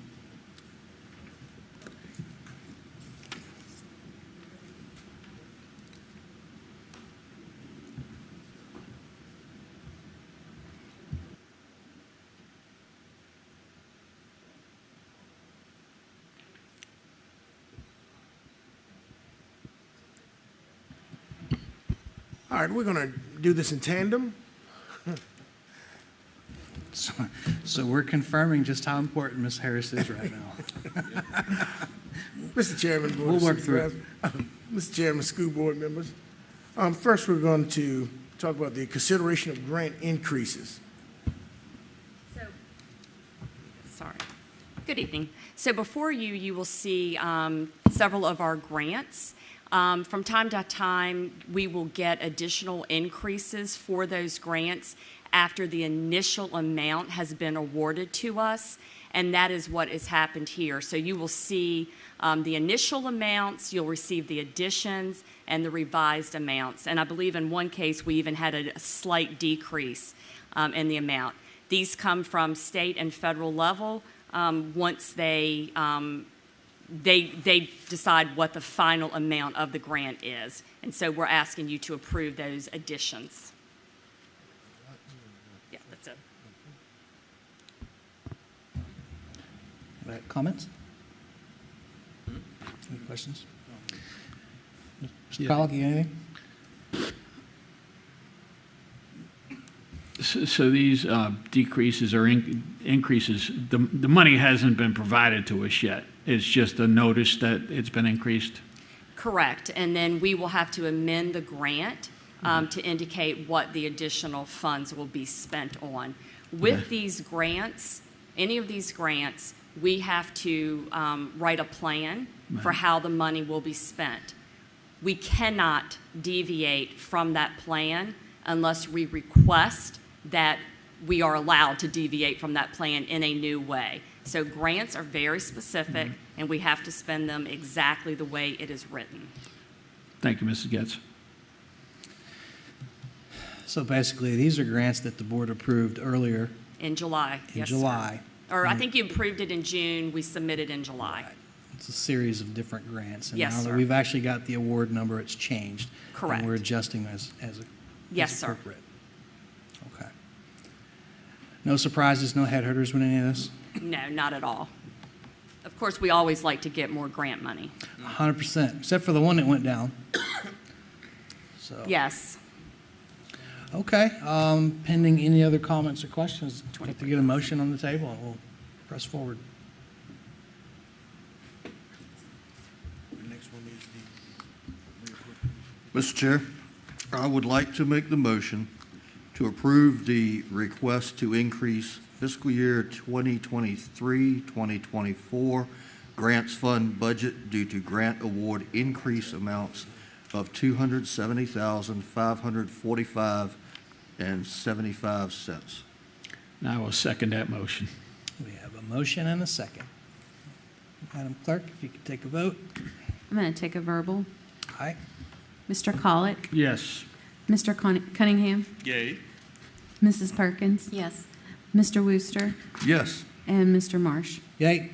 All right, we're going to do this in tandem. So we're confirming just how important Ms. Harris is right now. Mr. Chairman, Board We'll of work through it. Supervisors, Mr. Chairman, school board members. First, we're going to talk about the consideration of grant increases. Sorry. Good evening. So before you, you will see several of our grants. From time to time, we will get additional increases for those grants after the initial amount has been awarded to us, and that is what has happened here. So you will see the initial amounts, you'll receive the additions, and the revised amounts. And I believe in one case, we even had a slight decrease in the amount. These come from state and federal level once they decide what the final amount of the grant is. And so we're asking you to approve those additions. Yeah, that's it. Comments? Any questions? Mr. Pollock, you got anything? So these decreases or increases, the money hasn't been provided to us yet. It's just a notice that it's been increased? Correct. And then we will have to amend the grant to indicate what the additional funds will be spent on. With these grants, any of these grants, we have to write a plan for how the money will be spent. We cannot deviate from that plan unless we request that we are allowed to deviate from that plan in a new way. So grants are very specific, and we have to spend them exactly the way it is written. Thank you, Mrs. Getz. So basically, these are grants that the board approved earlier. In July, yes, sir. July. Or I think you approved it in June, we submitted in July. It's a series of different grants. And Yes, now that sir. we've actually got the award number, it's changed. Correct. And we're adjusting as Yes, sir. appropriate. Okay. No surprises, no head hurters with any of this? No, not at all. Of course, we always like to get more grant money. 100%, except for the one that went down. So. Yes. Okay, pending any other comments or questions, we have to get a motion on the table, and we'll press forward. Mr. Chair, I would like to make the motion to approve the request to increase fiscal year 2023-2024 grants fund budget due to grant award increase amounts of $270,545.75. And I will second that motion. We have a motion and a second. Madam Clerk, if you could take a vote. I'm going to take a verbal. Aye. Mr. Colick? Yes. Mr. Cunningham? Yay. Mrs. Perkins? Yes. Mr. Wooster? Yes. And Mr. Marsh? Yay.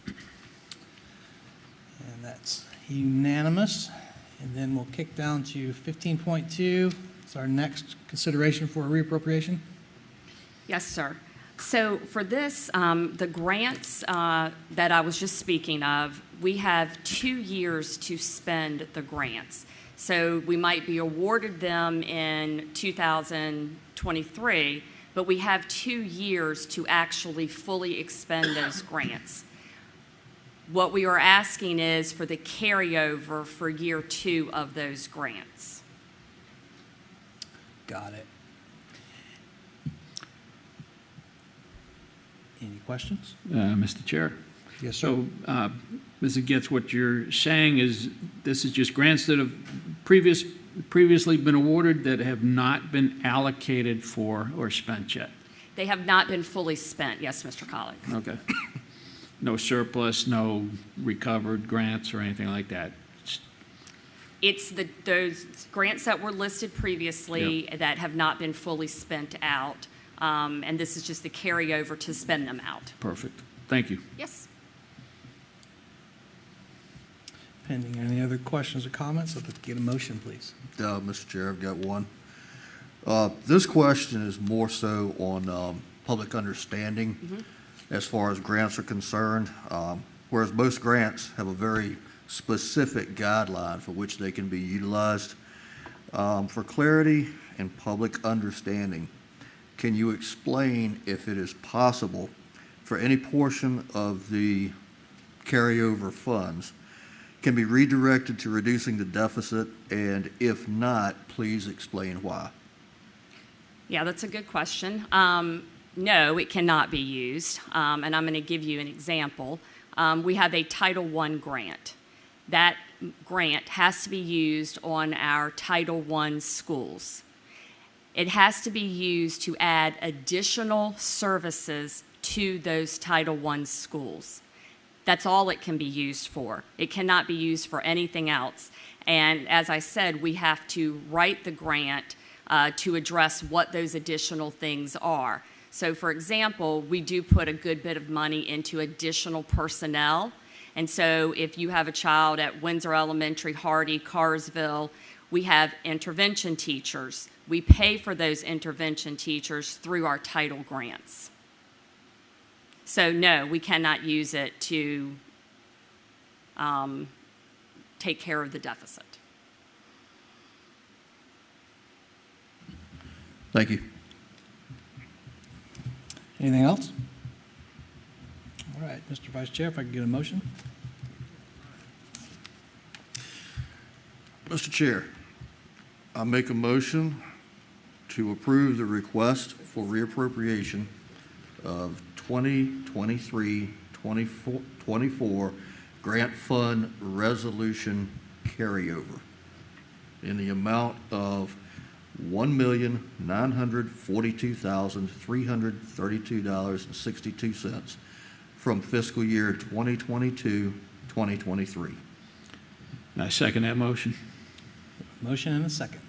And that's unanimous. And then we'll kick down to 15.2. It's our next consideration for a reappropriation. Yes, sir. So for this, the grants that I was just speaking of, we have 2 years to spend the grants. So we might be awarded them in 2023, but we have 2 years to actually fully expend those grants. What we are asking is for the carryover for year 2 of those grants. Got it. Any questions? Mr. Chair. Yes, sir. So, Mrs. Getz, what you're saying is this is just grants that have previously been awarded that have not been allocated for or spent yet? They have not been fully spent, yes, Mr. Colick. Okay. No surplus, no recovered grants or anything like that? It's those grants that were listed previously that have not been fully spent out, and this is just the carryover to spend them out. Perfect. Thank you. Yes. Pending any other questions or comments, let's get a motion, please. Mr. Chair, I've got one. This question is more so on public understanding as far as grants are concerned. Whereas most grants have a very specific guideline for which they can be utilized. For clarity and public understanding, can you explain if it is possible for any portion of the carryover funds can be redirected to reducing the deficit, and if not, please explain why? Yeah, that's a good question. No, it cannot be used, and I'm going to give you an example. We have a Title I grant. That grant has to be used on our Title I schools. It has to be used to add additional services to those Title I schools. That's all it can be used for. It cannot be used for anything else. And as I said, we have to write the grant to address what those additional things are. So for example, we do put a good bit of money into additional personnel. And so if you have a child at Windsor Elementary, Hardy, Carsville, we have intervention teachers. We pay for those intervention teachers through our title grants. So no, we cannot use it to take care of the deficit. Thank you. Anything else? All right, Mr. Vice Chair, if I could get a motion. Mr. Chair, I make a motion to approve the request for reappropriation of 2023-24 grant fund resolution carryover in the amount of $1,942,332.62 from fiscal year 2022-2023. I second that motion. Motion and a second.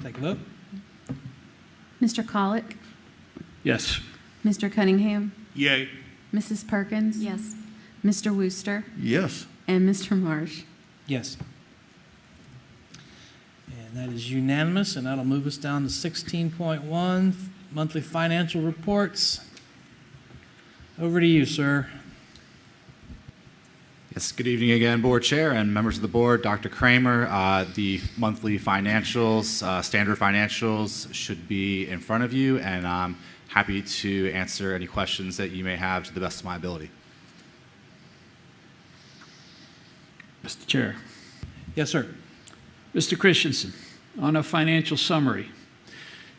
Take a vote. Mr. Colick? Yes. Mr. Cunningham? Yay. Mrs. Perkins? Yes. Mr. Wooster? Yes. And Mr. Marsh? Yes. And that is unanimous, and that'll move us down to 16.1, monthly financial reports. Over to you, sir. Yes, good evening again, Board Chair and members of the Board. Dr. Kramer, the monthly financials, standard financials should be in front of you, and I'm happy to answer any questions that you may have to the best of my ability. Mr. Chair. Yes, sir. Mr. Christensen, on a financial summary,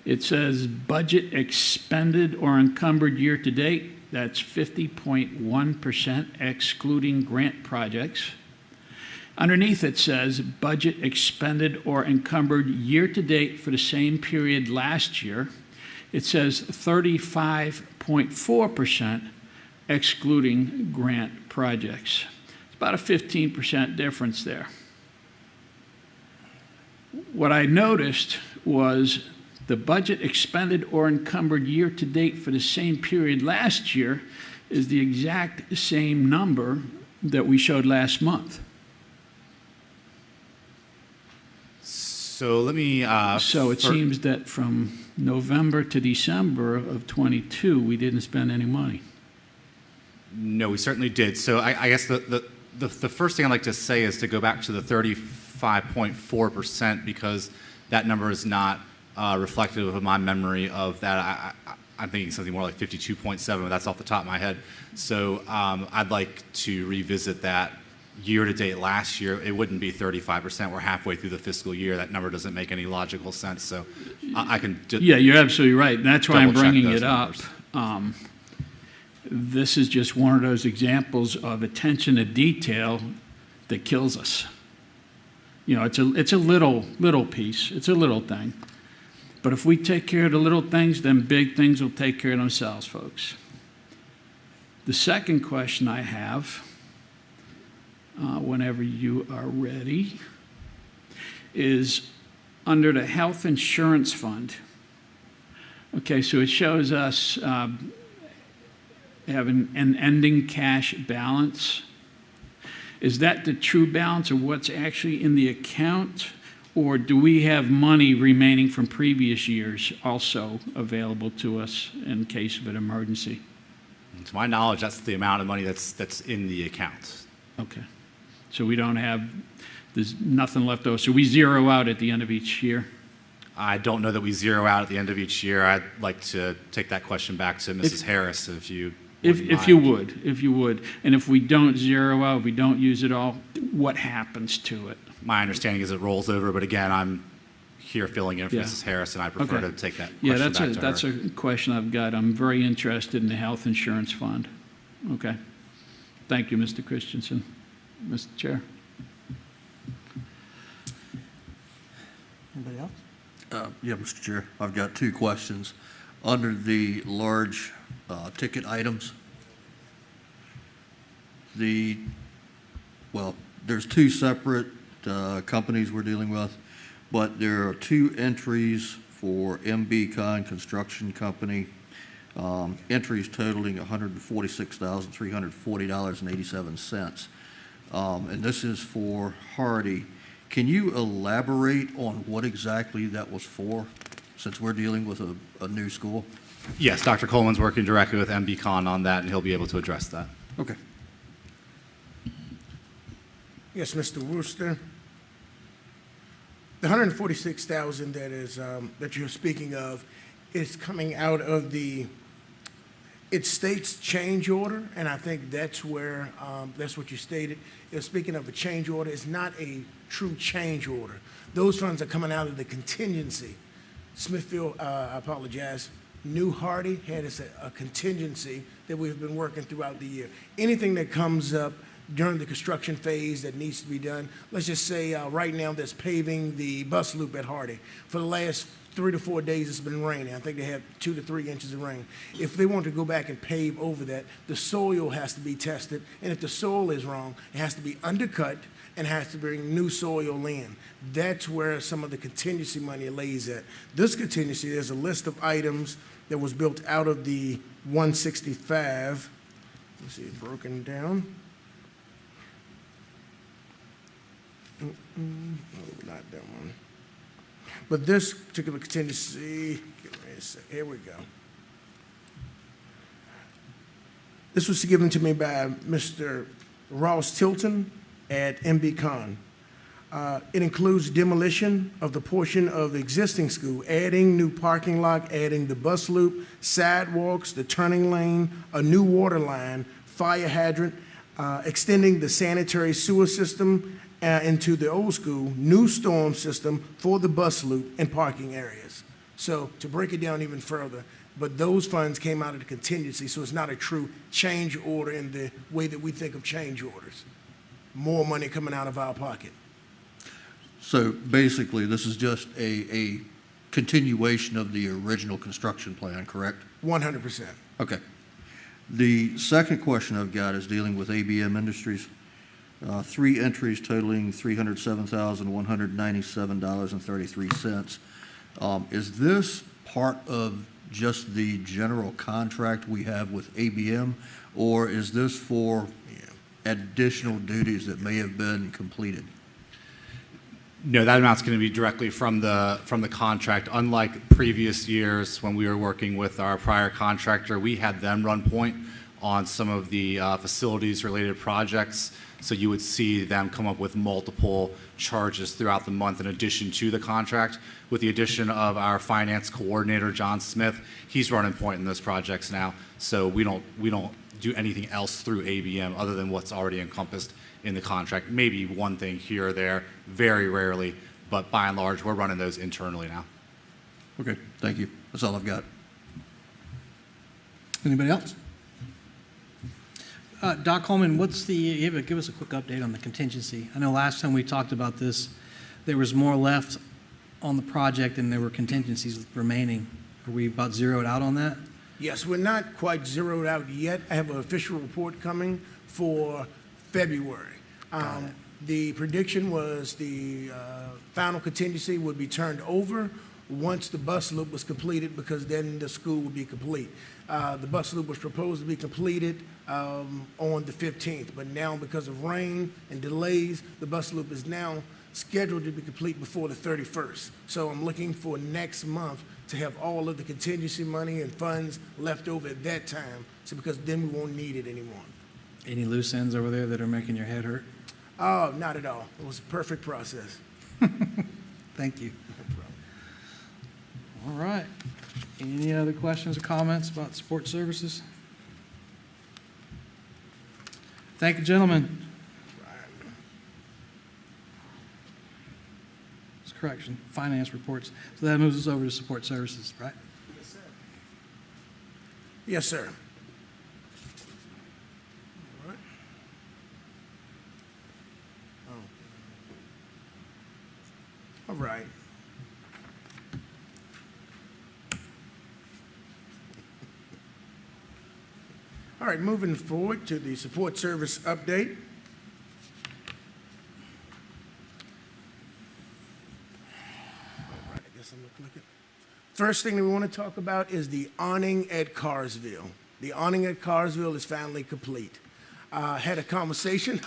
it says budget expended or encumbered year to date. That's 50.1% excluding grant projects. Underneath it says budget expended or encumbered year to date for the same period last year. It says 35.4% excluding grant projects. It's about a 15% difference there. What I noticed was the budget expended or encumbered year to date for the same period last year is the exact same number that we showed last month. So let me... so it seems that from November to December of 22, we didn't spend any money. No, we certainly did. So I guess the first thing I'd like to say is to go back to the 35.4% because that number is not reflective of my memory of that. I'm thinking something more like 52.7, but that's off the top of my head. So I'd like to revisit that year to date last year. It wouldn't be 35%. We're halfway through the fiscal year. That number doesn't make any logical sense. So I can... Yeah, you're absolutely right. And that's why I'm bringing it up. This is just one of those examples of attention to detail that kills us. You know, it's a little piece. It's a little thing. But if we take care of the little things, then big things will take care of themselves, folks. The second question I have, whenever you are ready, is under the health insurance fund. Okay, so it shows us having an ending cash balance. Is that the true balance of what's actually in the account? Or do we have money remaining from previous years also available to us in case of an emergency? To my knowledge, that's the amount of money that's in the account. Okay. So we don't have, there's nothing left over. So we zero out at the end of each year. I don't know that we zero out at the end of each year. I'd like to take that question back to Mrs. Harris, if you If you would. And if we don't zero out, if we don't use it all, what happens to it? My understanding is it rolls over, but again, I'm here filling in for Yeah. Mrs. Harris, and I prefer to take that question Yeah, back to her. that's a question I've got. I'm very interested in the health insurance fund. Okay. Thank you, Mr. Christensen. Mr. Chair. Anybody else? Yeah, Mr. Chair, I've got two questions. Under the large ticket items, there's two separate companies we're dealing with, but there are two entries for MB Construction Company, entries totaling $146,340.87. And this is for Hardy. Can you elaborate on what exactly that was for, since we're dealing with a new school? Yes, Dr. Coleman's working directly with MBCon on that, and he'll be able to address that. Okay. Yes, Mr. Wooster. The $146,000 that you're speaking of is coming out of it states change order, and I think that's where, that's what you stated. Speaking of a change order, it's not a true change order. Those funds are coming out of the contingency. Smithfield, I apologize, New Hardy had a contingency that we've been working throughout the year. Anything that comes up during the construction phase that needs to be done, let's just say right now that's paving the bus loop at Hardy. For the last 3 to 4 days it's been raining. I think they had 2 to 3 inches of rain. If they want to go back and pave over that, the soil has to be tested, and if the soil is wrong, it has to be undercut and has to bring new soil in. That's where some of the contingency money lays at. This contingency, there's a list of items that was built out of the 165. Let's see, broken down. No, not that one. But this particular contingency, give me a sec, here we go. This was given to me by Mr. Ross Tilton at MBCon. It includes demolition of the portion of the existing school, adding new parking lot, adding the bus loop, sidewalks, the turning lane, a new water line, fire hydrant, extending the sanitary sewer system into the old school, new storm system for the bus loop and parking areas. So to break it down even further, but those funds came out of the contingency, so it's not a true change order in the way that we think of change orders. More money coming out of our pocket. So basically, this is just a continuation of the original construction plan, correct? 100%. Okay. The second question I've got is dealing with ABM Industries. 3 entries totaling $307,197.33. Is this part of just the general contract we have with ABM, or is this for additional duties that may have been completed? No, that amount's going to be directly from the contract. Unlike previous years when we were working with our prior contractor, we had them run point on some of the facilities-related projects. So you would see them come up with multiple charges throughout the month in addition to the contract. With the addition of our finance coordinator, John Smith, he's running point in those projects now. So we don't do anything else through ABM other than what's already encompassed in the contract. Maybe one thing here or there, very rarely, but by and large, we're running those internally now. Okay, thank you. That's all I've got. Anybody else? Doc Coleman, give us a quick update on the contingency. I know last time we talked about this, there was more left on the project and there were contingencies remaining. Are we about zeroed out on that? Yes, we're not quite zeroed out yet. I have an official report coming for February. The prediction was the final contingency would be turned over once the bus loop was completed, because then the school would be complete. The bus loop was proposed to be completed on the 15th, but now because of rain and delays, the bus loop is now scheduled to be complete before the 31st. So I'm looking for next month to have all of the contingency money and funds left over at that time, so because then we won't need it anymore. Any loose ends over there that are making your head hurt? Oh, not at all. It was a perfect process. Thank you. All right. Any other questions or comments about support services? Thank you, gentlemen. That's correction, finance reports. So that moves us over to support services, right? Yes, sir. Yes, sir. All right. Oh. All right. All right, moving forward to the support service update. All right, I guess I'm looking. First thing that we want to talk about is the awning at Carsville. The awning at Carsville is finally complete. I had a conversation.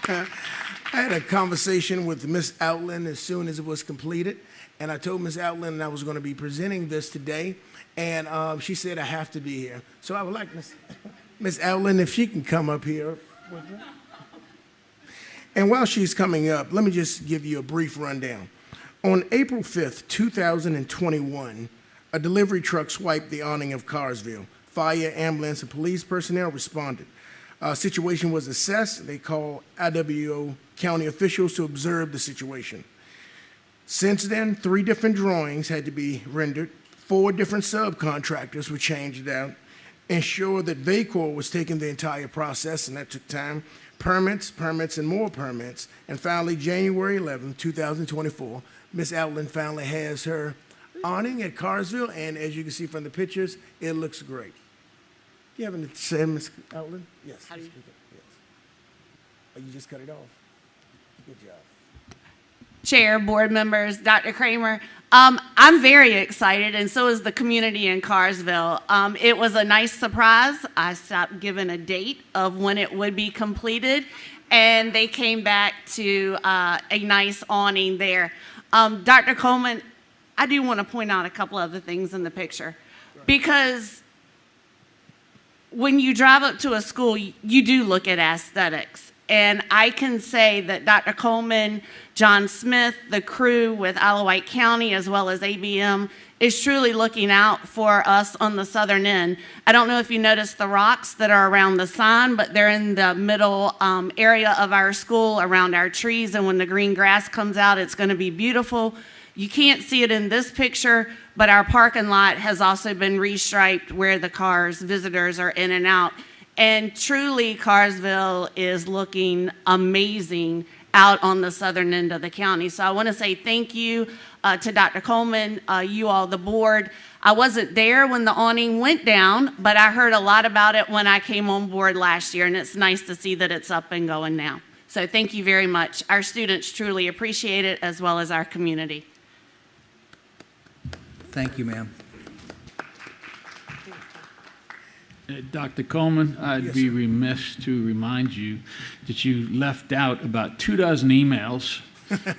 I had a conversation with Miss Outland as soon as it was completed, and I told Miss Outland I was going to be presenting this today, and she said I have to be here. So I would like Miss Outland, if she can come up here with her. And while she's coming up, let me just give you a brief rundown. On April 5th, 2021, a delivery truck swiped the awning of Carsville. Fire, ambulance, and police personnel responded. Situation was assessed. They called IWCS County officials to observe the situation. Since then, 3 different drawings had to be rendered. 4 different subcontractors were changed out. Ensure that VACOR was taking the entire process, and that took time. Permits, and more permits. And finally, January 11, 2024, Ms. Outland finally has her awning at Carsville, and as you can see from the pictures, it looks great. Do you have anything to say, Ms. Outland? Yes. Yes. Oh, you just cut it off. Good job. Chair, board members, Dr. Kramer. I'm very excited, and so is the community in Carsville. It was a nice surprise. I stopped giving a date of when it would be completed, and they came back to a nice awning there. Dr. Coleman, I do want to point out a couple other things in the picture, because when you drive up to a school, you do look at aesthetics. And I can say that Dr. Coleman, John Smith, the crew with Wight County, as well as ABM, is truly looking out for us on the southern end. I don't know if you noticed the rocks that are around the sign, but they're in the middle area of our school around our trees, and when the green grass comes out, it's going to be beautiful. You can't see it in this picture, but our parking lot has also been restriped where the cars, visitors are in and out. And truly, Carsville is looking amazing out on the southern end of the county. So I want to say thank you to Dr. Coleman, you all, the board. I wasn't there when the awning went down, but I heard a lot about it when I came on board last year, and it's nice to see that it's up and going now. So thank you very much. Our students truly appreciate it, as well as our community. Thank you, ma'am. Dr. Coleman, I'd be remiss to remind you that you left out about 24 emails,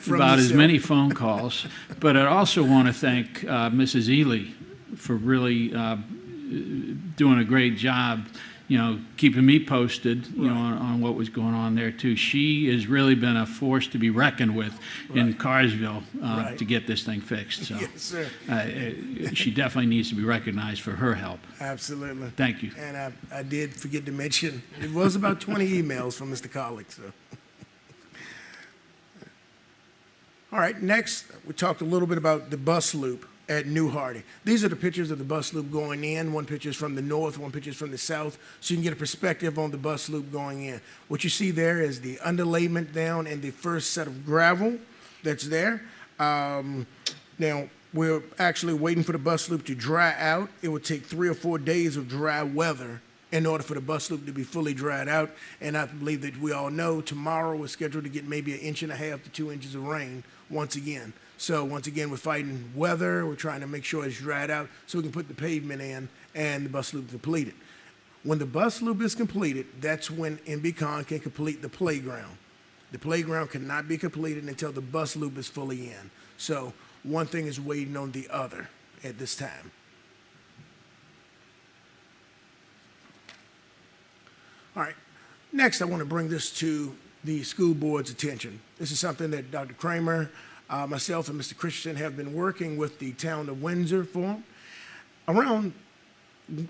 about as many phone calls. But I also want to thank Mrs. Ely for really doing a great job, keeping me posted, on what was going on there too. She has really been a force to be reckoned with in Carsville to get this thing fixed. So Yes, sir. She definitely needs to be recognized for her help. Absolutely. Thank you. And I did forget to mention, it was about 20 emails from Mr. Collick. So. All right, next, we talked a little bit about the bus loop at New Hardy. These are the pictures of the bus loop going in. One picture is from the north, one picture is from the south, so you can get a perspective on the bus loop going in. What you see there is the underlayment down and the first set of gravel that's there. Now, we're actually waiting for the bus loop to dry out. It would take 3 or 4 days of dry weather in order for the bus loop to be fully dried out. And I believe that we all know tomorrow we're scheduled to get maybe 1.5 to 2 inches of rain once again. So once again, we're fighting weather. We're trying to make sure it's dried out so we can put the pavement in and the bus loop completed. When the bus loop is completed, that's when NBCON can complete the playground. The playground cannot be completed until the bus loop is fully in. So one thing is waiting on the other at this time. All right. Next, I want to bring this to the school board's attention. This is something that Dr. Kramer, myself, and Mr. Christensen have been working with the town of Windsor for. Around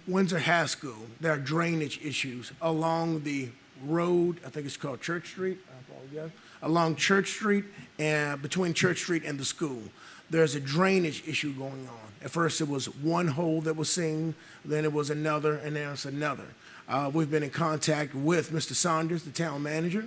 Windsor High School, there are drainage issues along the road, I think it's called Church Street, I apologize, along Church Street and between Church Street and the school. There's a drainage issue going on. At first it was one hole that was seen, then it was another, and now it's another. We've been in contact with Mr. Saunders, the town manager,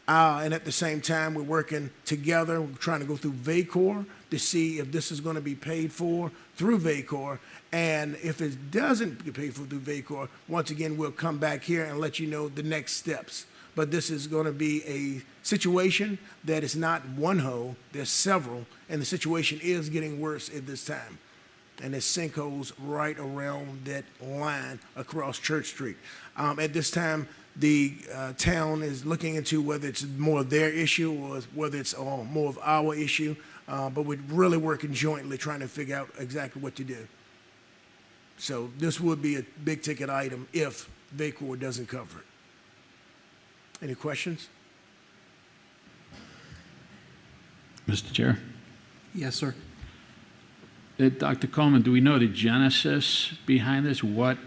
and at the same time we're working together. We're trying to go through VACOR to see if this is going to be paid for through VACOR, and if it doesn't get paid for through VACOR, once again we'll come back here and let you know the next steps. But this is going to be a situation that is not one hole, there's several, and the situation is getting worse at this time. And there's sinkholes right around that line across Church Street. At this time, the town is looking into whether it's more of their issue or whether it's more of our issue, but we're really working jointly trying to figure out exactly what to do. So this would be a big ticket item if VACOR doesn't cover it. Any questions? Mr. Chair. Yes, sir. Dr. Coleman, do we know the genesis behind this? What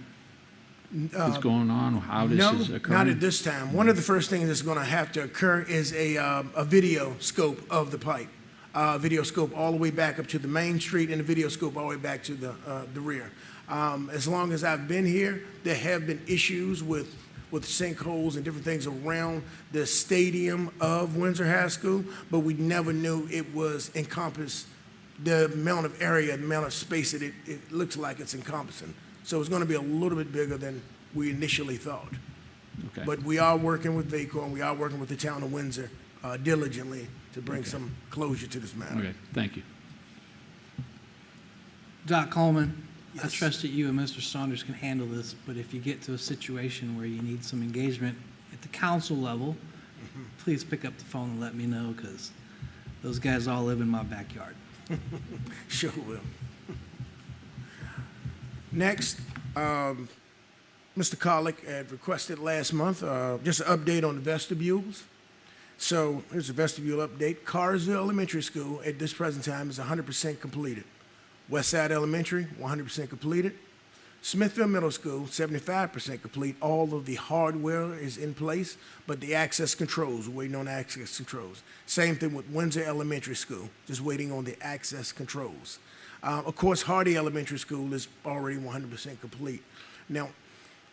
is going on? How this is occurring? No, not at this time. One of the first things that's going to have to occur is a video scope of the pipe. Video scope all the way back up to the main street and a video scope all the way back to the rear. As long as I've been here, there have been issues with sinkholes and different things around the stadium of Windsor High School, but we never knew it was encompassed the amount of area, the amount of space that it looks like it's encompassing. So it's going to be a little bit bigger than we initially thought. Okay. But we are working with VACOR and we are working with the town of Windsor diligently to bring some closure to this matter. Okay, thank you. Doc Coleman, I trust that you and Mr. Saunders can handle this, but if you get to a situation where you need some engagement at the council level, please pick up the phone and let me know, because those guys all live in my backyard. Sure will. Next, Mr. Collick had requested last month just an update on the vestibules. So here's a vestibule update. Carsville Elementary School at this present time is 100% completed. Westside Elementary, 100% completed. Smithfield Middle School, 75% complete. All of the hardware is in place, but the access controls, we're waiting on access controls. Same thing with Windsor Elementary School, just waiting on the access controls. Of course, Hardy Elementary School is already 100% complete. Now,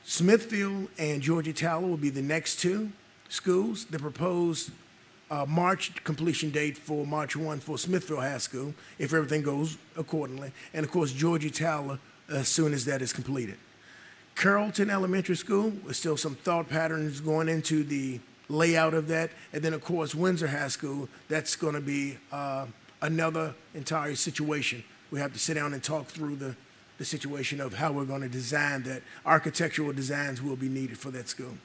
Smithfield and Georgia Tower will be the next two schools. The proposed March completion date for March 1 for Smithfield High School, if everything goes accordingly. And of course, Georgia Tower as soon as that is completed. Carrollton Elementary School, there's still some thought patterns going into the layout of that. And then of course, Windsor High School, that's going to be another entire situation. We have to sit down and talk through the situation of how we're going to design that. Architectural designs will be needed for that school.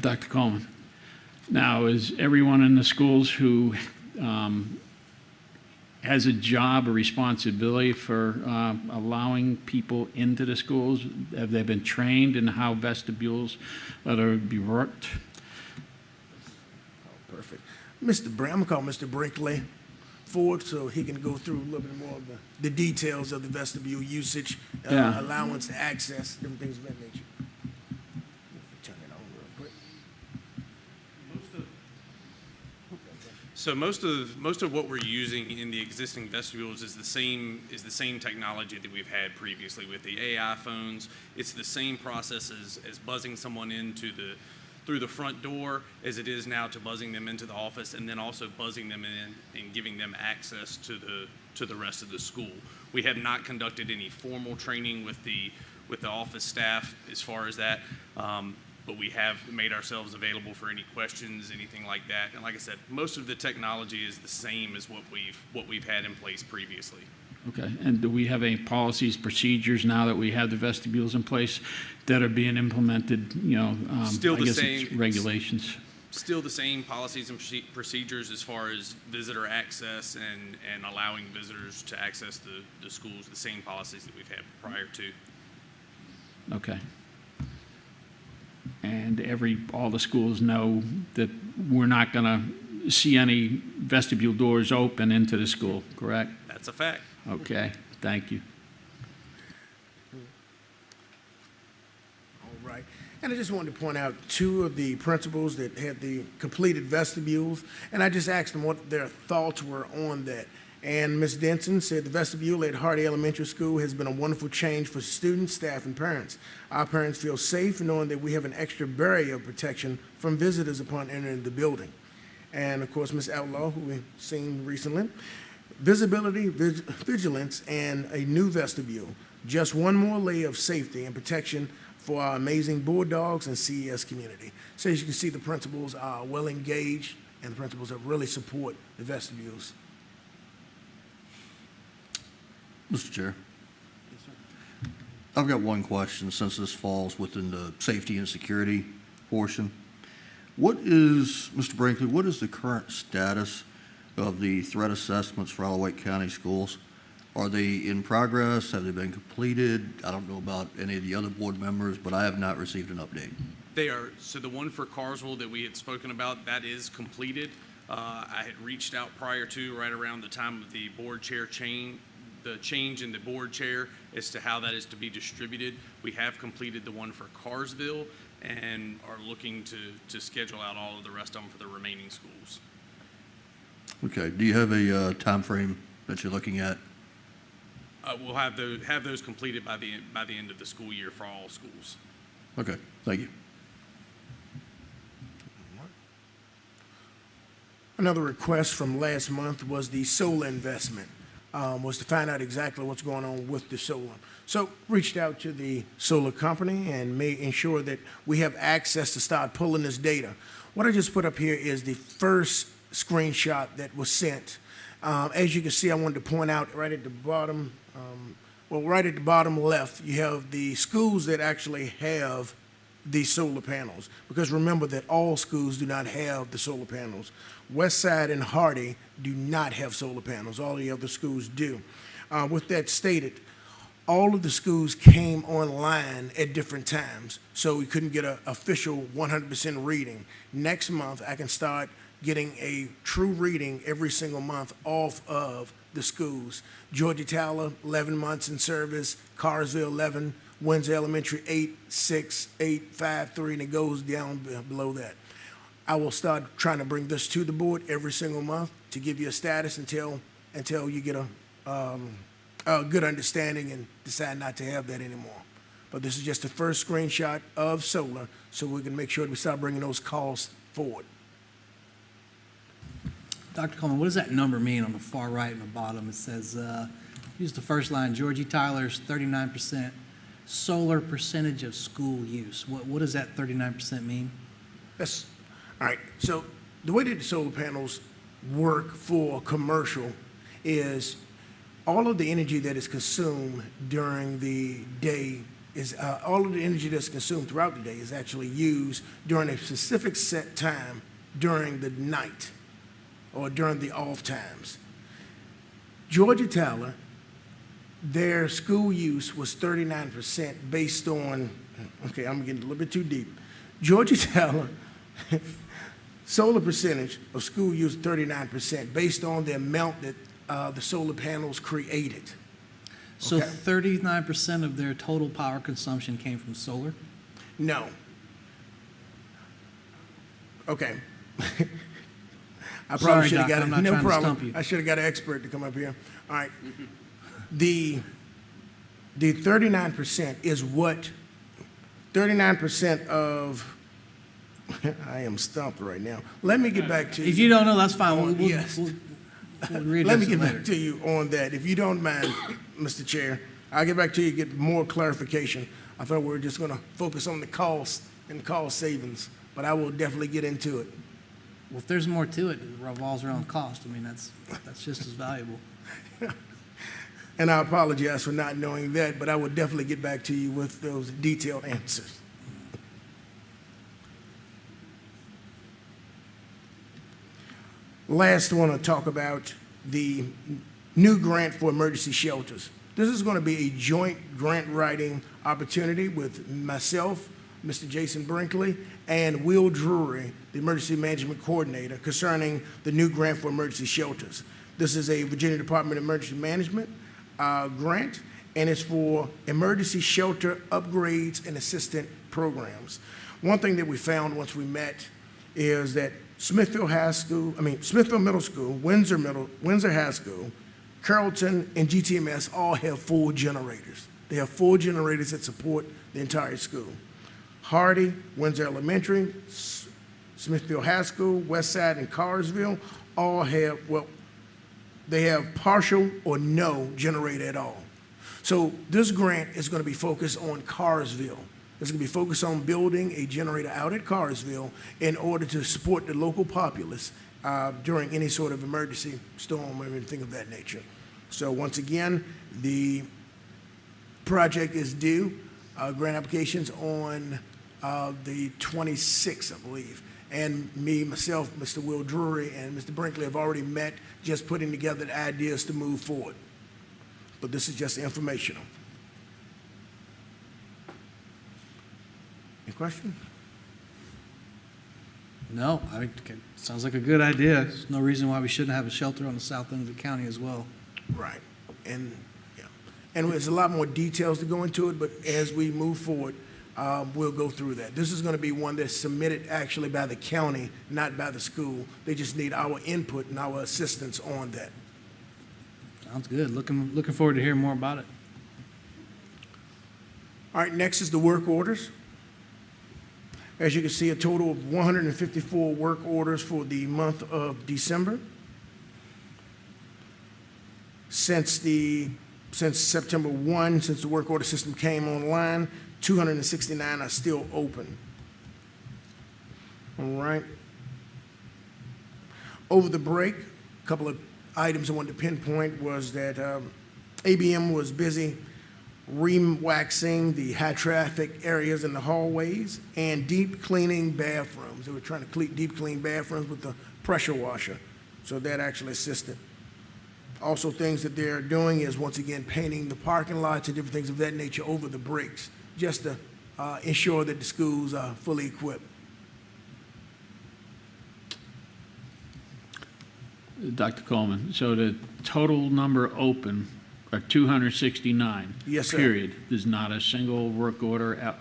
Dr. Coleman, now is everyone in the schools who has a job or responsibility for allowing people into the schools, have they been trained in how vestibules are be worked? Oh, perfect. I'm going to call Mr. Brinkley forward so he can go through a little bit more of the details of the vestibule usage, allowance to access, different things of that nature. Turn it on real quick. So most of what we're using in the existing vestibules is the same technology that we've had previously with the AI phones. It's the same process as buzzing someone through the front door as it is now to buzzing them into the office, and then also buzzing them in and giving them access to the rest of the school. We have not conducted any formal training with the office staff as far as that. But we have made ourselves available for any questions, anything like that. And like I said, most of the technology is the same as what we've had in place previously. Okay, and do we have any policies, procedures now that we have the vestibules in place that are being implemented, Still the I guess same it's regulations? Still the same policies and procedures as far as visitor access and allowing visitors to access the schools, the same policies that we've had prior to. Okay. and all the schools know that we're not going to see any vestibule doors open into the school, correct? That's a fact. Okay, thank you. All right. And I just wanted to point out two of the principals that had the completed vestibules, and I just asked them what their thoughts were on that. And Ms. Denson said the vestibule at Hardy Elementary School has been a wonderful change for students, staff, and parents. Our parents feel safe knowing that we have an extra barrier of protection from visitors upon entering the building. And of course, Ms. Outlaw, who we've seen recently, visibility, vigilance, and a new vestibule. Just one more layer of safety and protection for our amazing Bulldogs and CES community. So as you can see, the principals are well engaged, and the principals that really support the vestibules. Mr. Chair. I've got one question since this falls within the safety and security portion. Mr. Brinkley, what is the current status of the threat assessments for all of Wight County Schools? Are they in progress? Have they been completed? I don't know about any of the other board members, but I have not received an update. They are. So the one for Carswell that we had spoken about, that is completed. I had reached out prior to, right around the time of the board chair change, the change in the board chair as to how that is to be distributed. We have completed the one for Carsville and are looking to schedule out all of the rest of them for the remaining schools. Okay. Do you have a time frame that you're looking at? We'll have those completed by the end of the school year for all schools. Okay. Thank you. Another request from last month was the solar investment, was to find out exactly what's going on with the solar. So reached out to the solar company and made ensure that we have access to start pulling this data. What I just put up here is the first screenshot that was sent. As you can see, I wanted to point out right at the bottom, right at the bottom left, you have the schools that actually have the solar panels. Because remember that all schools do not have the solar panels. Westside and Hardy do not have solar panels. All the other schools do. With that stated, all of the schools came online at different times, so we couldn't get an official 100% reading. Next month, I can start getting a true reading every single month off of the schools. Georgia Towler, 11 months in service. Carsville, 11. Windsor Elementary, 8, 6, 8, 5, 3, and it goes down below that. I will start trying to bring this to the board every single month to give you a status until you get a good understanding and decide not to have that anymore. But this is just the first screenshot of solar, so we can make sure that we start bringing those calls forward. Dr. Coleman, what does that number mean on the far right and the bottom? It says, use the first line, Georgie Tyler's 39% solar percentage of school use. What does that 39% mean? That's, all right, so the way that the solar panels work for commercial is all of the energy that is consumed during the day is, all of the energy that's consumed throughout the day is actually used during a specific set time during the night or during the off times. Georgia Towler, their school use was 39% based on, okay, I'm getting a little bit too deep. Georgia Towler, solar percentage of school use 39% based on the amount that the solar panels created. So 39% of their total power consumption came from solar? No. Okay. I probably should have got it. No problem. I should have got an expert to come up here. All right. The 39% is what 39% of. I am stumped right now. Let me get back to you. If you don't know, that's fine. Yes. We'll Let me get back to you on that. If you don't mind, Mr. Chair, I'll get back to you, get more clarification. I thought we were just going to focus on the cost and cost savings, but I will definitely get into it. Well, if there's more to it, it revolves around cost. I mean, that's just as valuable. And I apologize for not knowing that, but I will definitely get back to you with those detailed answers. Last, I want to talk about the new grant for emergency shelters. This is going to be a joint grant writing opportunity with myself, Mr. Jason Brinkley, and Will Drury, the Emergency Management Coordinator, concerning the new grant for emergency shelters. This is a Virginia Department of Emergency Management grant, and it's for emergency shelter upgrades and assistant programs. One thing that we found once we met is that Smithfield Middle School, Windsor High School, Carrollton, and GTMS all have 4 generators. They have 4 generators that support the entire school. Hardy, Windsor Elementary, Smithfield High School, Westside, and Carsville all have, they have partial or no generator at all. So this grant is going to be focused on Carsville. It's going to be focused on building a generator out at Carsville in order to support the local populace during any sort of emergency, storm, or anything of that nature. So once again, the project is due, grant applications on the 26th, I believe. And myself, Mr. Will Drury, and Mr. Brinkley have already met, just putting together the ideas to move forward. But this is just informational. Any questions? No, I think it sounds like a good idea. There's no reason why we shouldn't have a shelter on the south end of the county as well. Right. And there's a lot more details to go into it, but as we move forward, we'll go through that. This is going to be one that's submitted actually by the county, not by the school. They just need our input and our assistance on that. Sounds good. Looking forward to hearing more about it. All right, next is the work orders. As you can see, a total of 154 work orders for the month of December. Since September 1, since the work order system came online, 269 are still open. All right. Over the break, a couple of items I wanted to pinpoint was that ABM was busy re-waxing the high-traffic areas in the hallways and deep cleaning bathrooms. They were trying to deep clean bathrooms with the pressure washer, so that actually assisted. Also, things that they're doing is, once again, painting the parking lots and different things of that nature over the breaks, just to ensure that the schools are fully equipped. Dr. Coleman, so the total number open are 269? Yes, sir. Period. There's not a single work order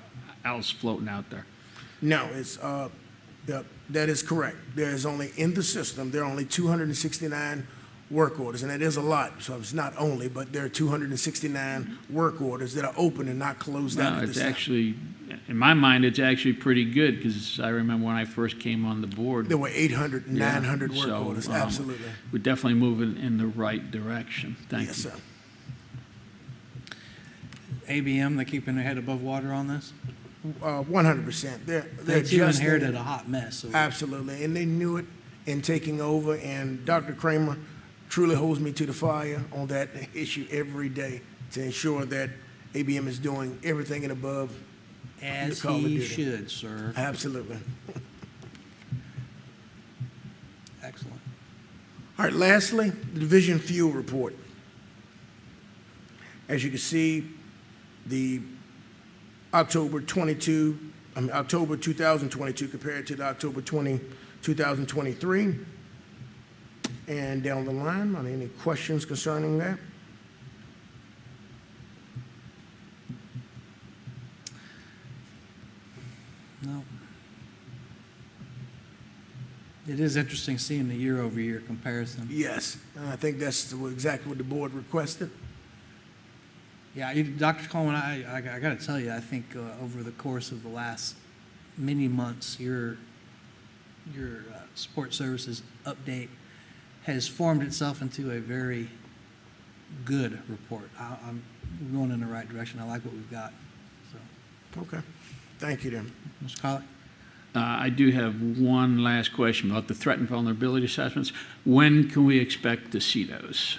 else floating out there? No, it's that is correct. There is only, in the system, there are only 269 work orders, and that is a lot. So it's not only, but there are 269 work orders that are open and not closed out. No, it's actually, in my mind, it's actually pretty good, because I remember when I first came on the board. There were 800, 900 work orders, absolutely. We're definitely moving in the right direction. Thank you. Yes, sir. ABM, they're keeping their head above water on this? 100%. They too inherited a hot mess. So. Absolutely, and they knew it in taking over, and Dr. Kramer truly holds me to the fire on that issue every day to ensure that ABM is doing everything and above. As he should, sir. Absolutely. Excellent. All right, lastly, the division fuel report. As you can see, the October 2022 compared to the October 2023. And down the line, are there any questions concerning that? No. It is interesting seeing the year-over-year comparison. Yes, and I think that's exactly what the board requested. Yeah, Dr. Coleman, I got to tell you, I think over the course of the last many months, your support services update has formed itself into a very good report. I'm going in the right direction. I like what we've got. So. Okay. Thank you, then. Mr. Colley? I do have one last question about the threat and vulnerability assessments. When can we expect to see those?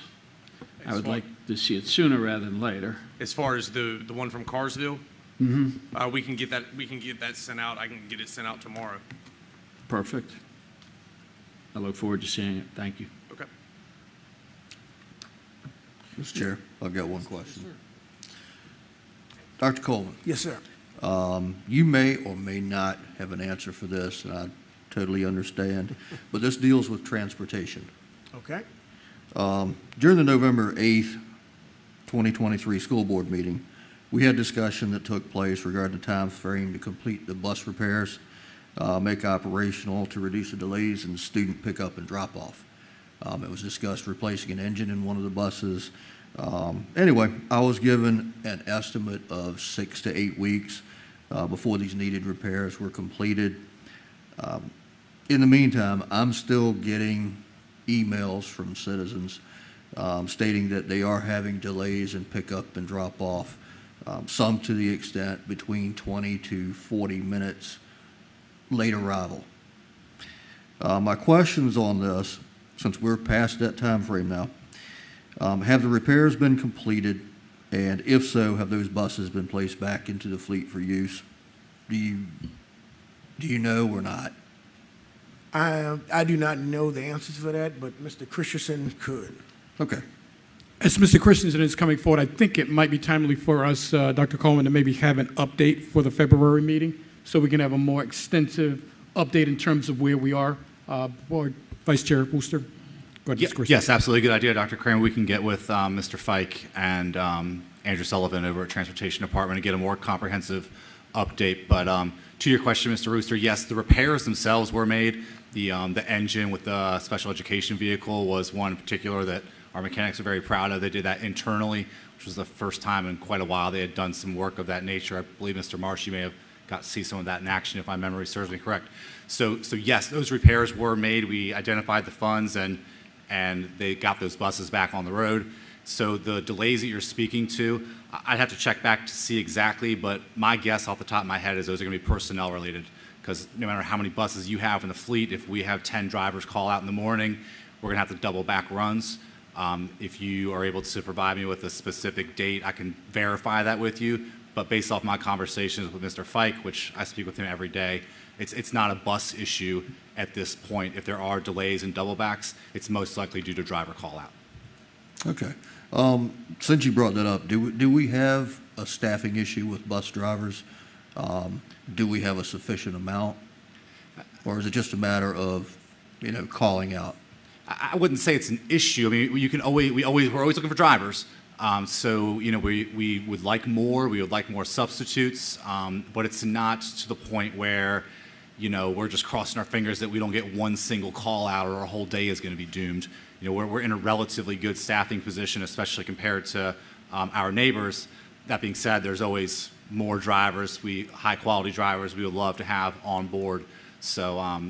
I would like to see it sooner rather than later. As far as the one from Carsville, we can get that sent out. I can get it sent out tomorrow. Perfect. I look forward to seeing it. Thank you. Okay. Mr. Chair, I've got one question. Dr. Coleman. Yes, sir. You may or may not have an answer for this, and I totally understand, but this deals with transportation. Okay. During the November 8th, 2023 school board meeting, we had discussion that took place regarding the time frame to complete the bus repairs, make operational to reduce the delays in student pickup and drop off. It was discussed replacing an engine in one of the buses. Anyway, I was given an estimate of 6 to 8 weeks before these needed repairs were completed. In the meantime, I'm still getting emails from citizens stating that they are having delays in pickup and drop off, some to the extent between 20 to 40 minutes late arrival. My questions on this, since we're past that time frame now, have the repairs been completed, and if so, have those buses been placed back into the fleet for use? Do you know or not? I do not know the answers for that, but Mr. Christensen could. Okay. As Mr. Christensen is coming forward, I think it might be timely for us, Dr. Coleman, to maybe have an update for the February meeting so we can have a more extensive update in terms of where we are. Board Vice Chair Wooster. Go ahead, Mr. Christensen. Yes, absolutely. Good idea, Dr. Kramer. We can get with Mr. Fike and Andrew Sullivan over at Transportation Department and get a more comprehensive update. But to your question, Mr. Rooster, yes, the repairs themselves were made. The engine with the special education vehicle was one in particular that our mechanics are very proud of. They did that internally, which was the first time in quite a while they had done some work of that nature. I believe, Mr. Marsh, you may have got to see some of that in action if my memory serves me correct. So yes, those repairs were made. We identified the funds and they got those buses back on the road. So the delays that you're speaking to, I'd have to check back to see exactly, but my guess off the top of my head is those are going to be personnel related, because no matter how many buses you have in the fleet, if we have 10 drivers call out in the morning, we're going to have to double back runs. If you are able to provide me with a specific date, I can verify that with you, but based off my conversations with Mr. Fike, which I speak with him every day, it's not a bus issue at this point. If there are delays and double backs, it's most likely due to driver call out. Okay. Since you brought that up, do we have a staffing issue with bus drivers? Do we have a sufficient amount, or is it just a matter of, calling out? I wouldn't say it's an issue. I mean, we're always looking for drivers. So we would like more. We would like more substitutes, but it's not to the point where we're just crossing our fingers that we don't get one single call out or our whole day is going to be doomed. We're in a relatively good staffing position, especially compared to our neighbors. That being said, there's always more drivers, high quality drivers we would love to have on board. So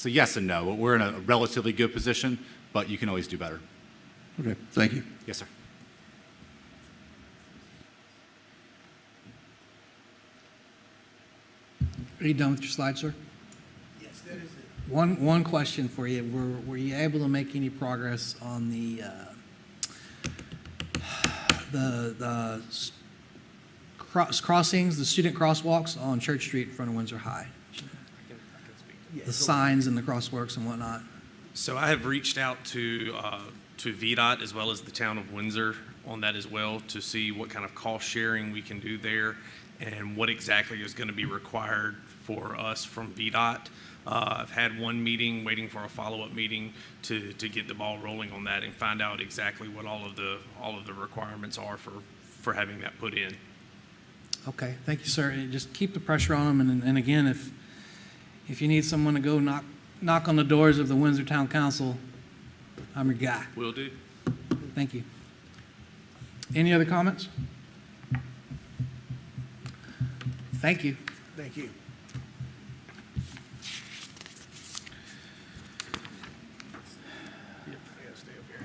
yes and no. We're in a relatively good position, but you can always do better. Okay, thank you. Yes, sir. Are you done with your slide, sir? Yes, that is it. One question for you. Were you able to make any progress on the crossings, the student crosswalks on Church Street in front of Windsor High? The signs and the crosswalks and whatnot. So I have reached out to VDOT as well as the town of Windsor on that as well to see what kind of cost sharing we can do there and what exactly is going to be required for us from VDOT. I've had one meeting, waiting for a follow-up meeting to get the ball rolling on that and find out exactly what all of the requirements are for having that put in. Okay, thank you, sir. And just keep the pressure on them. And again, if you need someone to go knock on the doors of the Windsor Town Council, I'm your guy. Will do. Thank you. Any other comments? Thank you. Thank you.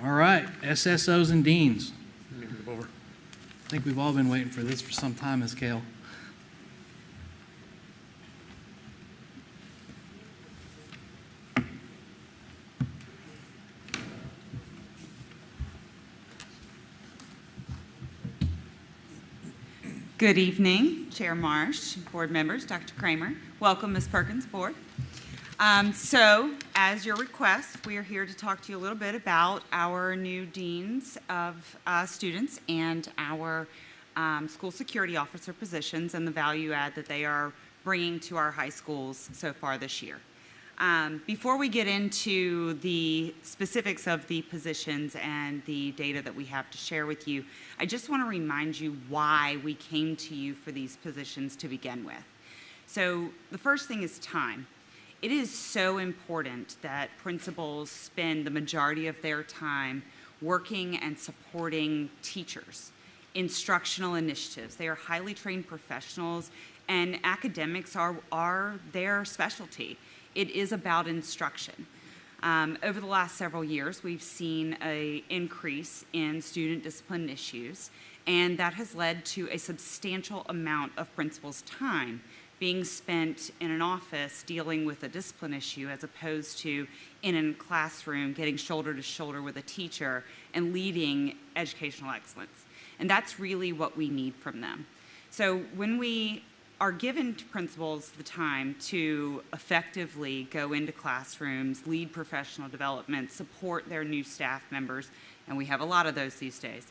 All right, SSOs and deans. I think we've all been waiting for this for some time, Ms. Kale. Good evening, Chair Marsh, board members, Dr. Kramer. Welcome, Ms. Perkins, board. So, as your request, we are here to talk to you a little bit about our new deans of students and our school security officer positions and the value add that they are bringing to our high schools so far this year. Before we get into the specifics of the positions and the data that we have to share with you, I just want to remind you why we came to you for these positions to begin with. So the first thing is time. It is so important that principals spend the majority of their time working and supporting teachers, instructional initiatives. They are highly trained professionals, and academics are their specialty. It is about instruction. Over the last several years, we've seen an increase in student discipline issues, and that has led to a substantial amount of principals' time being spent in an office dealing with a discipline issue as opposed to in a classroom getting shoulder to shoulder with a teacher and leading educational excellence. And that's really what we need from them. So when we are given to principals the time to effectively go into classrooms, lead professional development, support their new staff members, and we have a lot of those these days,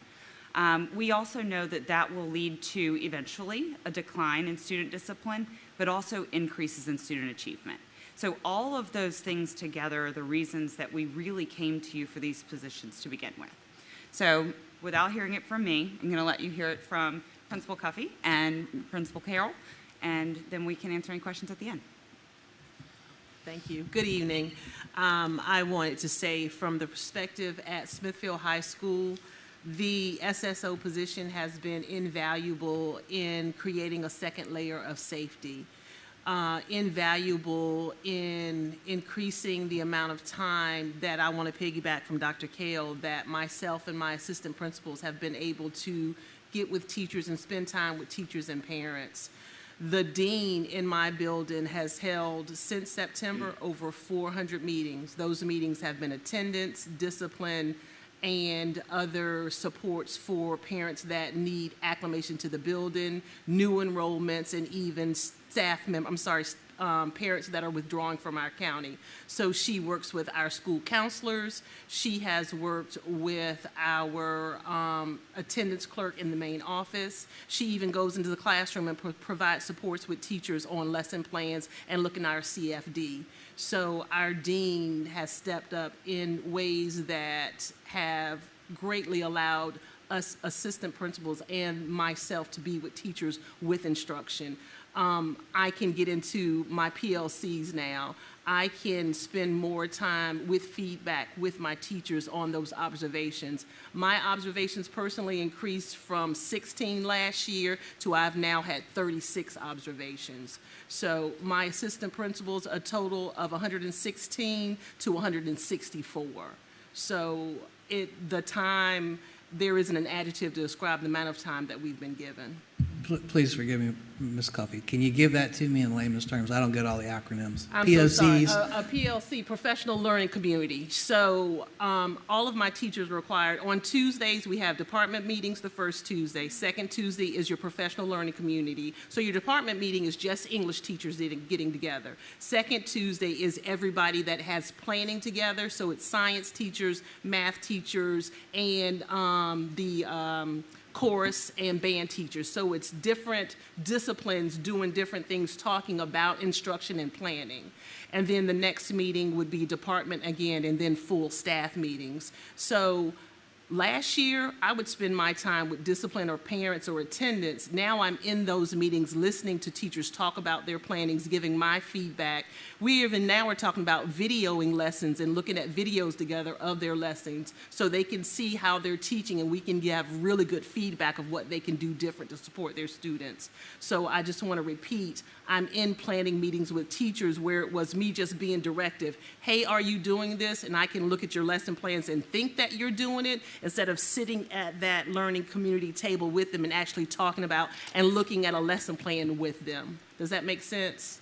we also know that that will lead to eventually a decline in student discipline, but also increases in student achievement. So all of those things together are the reasons that we really came to you for these positions to begin with. So without hearing it from me, I'm going to let you hear it from Principal Cuffey and Principal Carroll, and then we can answer any questions at the end. Thank you. Good evening. I wanted to say from the perspective at Smithfield High School, the SSO position has been invaluable in creating a second layer of safety, invaluable in increasing the amount of time that I want to piggyback from Dr. Kale, that myself and my assistant principals have been able to get with teachers and spend time with teachers and parents. The dean in my building has held since September over 400 meetings. Those meetings have been attendance, discipline, and other supports for parents that need acclimation to the building, new enrollments, and even parents that are withdrawing from our county. So she works with our school counselors. She has worked with our attendance clerk in the main office. She even goes into the classroom and provides supports with teachers on lesson plans and looking at our CFD. So our dean has stepped up in ways that have greatly allowed us assistant principals and myself to be with teachers with instruction. I can get into my PLCs now. I can spend more time with feedback with my teachers on those observations. My observations personally increased from 16 last year to I've now had 36 observations. So my assistant principals, a total of 116 to 164. So there isn't an adjective to describe the amount of time that we've been given. Please forgive me, Ms. Coffey. Can you give that to me in layman's terms? I don't get all the acronyms. I'm POCs. so sorry. A PLC, Professional Learning Community. So all of my teachers are required. On Tuesdays, we have department meetings the first Tuesday. Second Tuesday is your Professional Learning Community. So your department meeting is just English teachers getting together. Second Tuesday is everybody that has planning together. So it's science teachers, math teachers, and the chorus and band teachers. So it's different disciplines doing different things, talking about instruction and planning. And then the next meeting would be department again, and then full staff meetings. So last year, I would spend my time with discipline or parents or attendance. Now I'm in those meetings listening to teachers talk about their plannings, giving my feedback. We're talking about videoing lessons and looking at videos together of their lessons so they can see how they're teaching, and we can have really good feedback of what they can do different to support their students. So I just want to repeat, I'm in planning meetings with teachers where it was me just being directive. Hey, are you doing this? And I can look at your lesson plans and think that you're doing it, instead of sitting at that learning community table with them and actually talking about and looking at a lesson plan with them. Does that make sense?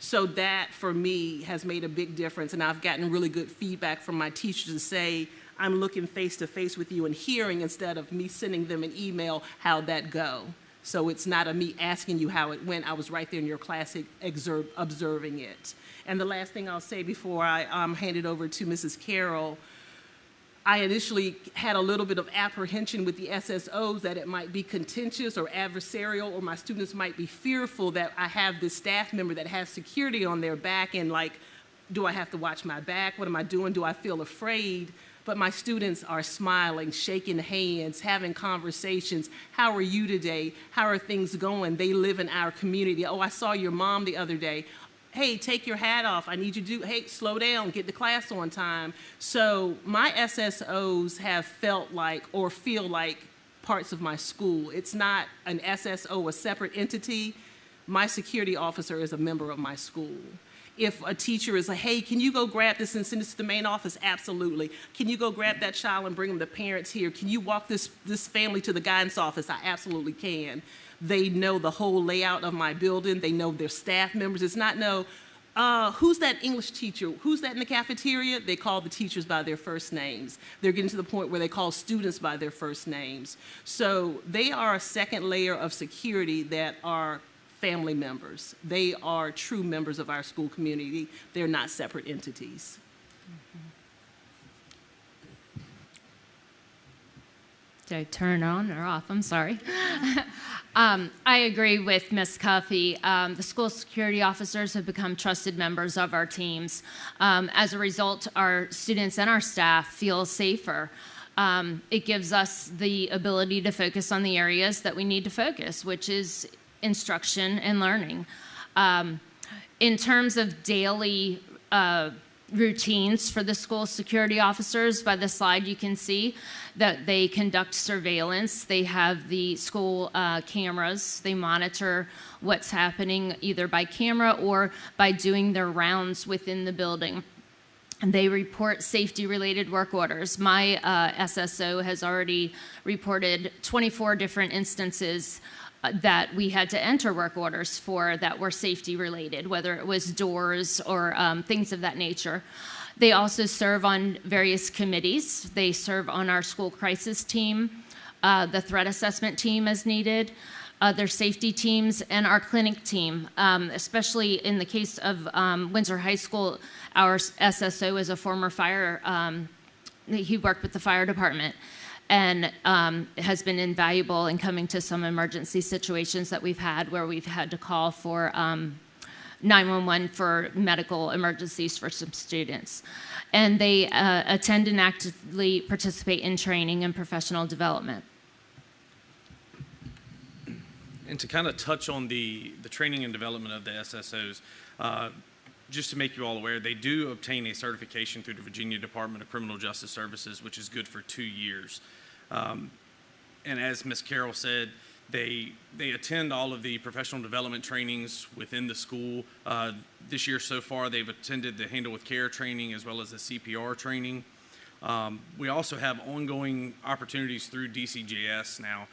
So that, for me, has made a big difference, and I've gotten really good feedback from my teachers to say, I'm looking face-to-face with you and hearing instead of me sending them an email, how'd that go? So it's not me asking you how it went. I was right there in your class observing it. And the last thing I'll say before I hand it over to Mrs. Carroll, I initially had a little bit of apprehension with the SSOs that it might be contentious or adversarial, or my students might be fearful that I have this staff member that has security on their back, and like, do I have to watch my back? What am I doing? Do I feel afraid? But my students are smiling, shaking hands, having conversations. How are you today? How are things going? They live in our community. Oh, I saw your mom the other day. Hey, take your hat off. I need you to do, hey, slow down, get to class on time. So my SSOs have felt like or feel like parts of my school. It's not an SSO, a separate entity. My security officer is a member of my school. If a teacher is like, hey, can you go grab this and send this to the main office? Absolutely. Can you go grab that child and bring them to parents here? Can you walk this family to the guidance office? I absolutely can. They know the whole layout of my building. They know their staff members. It's not who's that English teacher? Who's that in the cafeteria? They call the teachers by their first names. They're getting to the point where they call students by their first names. So they are a second layer of security that are family members. They are true members of our school community. They're not separate entities. Did I turn on or off? I'm sorry. I agree with Ms. Cuffey. The school security officers have become trusted members of our teams. As a result, our students and our staff feel safer. It gives us the ability to focus on the areas that we need to focus, which is instruction and learning. In terms of daily routines for the school security officers, by the slide you can see that they conduct surveillance. They have the school cameras. They monitor what's happening either by camera or by doing their rounds within the building. And they report safety-related work orders. My SSO has already reported 24 different instances that we had to enter work orders for that were safety related, whether it was doors or things of that nature. They also serve on various committees. They serve on our school crisis team, the threat assessment team as needed, their safety teams, and our clinic team. Especially in the case of Windsor High School, our SSO is a former fire, he worked with the fire department, and has been invaluable in coming to some emergency situations that we've had where we've had to call for 911 for medical emergencies for some students. And they attend and actively participate in training and professional development. And to kind of touch on the training and development of the SSOs, just to make you all aware, they do obtain a certification through the Virginia Department of Criminal Justice Services, which is good for 2 years. And as Ms. Carroll said, they attend all of the professional development trainings within the school. This year so far, they've attended the Handle with Care training as well as the CPR training. We also have ongoing opportunities through DCJS now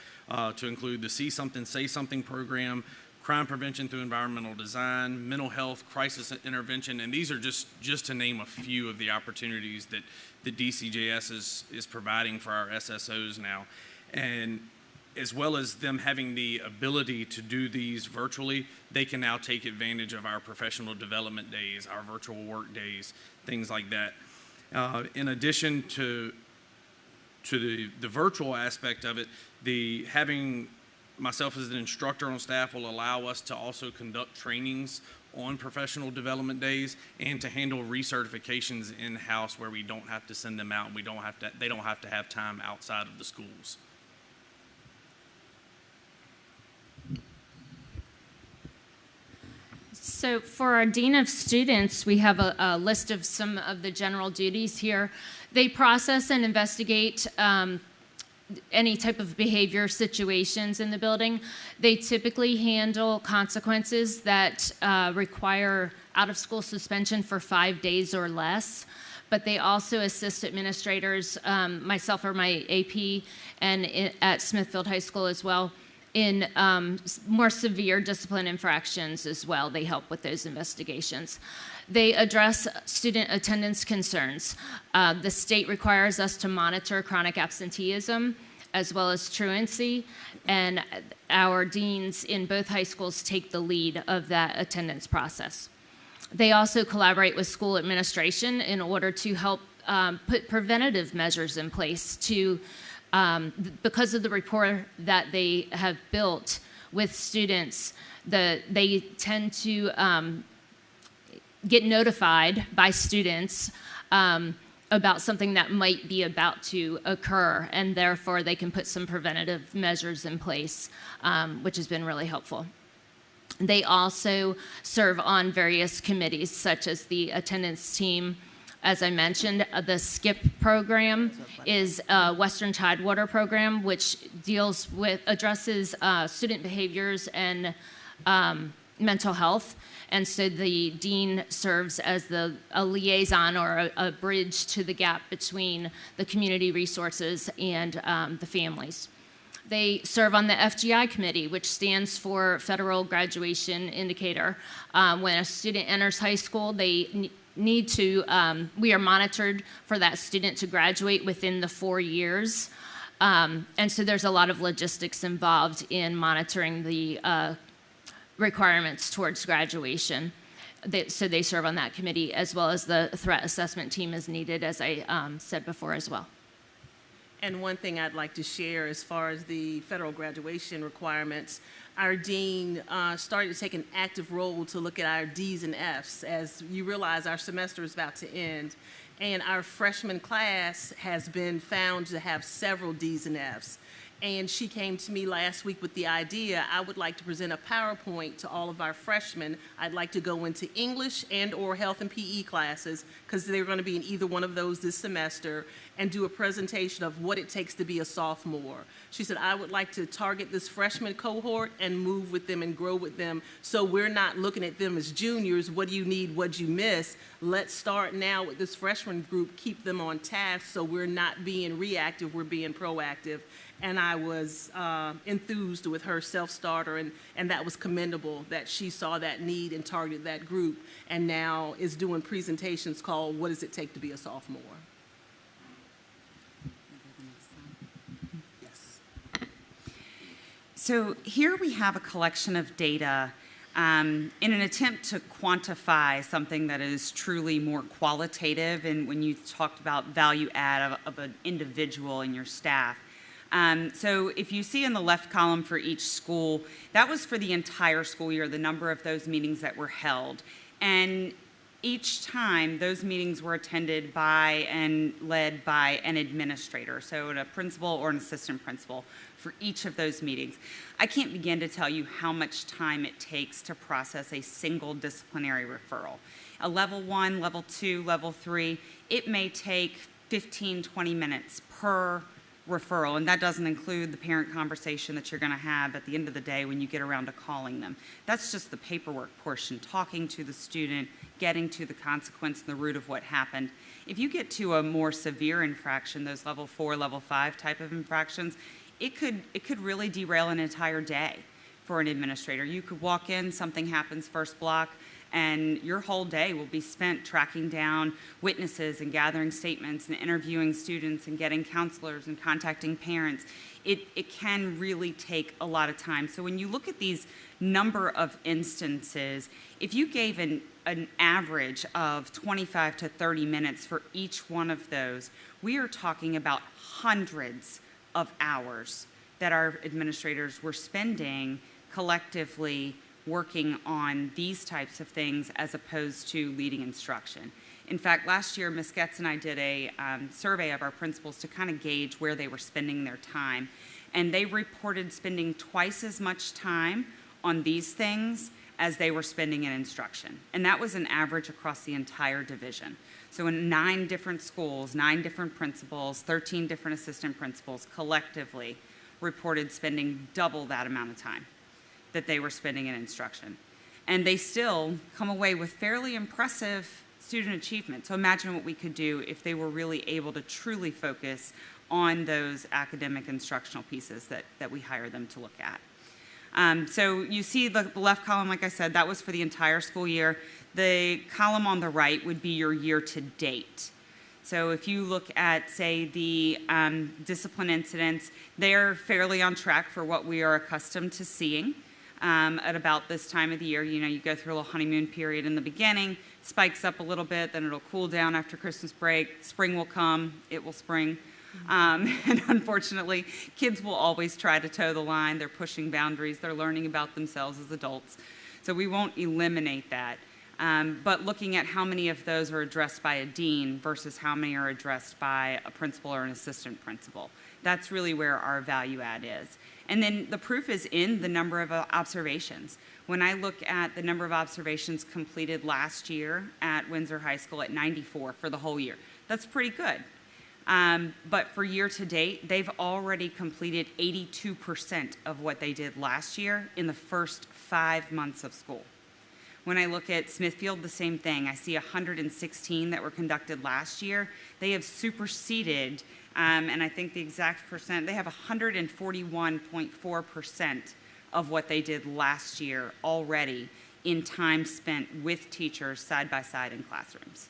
to include the See Something, Say Something program, crime prevention through environmental design, mental health, crisis intervention, and these are just to name a few of the opportunities that the DCJS is providing for our SSOs now. And as well as them having the ability to do these virtually, they can now take advantage of our professional development days, our virtual work days, things like that. In addition to the virtual aspect of it, having myself as an instructor on staff will allow us to also conduct trainings on professional development days and to handle recertifications in-house where we don't have to send them out and they don't have to have time outside of the schools. So for our Dean of Students, we have a list of some of the general duties here. They process and investigate any type of behavior situations in the building. They typically handle consequences that require out-of-school suspension for 5 days or less, but they also assist administrators, myself or my AP, and at Smithfield High School as well, in more severe discipline infractions as well. They help with those investigations. They address student attendance concerns. The state requires us to monitor chronic absenteeism as well as truancy, and our deans in both high schools take the lead of that attendance process. They also collaborate with school administration in order to help put preventative measures in place to, because of the rapport that they have built with students, they tend to get notified by students about something that might be about to occur, and therefore they can put some preventative measures in place, which has been really helpful. They also serve on various committees, such as the attendance team. As I mentioned, the SKIP program is a Western Tidewater program, which addresses student behaviors and mental health. And so the dean serves as a liaison or a bridge to the gap between the community resources and the families. They serve on the FGI committee, which stands for Federal Graduation Indicator. When a student enters high school, they need to, we are monitored for that student to graduate within the 4 years. And so there's a lot of logistics involved in monitoring the requirements towards graduation. So they serve on that committee, as well as the threat assessment team as needed, as I said before as well. And one thing I'd like to share as far as the federal graduation requirements, our dean started to take an active role to look at our D's and F's. As you realize, our semester is about to end, and our freshman class has been found to have several D's and F's. And she came to me last week with the idea, I would like to present a PowerPoint to all of our freshmen. I'd like to go into English and or health and PE classes, because they're going to be in either one of those this semester, and do a presentation of what it takes to be a sophomore. She said, I would like to target this freshman cohort and move with them and grow with them, so we're not looking at them as juniors, what do you need, what do you miss? Let's start now with this freshman group, keep them on task so we're not being reactive, we're being proactive. And I was enthused with her self-starter, and that was commendable that she saw that need and targeted that group, and now is doing presentations called What Does It Take to Be a Sophomore? Yes. So here we have a collection of data in an attempt to quantify something that is truly more qualitative, and when you talked about value add of an individual and your staff. So if you see in the left column for each school, that was for the entire school year, the number of those meetings that were held. And each time, those meetings were attended by and led by an administrator, so a principal or an assistant principal for each of those meetings. I can't begin to tell you how much time it takes to process a single disciplinary referral. A level 1, level 2, level 3, it may take 15, 20 minutes per referral, and that doesn't include the parent conversation that you're going to have at the end of the day when you get around to calling them. That's just the paperwork portion, talking to the student, getting to the consequence and the root of what happened. If you get to a more severe infraction, those level 4, level 5 type of infractions, it could really derail an entire day for an administrator. You could walk in, something happens first block, and your whole day will be spent tracking down witnesses and gathering statements and interviewing students and getting counselors and contacting parents. It can really take a lot of time. So when you look at these number of instances, if you gave an average of 25 to 30 minutes for each one of those, we are talking about hundreds of hours that our administrators were spending collectively working on these types of things as opposed to leading instruction. In fact, last year, Ms. Getz and I did a survey of our principals to kind of gauge where they were spending their time. And they reported spending twice as much time on these things as they were spending in instruction. And that was an average across the entire division. So in 9 different schools, 9 different principals, 13 different assistant principals collectively reported spending double that amount of time that they were spending in instruction. And they still come away with fairly impressive student achievement. So imagine what we could do if they were really able to truly focus on those academic instructional pieces that we hire them to look at. So you see the left column, like I said, that was for the entire school year. The column on the right would be your year to date. So if you look at, say, the discipline incidents, they're fairly on track for what we are accustomed to seeing. at about this time of the year. You know, you go through a little honeymoon period in the beginning, spikes up a little bit, then it'll cool down after Christmas break. Spring will come, it will spring. And unfortunately, kids will always try to toe the line. They're pushing boundaries. They're learning about themselves as adults. So we won't eliminate that. But looking at how many of those are addressed by a dean versus how many are addressed by a principal or an assistant principal, that's really where our value add is. And then the proof is in the number of observations. When I look at the number of observations completed last year at Windsor High School at 94 for the whole year, that's pretty good. But for year to date, they've already completed 82% of what they did last year in the first 5 months of school. When I look at Smithfield, the same thing. I see 116 that were conducted last year. They have superseded, and I think the exact percent, they have 141.4% of what they did last year already in time spent with teachers side by side in classrooms.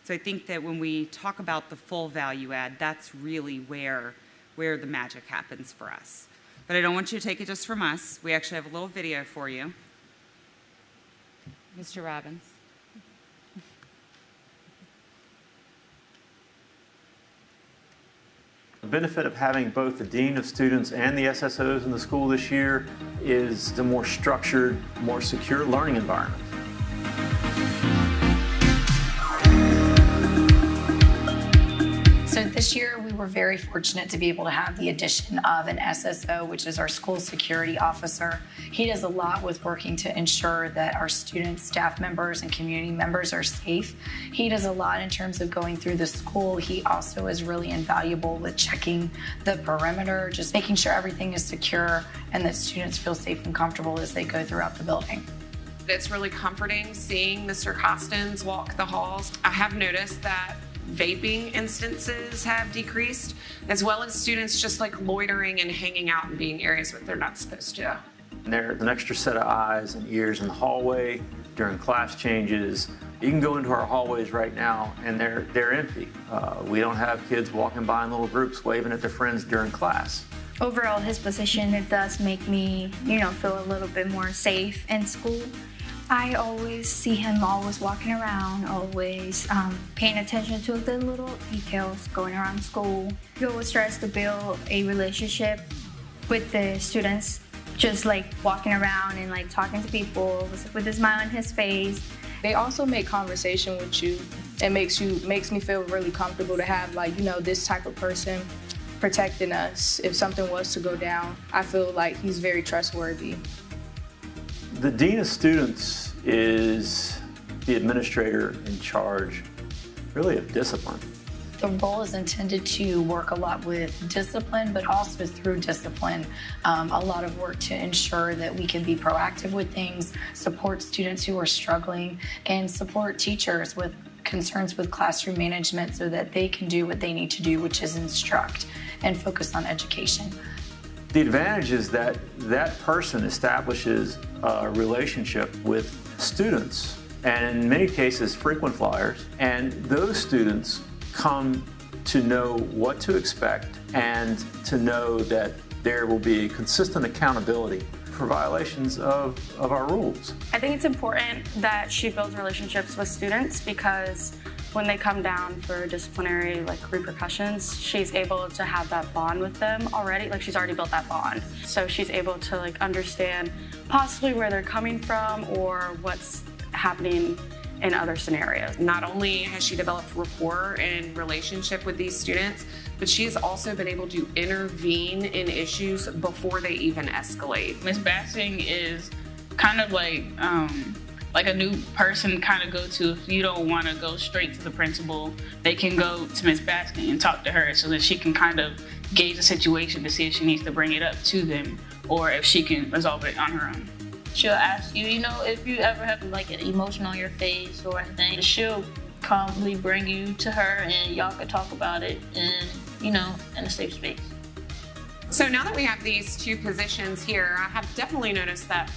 So I think that when we talk about the full value add, that's really where the magic happens for us. But I don't want you to take it just from us. We actually have a little video for you. Mr. Robbins. The benefit of having both the Dean of Students and the SSOs in the school this year is the more structured, more secure learning environment. So this year we were very fortunate to be able to have the addition of an SSO, which is our school security officer. He does a lot with working to ensure that our students, staff members, and community members are safe. He does a lot in terms of going through the school. He also is really invaluable with checking the perimeter, just making sure everything is secure and that students feel safe and comfortable as they go throughout the building. It's really comforting seeing Mr. Costins walk the halls. I have noticed that vaping instances have decreased, as well as students just like loitering and hanging out and being areas where they're not supposed to. And there's an extra set of eyes and ears in the hallway during class changes. You can go into our hallways right now and they're empty. We don't have kids walking by in little groups waving at their friends during class. Overall, his position, it does make me, feel a little bit more safe in school. I always see him always walking around, always paying attention to the little details going around school. He always tries to build a relationship with the students, just like walking around and like talking to people with a smile on his face. They also make conversation with you. It makes me feel really comfortable to have this type of person protecting us. If something was to go down, I feel like he's very trustworthy. The Dean of Students is the administrator in charge, really, of discipline. The role is intended to work a lot with discipline, but also through discipline, a lot of work to ensure that we can be proactive with things, support students who are struggling, and support teachers with concerns with classroom management so that they can do what they need to do, which is instruct and focus on education. The advantage is that that person establishes a relationship with students, and in many cases frequent flyers, and those students come to know what to expect and to know that there will be consistent accountability for violations of our rules. I think it's important that she builds relationships with students because when they come down for disciplinary repercussions, she's able to have that bond with them already. She's already built that bond. So she's able to understand possibly where they're coming from or what's happening in other scenarios. Not only has she developed rapport and relationship with these students, but she has also been able to intervene in issues before they even escalate. Ms. Bassing is kind of like a new person kind of go to. If you don't want to go straight to the principal, they can go to Ms. Baskin and talk to her so that she can kind of gauge the situation to see if she needs to bring it up to them or if she can resolve it on her own. She'll ask you, if you ever have an emotion on your face or anything, she'll calmly bring you to her and y'all can talk about it and, in a safe space. So now that we have these two positions here, I have definitely noticed that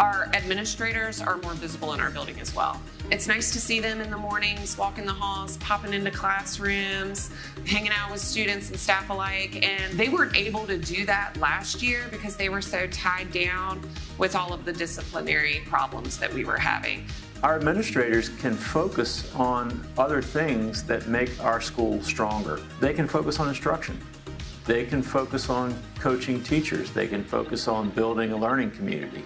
Our administrators are more visible in our building as well. It's nice to see them in the mornings, walking the halls, popping into classrooms, hanging out with students and staff alike. And they weren't able to do that last year because they were so tied down with all of the disciplinary problems that we were having. Our administrators can focus on other things that make our school stronger. They can focus on instruction. They can focus on coaching teachers. They can focus on building a learning community.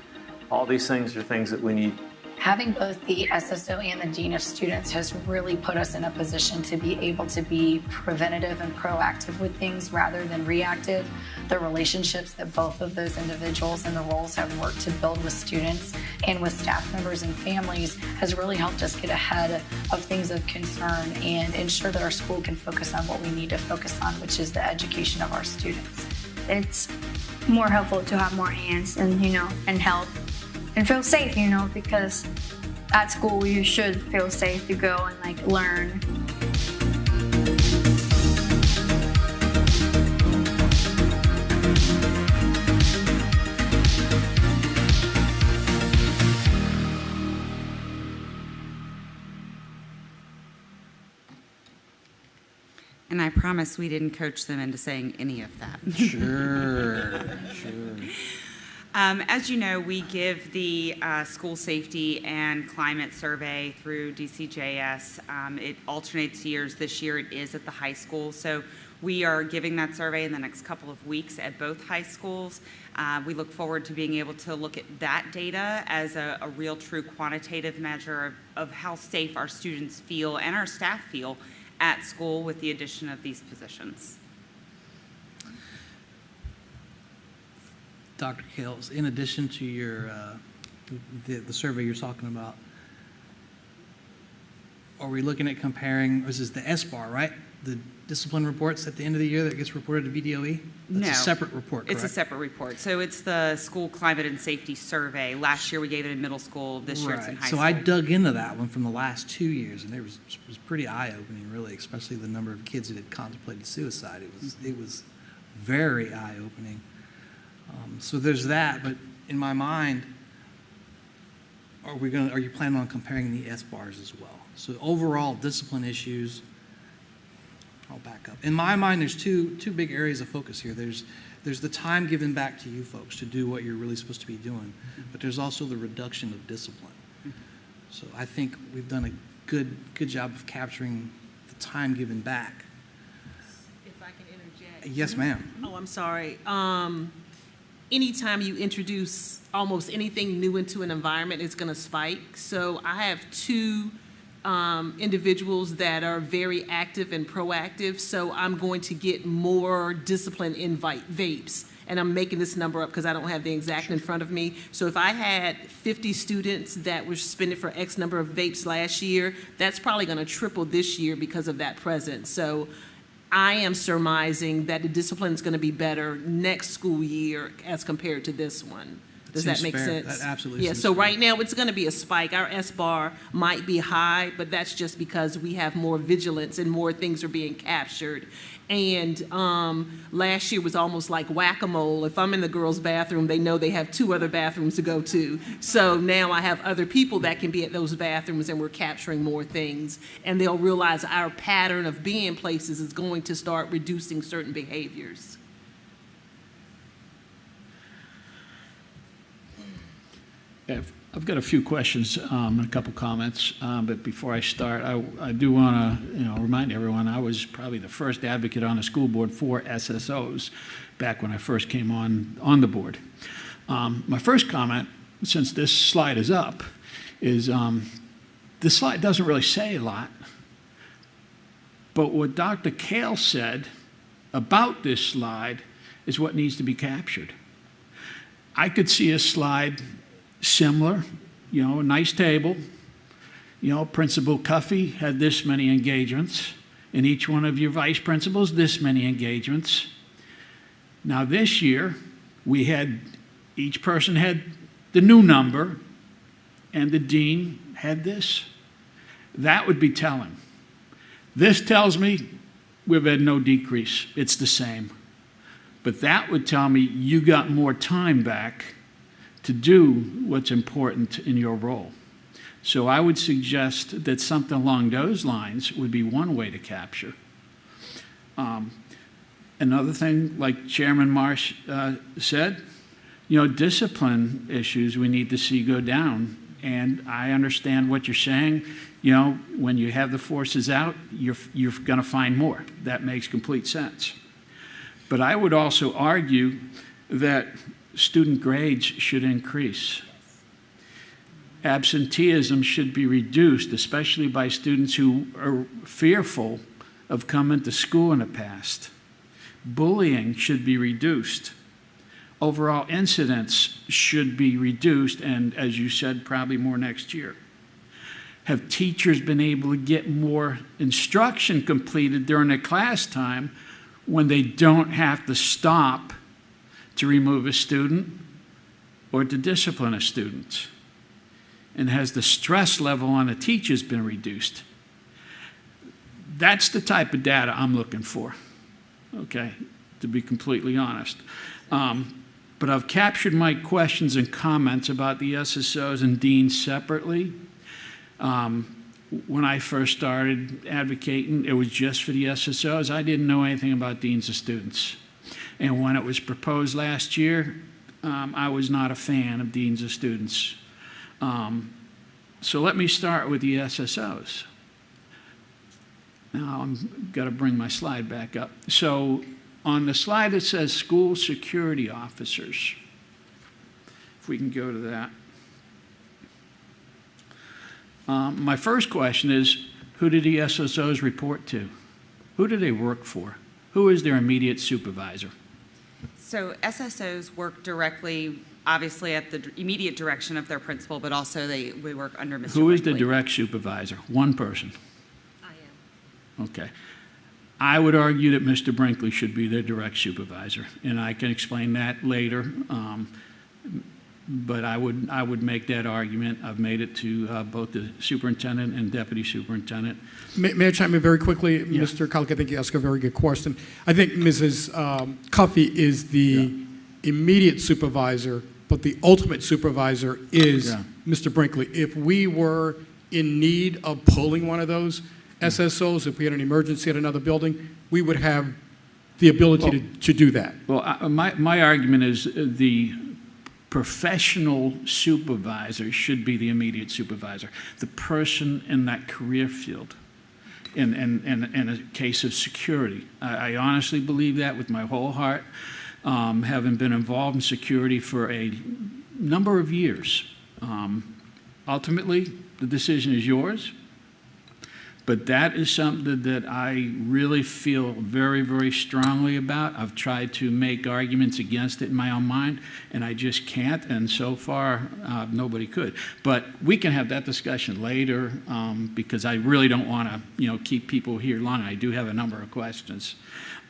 All these things are things that we need. Having both the SSO and the Dean of Students has really put us in a position to be able to be preventative and proactive with things rather than reactive. The relationships that both of those individuals and the roles have worked to build with students and with staff members and families has really helped us get ahead of things of concern and ensure that our school can focus on what we need to focus on, which is the education of our students. It's more helpful to have more hands and, and help. And feel safe, because at school you should feel safe to go and learn. And I promise we didn't coach them into saying any of that. Sure. As you know, we give the school safety and climate survey through DCJS. It alternates years. This year it is at the high school. So we are giving that survey in the next couple of weeks at both high schools. We look forward to being able to look at that data as a real true quantitative measure of how safe our students feel and our staff feel at school with the addition of these positions. Dr. Kales, in addition to your the survey you're talking about, are we looking at comparing? This is the SBAR, right? The discipline reports at the end of the year that gets reported to VDOE. That's a separate report. Correct? It's a separate report. So it's the school climate and safety survey. Last year we gave it in middle school. This year it's in high school. So I dug into that one from the last 2 years, and it was pretty eye-opening, really, especially the number of kids that had contemplated suicide. It was very eye-opening. So there's that, but in my mind, are you planning on comparing the SBARs as well? So overall discipline issues, I'll back up. In my mind, there's two big areas of focus here. There's the time given back to you folks to do what you're really supposed to be doing, but there's also the reduction of discipline. So I think we've done a good job of capturing the time given back. If I can interject. Yes, ma'am. Oh, I'm sorry. Anytime you introduce almost anything new into an environment, it's going to spike. So I have two individuals that are very active and proactive. So I'm going to get more discipline in vapes. And I'm making this number up because I don't have the exact in front of me. So if I had 50 students that were suspended for X number of vapes last year, that's probably going to triple this year because of that presence. So I am surmising that the discipline is going to be better next school year as compared to this one. Does that make sense? That absolutely seems so fair. Right now it's going to be a spike. Our SBAR might be high, but that's just because we have more vigilance and more things are being captured. And last year was almost like whack-a-mole. If I'm in the girls' bathroom, they know they have 2 other bathrooms to go to. So now I have other people that can be at those bathrooms and we're capturing more things. And they'll realize our pattern of being places is going to start reducing certain behaviors. I've got a few questions and a couple comments, but before I start, I do want to remind everyone I was probably the first advocate on the school board for SSOs back when I first came on the board. My first comment, since this slide is up, is this slide doesn't really say a lot, but what Dr. Kale said about this slide is what needs to be captured. I could see a slide similar, a nice table. Principal Cuffey had this many engagements, and each one of your vice principals, this many engagements. Now this year, each person had the new number, and the dean had this. That would be telling. This tells me we've had no decrease. It's the same. But that would tell me you got more time back to do what's important in your role. So I would suggest that something along those lines would be one way to capture. Another thing, like Chairman Marsh said, discipline issues we need to see go down. And I understand what you're saying. When you have the forces out, you're going to find more. That makes complete sense. But I would also argue that student grades should increase. Absenteeism should be reduced, especially by students who are fearful of coming to school in the past. Bullying should be reduced. Overall incidents should be reduced, and as you said, probably more next year. Have teachers been able to get more instruction completed during their class time when they don't have to stop to remove a student or to discipline a student? And has the stress level on the teachers been reduced? That's the type of data I'm looking for, okay, to be completely honest. But I've captured my questions and comments about the SSOs and deans separately. When I first started advocating, it was just for the SSOs. I didn't know anything about deans of students. And when it was proposed last year, I was not a fan of deans of students. So let me start with the SSOs. Now I've got to bring my slide back up. So on the slide it says school security officers. If we can go to that. My first question is, who do the SSOs report to? Who do they work for? Who is their immediate supervisor? So SSOs work directly, obviously, at the immediate direction of their principal, but also we work under Mr. Who is the Brinkley. direct supervisor? One person. I am. Okay. I would argue that Mr. Brinkley should be their direct supervisor, and I can explain that later. But I would make that argument. I've made it to both the superintendent and deputy superintendent. May I chime in very quickly? Yeah. Mr. Colick, I think you asked a very good question. I think Mrs. Cuffey is the immediate supervisor, but the ultimate supervisor is Mr. Brinkley. If we were in need of pulling one of those SSOs, if we had an emergency at another building, we would have the ability to do that. Well, my argument is the professional supervisor should be the immediate supervisor, the person in that career field in a case of security. I honestly believe that with my whole heart, having been involved in security for a number of years. Ultimately, the decision is yours, but that is something that I really feel very, very strongly about. I've tried to make arguments against it in my own mind, and I just can't, and so far, nobody could. But we can have that discussion later, because I really don't want to, keep people here long. I do have a number of questions.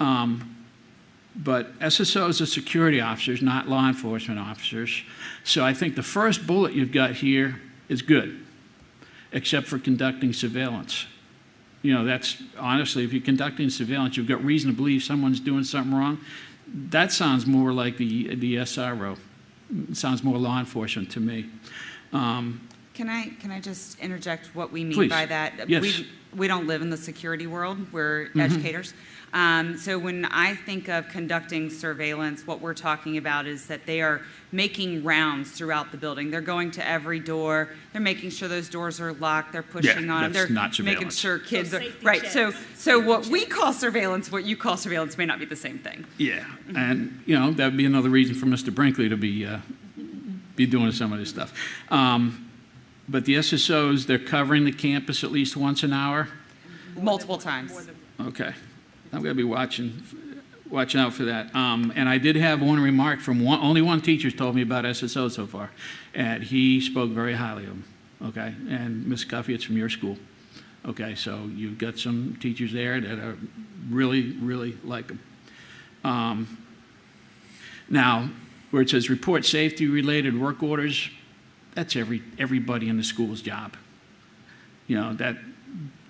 But SSOs are security officers, not law enforcement officers. So I think the first bullet you've got here is good, except for conducting surveillance. That's honestly, if you're conducting surveillance, you've got reason to believe someone's doing something wrong. That sounds more like the SRO. It sounds more law enforcement to me. Can I just interject what we mean Please. by that? Yes. We don't live in the security world. We're educators. So when I think of conducting surveillance, what we're talking about is that they are making rounds throughout the building. They're going to every door. They're making sure those doors are locked. They're pushing on them. They're not making surveillance. sure kids are right. So what we call surveillance, what you call surveillance, may not be the same thing. Yeah, and that would be another reason for Mr. Brinkley to be doing some of this stuff. But the SSOs, they're covering the campus at least once an hour? Multiple times. Okay. I'm going to be watching out for that. And I did have one remark from only one teacher told me about SSO so far, and he spoke very highly of them. Okay, and Ms. Cuffey, it's from your school. Okay, so you've got some teachers there that are really, really like them. Now, where it says report safety-related work orders, that's everybody in the school's job. That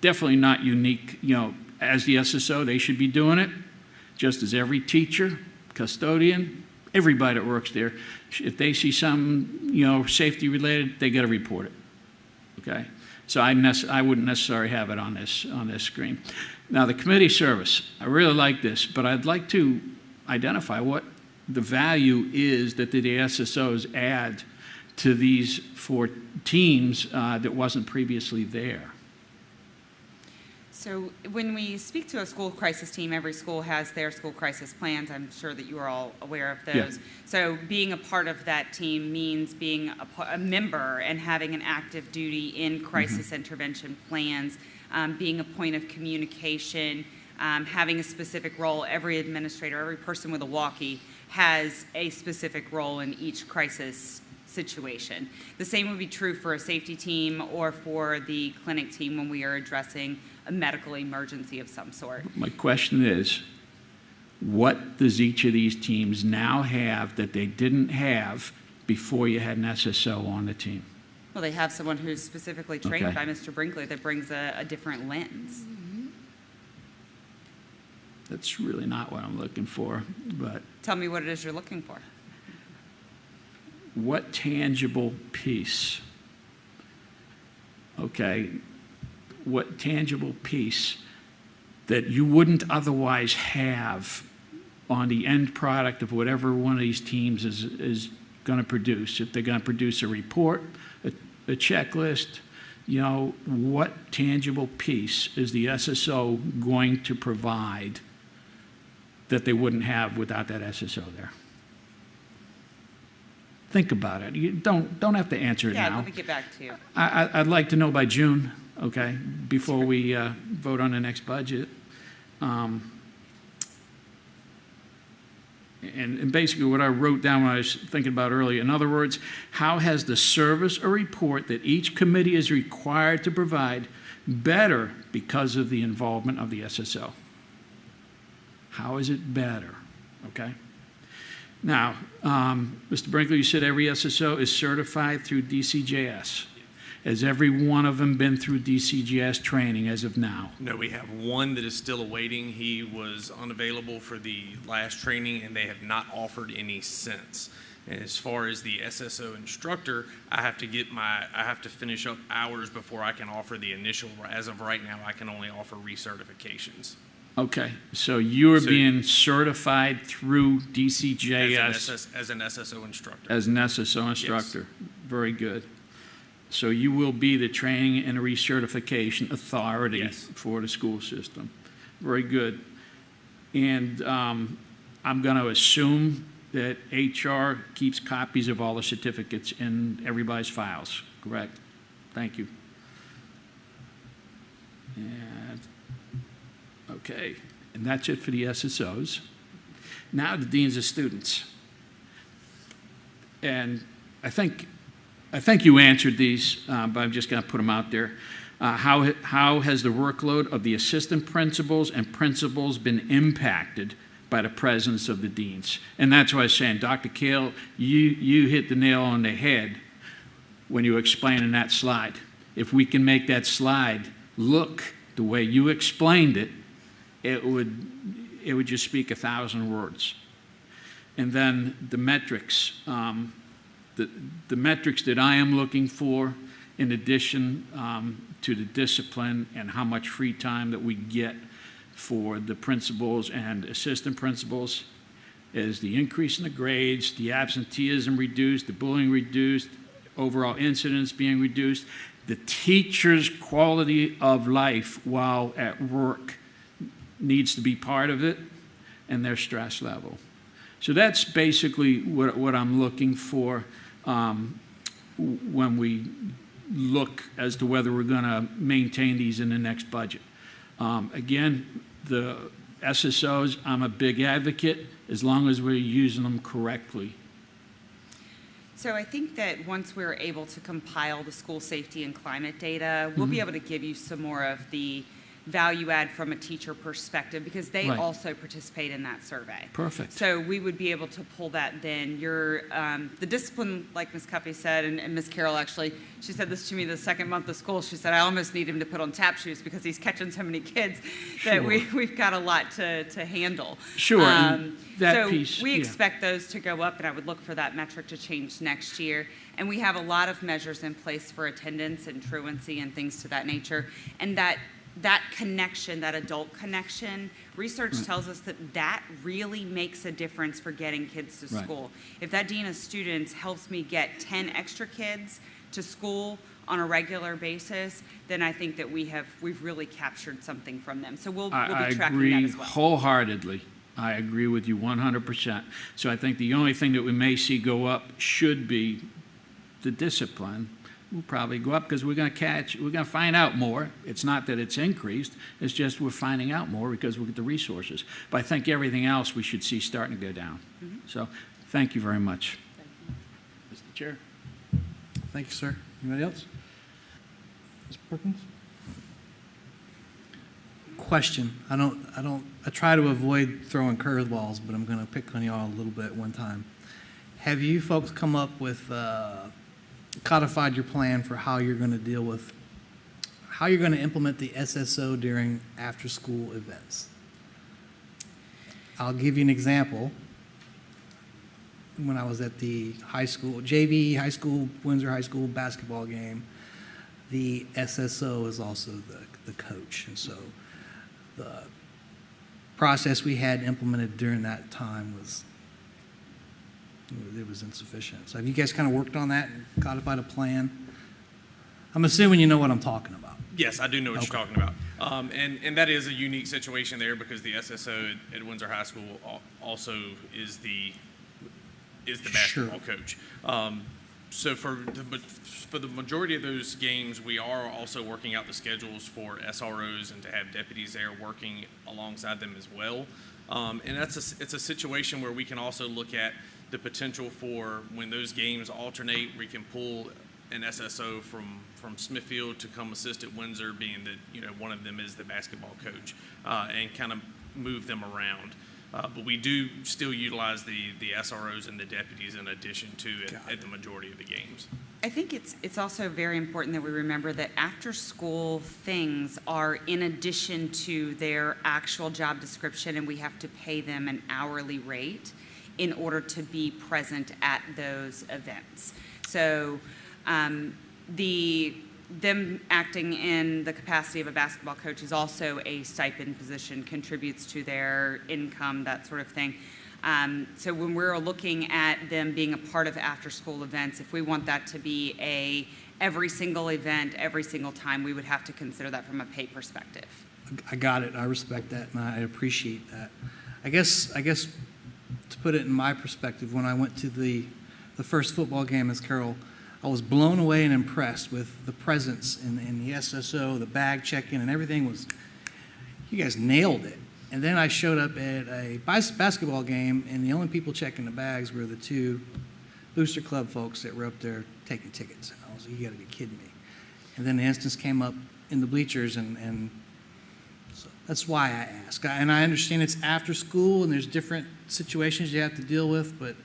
definitely not unique. As the SSO, they should be doing it, just as every teacher, custodian, everybody that works there, if they see something, safety related, they got to report it. Okay? So I wouldn't necessarily have it on this screen. Now, the committee service, I really like this, but I'd like to identify what the value is that the SSOs add to these 4 teams that wasn't previously there. So when we speak to a school crisis team, every school has their school crisis plans. I'm sure that you are all aware of those. Yeah. So being a part of that team means being a member and having an active duty in crisis intervention plans, being a point of communication, having a specific role. Every administrator, every person with a walkie has a specific role in each crisis situation. The same would be true for a safety team or for the clinic team when we are addressing a medical emergency of some sort. My question is, what does each of these teams now have that they didn't have before you had an SSO on the team? Well, they have someone who's specifically trained Okay. by Mr. Brinkley that brings a different lens. That's really not what I'm looking for, but Tell me what it is you're looking for. what tangible piece, okay, what tangible piece that you wouldn't otherwise have on the end product of whatever one of these teams is going to produce. If they're going to produce a report, a checklist, what tangible piece is the SSO going to provide that they wouldn't have without that SSO there? Think about it. You don't have to answer it Yeah, now. let me get back to you. I'd like to know by June, okay, before we vote on the next budget. And basically what I wrote down when I was thinking about earlier, in other words, how has the service or report that each committee is required to provide better because of the involvement of the SSO? How is it better? Okay. Now, Mr. Brinkley, you said every SSO is certified through DCJS. Has every one of them been through DCJS training as of now? No, we have one that is still awaiting. He was unavailable for the last training, and they have not offered any since. And as far as the SSO instructor, I have to finish up hours before I can offer the initial. As of right now, I can only offer recertifications. Okay, so you are being certified through DCJS as an SSO instructor. As an SSO instructor. Yes. Very good. So you will be the training and recertification authority for the school system. Very good. And I'm going to assume that HR keeps copies of all the certificates in everybody's files, correct? Thank you. And, okay, and that's it for the SSOs. Now the deans of students. And I think you answered these, but I'm just going to put them out there. How has the workload of the assistant principals and principals been impacted by the presence of the deans? And that's why I was saying, Dr. Kale, you hit the nail on the head when you were explaining that slide. If we can make that slide look the way you explained it, it would just speak 1,000 words. And then the metrics. The metrics that I am looking for, in addition to the discipline and how much free time that we get for the principals and assistant principals, is the increase in the grades, the absenteeism reduced, the bullying reduced, overall incidents being reduced, the teacher's quality of life while at work needs to be part of it, and their stress level. So that's basically what I'm looking for when we look as to whether we're going to maintain these in the next budget. Again, the SSOs, I'm a big advocate as long as we're using them correctly. So I think that once we're able to compile the school safety and climate data, we'll be able to give you some more of the value add from a teacher perspective, because they Right. also participate in that survey. Perfect. So we would be able to pull that then. The discipline, like Ms. Cuffey said, and Ms. Carroll actually, she said this to me the second month of school. She said, I almost need him to put on tap shoes because he's catching so many kids that Sure. we've got a lot to handle. Sure, and that so piece, we yeah. expect those to go up, and I would look for that metric to change next year. And we have a lot of measures in place for attendance and truancy and things to that nature. And that connection, that adult connection, research tells us that really makes a difference for getting kids to Right. school. If that dean of students helps me get 10 extra kids to school on a regular basis, then I think that we've really captured something from them. So we'll be I tracking agree that as well. wholeheartedly. I agree with you 100%. So I think the only thing that we may see go up should be the discipline. Will probably go up because we're going to find out more. It's not that it's increased, it's just we're finding out more because we get the resources. But I think everything else we should see starting to go down. So thank you very much. Mr. Chair. Thank you, sir. Anybody else? Ms. Perkins? Question. I try to avoid throwing curveballs, but I'm going to pick on y'all a little bit one time. Have you folks come up with codified your plan for how you're going to implement the SSO during after-school events? I'll give you an example. When I was at the JV high school, Windsor High School basketball game, the SSO is also the coach. And so the process we had implemented during that time was insufficient. So have you guys kind of worked on that and codified a plan? I'm assuming you know what I'm talking about. Yes, I do know what you're talking about. And that is a unique situation there because the SSO at Windsor High School also is the basketball coach. So for the majority of those games, we are also working out the schedules for SROs and to have deputies there working alongside them as well. And it's a situation where we can also look at the potential for when those games alternate, we can pull an SSO from Smithfield to come assist at Windsor, being that one of them is the basketball coach, and kind of move them around. But we do still utilize the SROs and the deputies in addition to at the majority of the games. I think it's also very important that we remember that after-school things are in addition to their actual job description, and we have to pay them an hourly rate in order to be present at those events. So them acting in the capacity of a basketball coach is also a stipend position, contributes to their income, that sort of thing. So when we're looking at them being a part of after-school events, if we want that to be every single event, every single time, we would have to consider that from a pay perspective. I got it. I respect that, and I appreciate that. I guess to put it in my perspective, when I went to the first football game as Carol, I was blown away and impressed with the presence in the SSO, the bag check-in, and everything you guys nailed it. And then I showed up at a basketball game, and the only people checking the bags were the two Booster Club folks that were up there taking tickets. And I was like, you got to be kidding me. And then the instance came up in the bleachers, and so that's why I ask. And I understand it's after school, and there's different situations you have to deal with, but it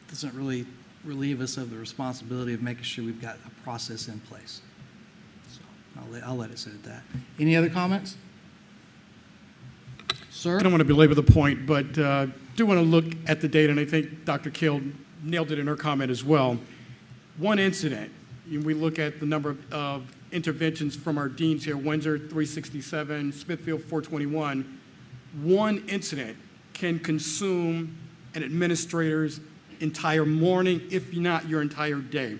doesn't really relieve us of the responsibility of making sure we've got a process in place. So I'll let it sit at that. Any other comments? Sir? I don't want to belabor the point, but do want to look at the data, and I think Dr. Kill nailed it in her comment as well. One incident, we look at the number of interventions from our deans here, Windsor 367, Smithfield 421. One incident can consume an administrator's entire morning, if not your entire day.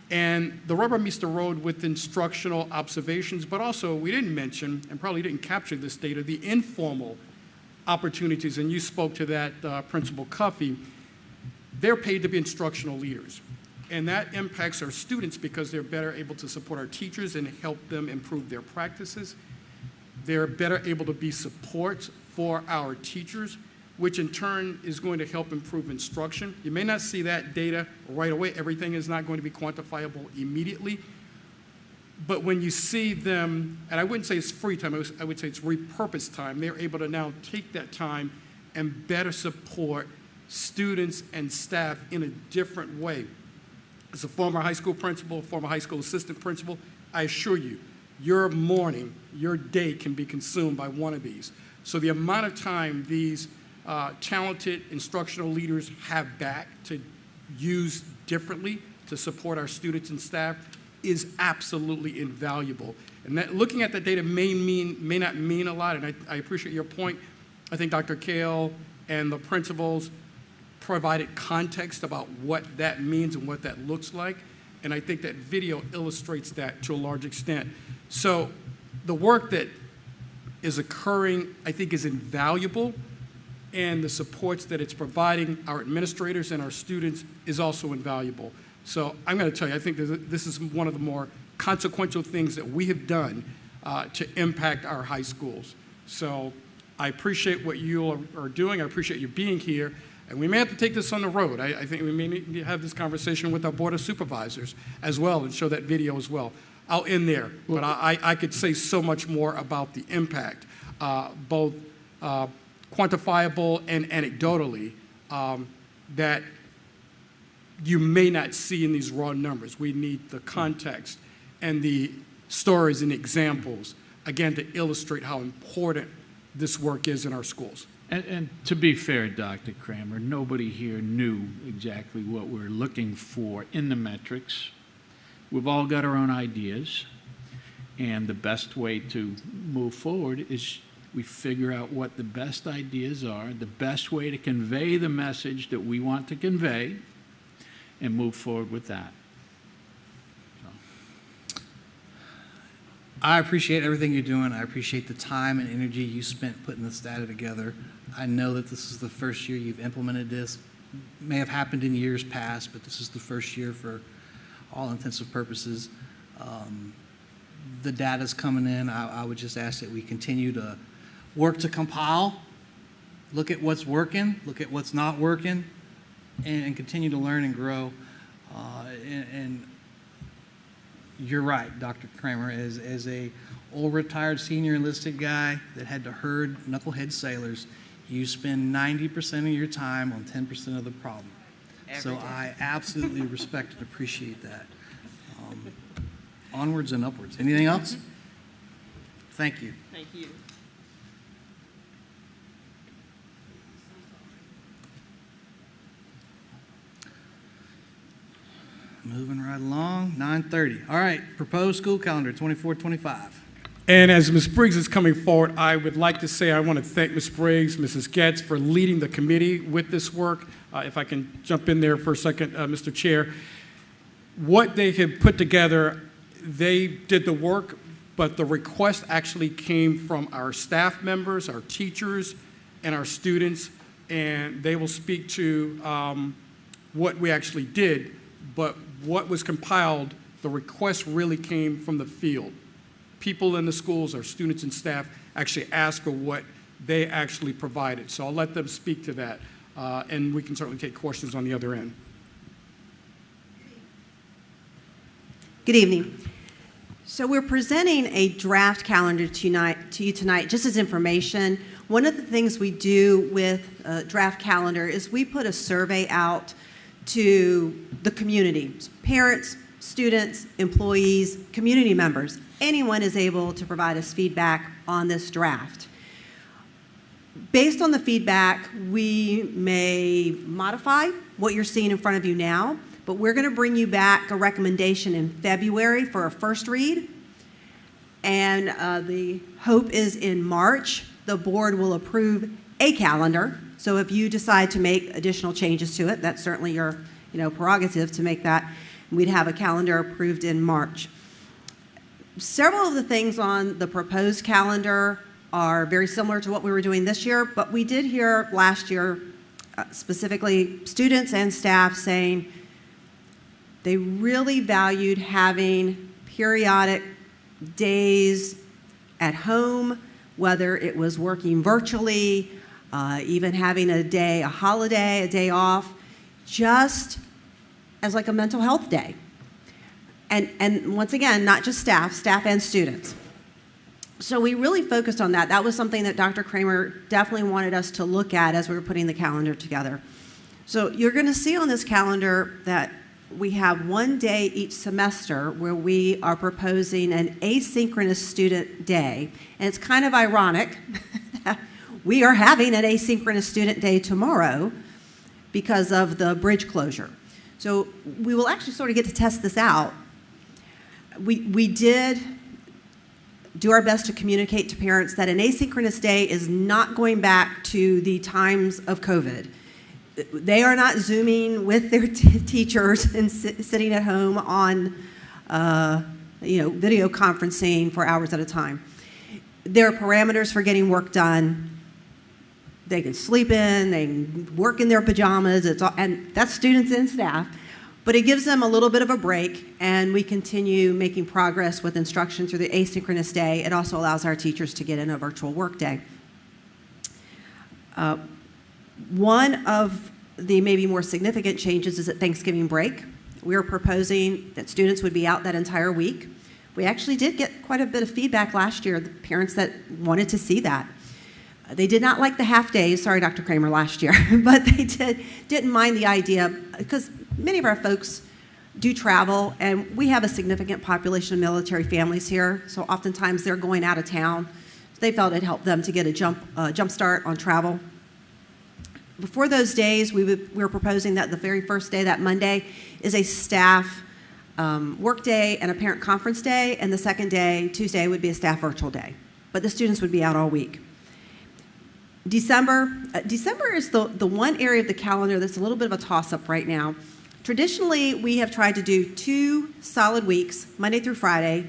And the rubber meets the road with instructional observations, but also we didn't mention, and probably didn't capture this data, the informal opportunities, and you spoke to that, Principal Cuffey. They're paid to be instructional leaders. And that impacts our students because they're better able to support our teachers and help them improve their practices. They're better able to be support for our teachers, which in turn is going to help improve instruction. You may not see that data right away. Everything is not going to be quantifiable immediately. But when you see them, and I wouldn't say it's free time, I would say it's repurposed time, they're able to now take that time and better support students and staff in a different way. As a former high school principal, former high school assistant principal, I assure you, your morning, your day can be consumed by one of these. So the amount of time these talented instructional leaders have back to use differently to support our students and staff is absolutely invaluable. And that, looking at that data may not mean a lot, and I appreciate your point. I think Dr. Kale and the principals provided context about what that means and what that looks like, and I think that video illustrates that to a large extent. So the work that is occurring, I think, is invaluable, and the supports that it's providing our administrators and our students is also invaluable. So I'm going to tell you, I think this is one of the more consequential things that we have done to impact our high schools. So I appreciate what you are doing. I appreciate you being here. And we may have to take this on the road. I think we may need to have this conversation with our Board of Supervisors as well and show that video as well. I'll end there, but I could say so much more about the impact, both quantifiable and anecdotally, that you may not see in these raw numbers. We need the context and the stories and examples, again, to illustrate how important this work is in our schools. And to be fair, Dr. Kramer, nobody here knew exactly what we're looking for in the metrics. We've all got our own ideas, and the best way to move forward is we figure out what the best ideas are, the best way to convey the message that we want to convey, and move forward with that. I appreciate everything you're doing. I appreciate the time and energy you spent putting this data together. I know that this is the first year you've implemented this. It may have happened in years past, but this is the first year for all intents and purposes. The data's coming in. I would just ask that we continue to work to compile, look at what's working, look at what's not working, and continue to learn and grow. And you're right, Dr. Kramer, as a old retired senior enlisted guy that had to herd knucklehead sailors, you spend 90% of your time on 10% of the problem. So I absolutely respect and appreciate that. Onwards and upwards. Anything else? Thank you. Thank you. Moving right along, 9:30. All right, proposed school calendar, 24-25. And as Ms. Briggs is coming forward, I would like to say I want to thank Ms. Briggs, Mrs. Getz, for leading the committee with this work. If I can jump in there for a second, Mr. Chair. What they have put together, they did the work, but the request actually came from our staff members, our teachers, and our students, and they will speak to what we actually did. But what was compiled, the request really came from the field. People in the schools, our students and staff, actually asked for what they actually provided. So I'll let them speak to that, and we can certainly take questions on the other end. Good evening. So we're presenting a draft calendar to you tonight just as information. One of the things we do with a draft calendar is we put a survey out to the community, parents, students, employees, community members. Anyone is able to provide us feedback on this draft. Based on the feedback, we may modify what you're seeing in front of you now, but we're going to bring you back a recommendation in February for a first read. And the hope is in March, the board will approve a calendar. So if you decide to make additional changes to it, that's certainly your prerogative to make that. We'd have a calendar approved in March. Several of the things on the proposed calendar are very similar to what we were doing this year, but we did hear last year, specifically students and staff saying they really valued having periodic days at home, whether it was working virtually, even having a day, a holiday, a day off, just as like a mental health day. And once again, not just staff and students. So we really focused on that. That was something that Dr. Kramer definitely wanted us to look at as we were putting the calendar together. So you're going to see on this calendar that we have one day each semester where we are proposing an asynchronous student day. And it's kind of ironic. We are having an asynchronous student day tomorrow because of the bridge closure. So we will actually sort of get to test this out. We did do our best to communicate to parents that an asynchronous day is not going back to the times of COVID. They are not Zooming with their teachers and sitting at home on video conferencing for hours at a time. There are parameters for getting work done. They can sleep in, they can work in their pajamas, and that's students and staff. But it gives them a little bit of a break, and we continue making progress with instruction through the asynchronous day. It also allows our teachers to get in a virtual work day. One of the maybe more significant changes is at Thanksgiving break. We are proposing that students would be out that entire week. We actually did get quite a bit of feedback last year, the parents that wanted to see that. They did not like the half days, sorry, Dr. Kramer, last year, but they didn't mind the idea because many of our folks do travel, and we have a significant population of military families here, so oftentimes they're going out of town. So they felt it helped them to get a jump start on travel. Before those days, we were proposing that the very first day, that Monday, is a staff work day and a parent conference day, and the second day, Tuesday, would be a staff virtual day. But the students would be out all week. December is the one area of the calendar that's a little bit of a toss-up right now. Traditionally, we have tried to do 2 solid weeks, Monday through Friday,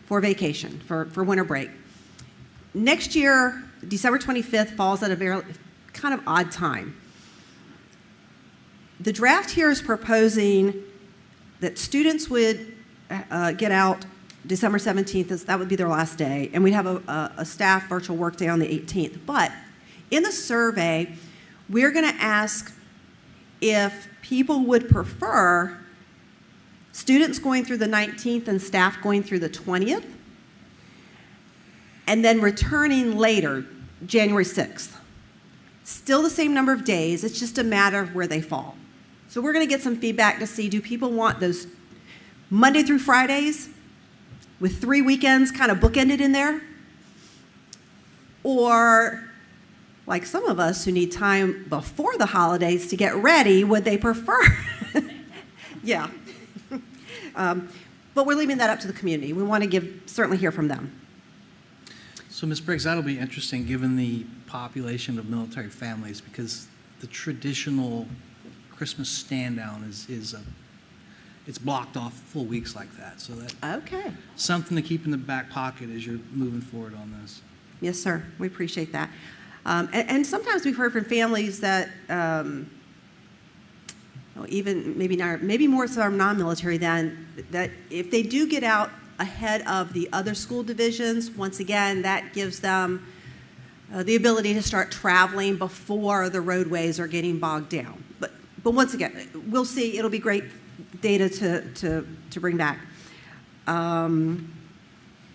for vacation, for winter break. Next year, December 25th falls at a very kind of odd time. The draft here is proposing that students would get out December 17th, that would be their last day, and we'd have a staff virtual work day on the 18th. But in the survey, we're going to ask if people would prefer students going through the 19th and staff going through the 20th, and then returning later, January 6th. Still the same number of days, it's just a matter of where they fall. So we're going to get some feedback to see, do people want those Monday through Fridays with 3 weekends kind of bookended in there? Or, like some of us who need time before the holidays to get ready, would they prefer? Yeah. But we're leaving that up to the community. We want to certainly hear from them. So, Ms. Briggs, that'll be interesting given the population of military families, because the traditional Christmas stand down it's blocked off full weeks like that. So that okay, something to keep in the back pocket as you're moving forward on this. Yes, sir. We appreciate that. And sometimes we've heard from families that, even maybe more so non-military than that, if they do get out ahead of the other school divisions, once again, that gives them the ability to start traveling before the roadways are getting bogged down. But once again, we'll see. It'll be great data to bring back.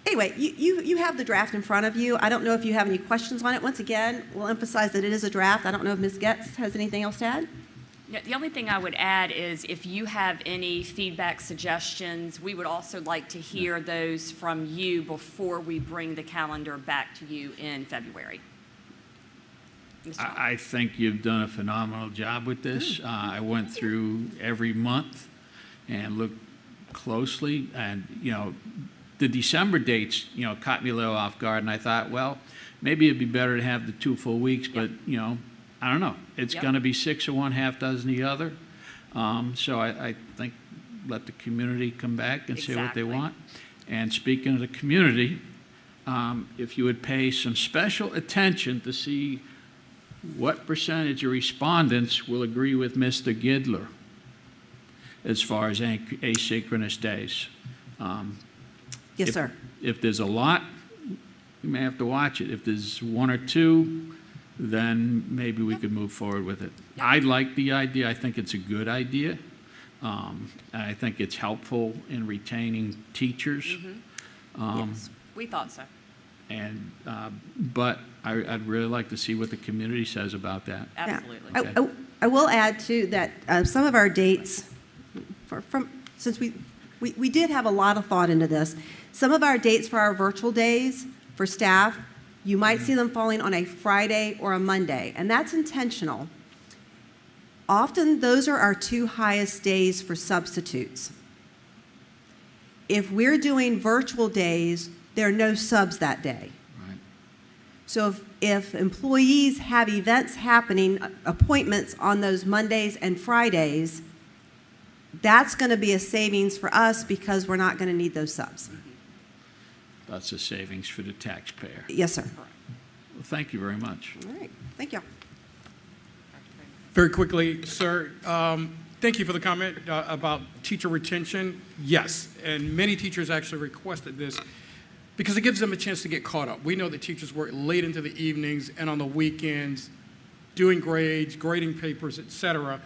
Anyway, you have the draft in front of you. I don't know if you have any questions on it. Once again, we'll emphasize that it is a draft. I don't know if Ms. Getz has anything else to add. Yeah, the only thing I would add is if you have any feedback, suggestions, we would also like to hear those from you before we bring the calendar back to you in February. I think you've done a phenomenal job with this. I went through every month and looked closely, and the December dates, caught me a little off guard, and I thought, well, maybe it'd be better to have the 2 full weeks, but I don't know. It's going to be 6 of one, half dozen the other. So I think let the community come back and say what they want. And speaking of the community, if you would pay some special attention to see what percentage of respondents will agree with Mr. Gidler as far as asynchronous days. Yes, sir. If there's a lot, you may have to watch it. If there's 1 or 2, then maybe we could move forward with it. I like the idea. I think it's a good idea. I think it's helpful in retaining teachers. Yes, we thought so. And, but I'd really like to see what the community says about that. Absolutely. Okay. I will add, too, that some of our dates, since we did have a lot of thought into this, some of our dates for our virtual days for staff, you might see them falling on a Friday or a Monday, and that's intentional. Often, those are our two highest days for substitutes. If we're doing virtual days, there are no subs that day. Right. So if employees have events happening, appointments on those Mondays and Fridays, that's going to be a savings for us because we're not going to need those subs. That's a savings for the taxpayer. Yes, sir. Well, thank you very much. All right. Thank you. Very quickly, sir, thank you for the comment about teacher retention. Yes, and many teachers actually requested this because it gives them a chance to get caught up. We know that teachers work late into the evenings and on the weekends, doing grades, grading papers, etc.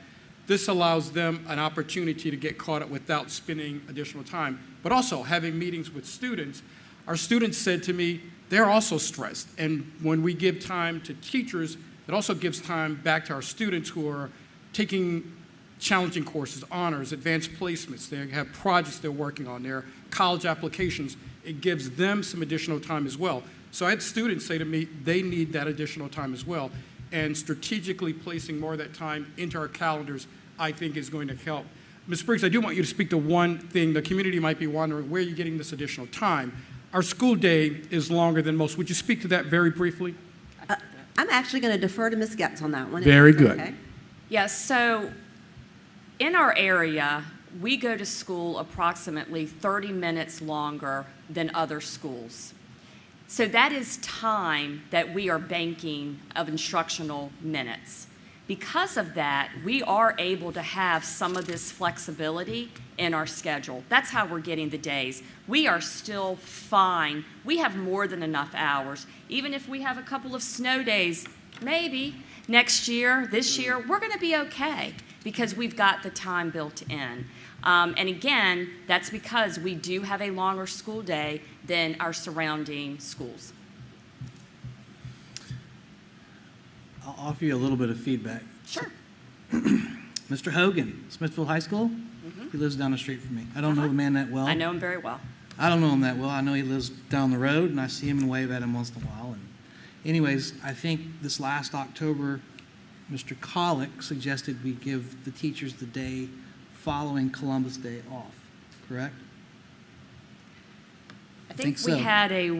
This allows them an opportunity to get caught up without spending additional time, but also having meetings with students. Our students said to me, they're also stressed, and when we give time to teachers, it also gives time back to our students who are taking challenging courses, honors, advanced placements. They have projects they're working on, their college applications. It gives them some additional time as well. So I had students say to me they need that additional time as well. And strategically placing more of that time into our calendars, I think, is going to help. Ms. Briggs, I do want you to speak to one thing. The community might be wondering, where are you getting this additional time? Our school day is longer than most. Would you speak to that very briefly? I'm actually going to defer to Ms. Getz on that one. Very good. Okay. Yes, so in our area, we go to school approximately 30 minutes longer than other schools. So that is time that we are banking of instructional minutes. Because of that, we are able to have some of this flexibility in our schedule. That's how we're getting the days. We are still fine. We have more than enough hours. Even if we have a couple of snow days, maybe next year, this year, we're going to be okay because we've got the time built in. And again, that's because we do have a longer school day than our surrounding schools. I'll offer you a little bit of feedback. Sure. Mr. Hogan, Smithfield High School, he lives down the street from me. I don't know the man that well. I know him very well. I don't know him that well. I know he lives down the road, and I see him and wave at him once in a while. And anyways, I think this last October, Mr. Colick suggested we give the teachers the day following Columbus Day off, correct? I think so. we had a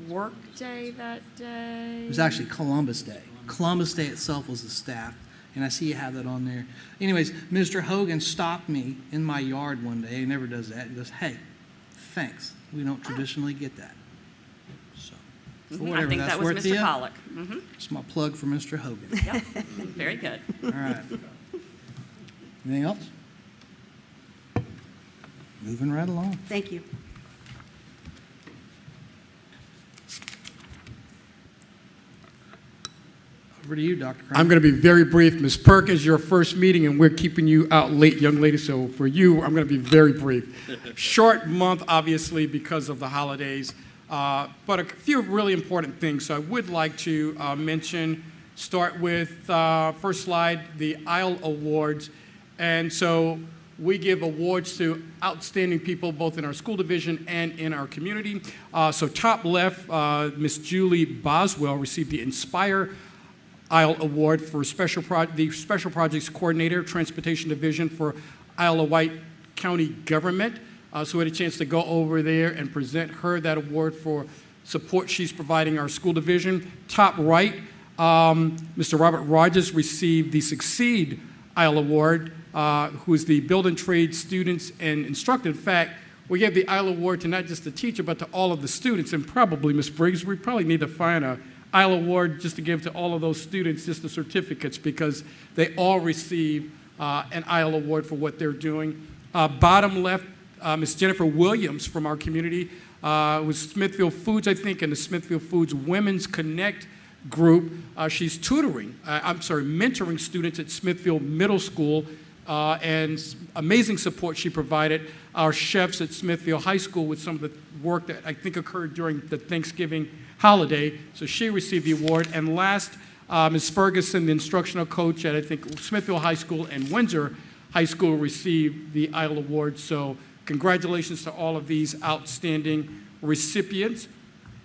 work day that day. It was actually Columbus Day. Columbus Day itself was the staff, and I see you have that on there. Anyways, Mr. Hogan stopped me in my yard one day. He never does that. He goes, hey, thanks. We don't traditionally get that. So, for whatever I think that's that was worth to Mr. you, Colick. it's my plug for Mr. Hogan. Yep, very good. All right. Anything else? Moving right along. Thank you. Over to you, Dr. Kramer. I'm going to be very brief. Ms. Perkins, your first meeting, and we're keeping you out late, young lady. So for you, I'm going to be very brief. Short month, obviously, because of the holidays, but a few really important things. So I would like to mention, start with first slide, the ISLE Awards. And so we give awards to outstanding people both in our school division and in our community. So top left, Ms. Julie Boswell received the Inspire ISLE Award for the Special Projects Coordinator, Transportation Division for Wight County Government. So we had a chance to go over there and present her that award for support she's providing our school division. Top right, Mr. Robert Rogers received the Succeed ISLE Award, who is the Building Trade Students and Instructor. In fact, we gave the ISLE Award to not just the teacher, but to all of the students. And probably, Ms. Briggs, we probably need to find a ISLE Award just to give to all of those students, just the certificates, because they all receive an ISLE Award for what they're doing. Bottom left, Ms. Jennifer Williams from our community with Smithfield Foods, I think, and the Smithfield Foods Women's Connect group. She's mentoring students at Smithfield Middle School. and amazing support she provided our chefs at Smithfield High School with some of the work that I think occurred during the Thanksgiving holiday. So she received the award. And last, Ms. Ferguson, the instructional coach at, I think, Smithfield High School and Windsor High School, received the ISLE Award. So congratulations to all of these outstanding recipients.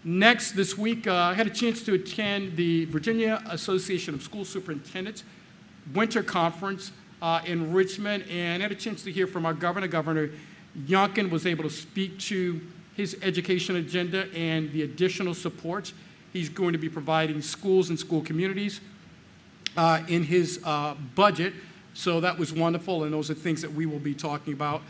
Next, this week, I had a chance to attend the Virginia Association of School Superintendents Winter Conference in Richmond, and had a chance to hear from our governor. Governor Youngkin was able to speak to his education agenda and the additional supports he's going to be providing schools and school communities in his budget. So that was wonderful, and those are things that we will be talking about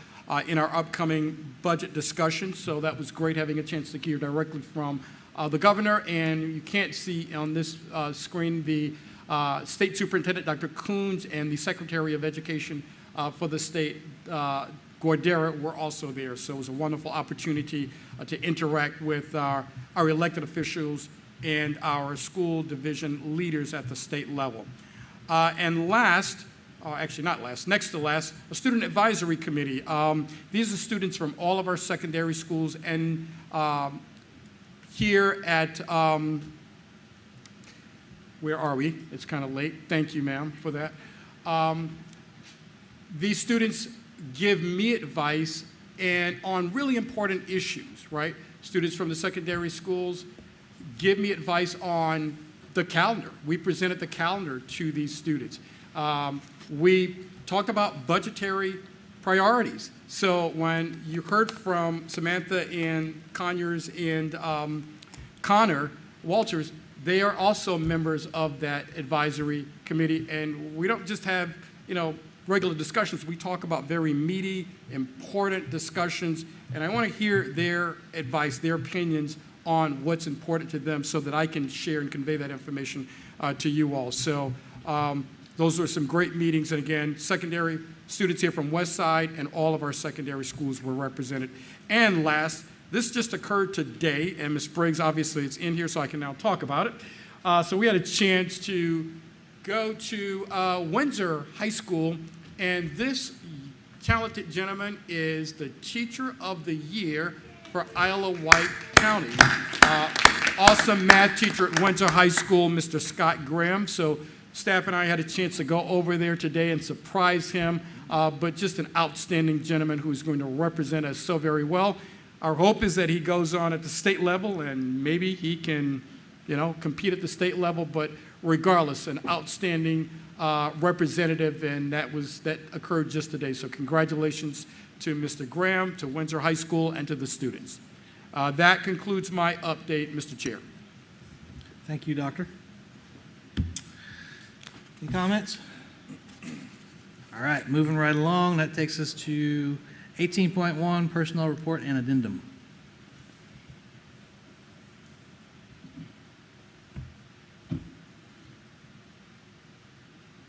in our upcoming budget discussion. So that was great having a chance to hear directly from the governor. And you can't see on this screen the State Superintendent, Dr. Coons, and the Secretary of Education for the state, Gordera, were also there. So it was a wonderful opportunity to interact with our elected officials and our school division leaders at the state level. And last, actually not last, next to last, a student advisory committee. These are students from all of our secondary schools, and here at, where are we? It's kind of late. Thank you, ma'am, for that. These students give me advice and on really important issues, right? Students from the secondary schools give me advice on the calendar. We presented the calendar to these students. We talked about budgetary priorities. So when you heard from Samantha and Conyers and Connor Walters, they are also members of that advisory committee. And we don't just have, regular discussions. We talk about very meaty, important discussions. And I want to hear their advice, their opinions on what's important to them so that I can share and convey that information to you all. So those were some great meetings. And again, secondary students here from Westside and all of our secondary schools were represented. And last, this just occurred today, and Ms. Briggs, obviously it's in here so I can now talk about it. So we had a chance to go to Windsor High School, and this talented gentleman is the Teacher of the Year for Wight County. Awesome math teacher at Windsor High School, Mr. Scott Graham. So staff and I had a chance to go over there today and surprise him, but just an outstanding gentleman who's going to represent us so very well. Our hope is that he goes on at the state level and maybe he can, compete at the state level, but regardless, an outstanding representative, and that occurred just today. So congratulations to Mr. Graham, to Windsor High School, and to the students. That concludes my update, Mr. Chair. Thank you, Doctor. Any comments? All right, moving right along. That takes us to 18.1, Personnel Report and Addendum.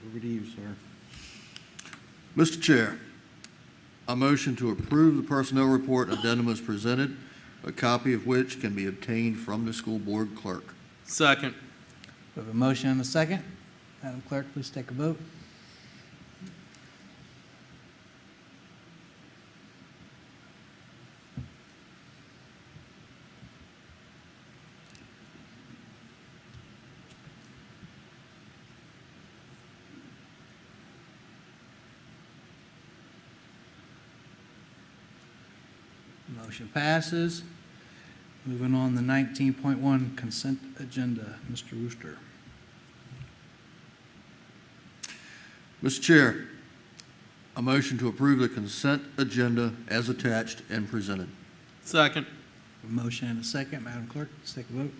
Over to you, sir. Mr. Chair, I motion to approve the personnel report addendum as presented, a copy of which can be obtained from the school board clerk. Second. We have a motion and a second. Madam Clerk, please take a vote. Motion passes. Moving on to 19.1 consent agenda. Mr. Wooster. Mr. Chair, a motion to approve the consent agenda as attached and presented. Second. A motion and a second. Madam Clerk, let's take a vote.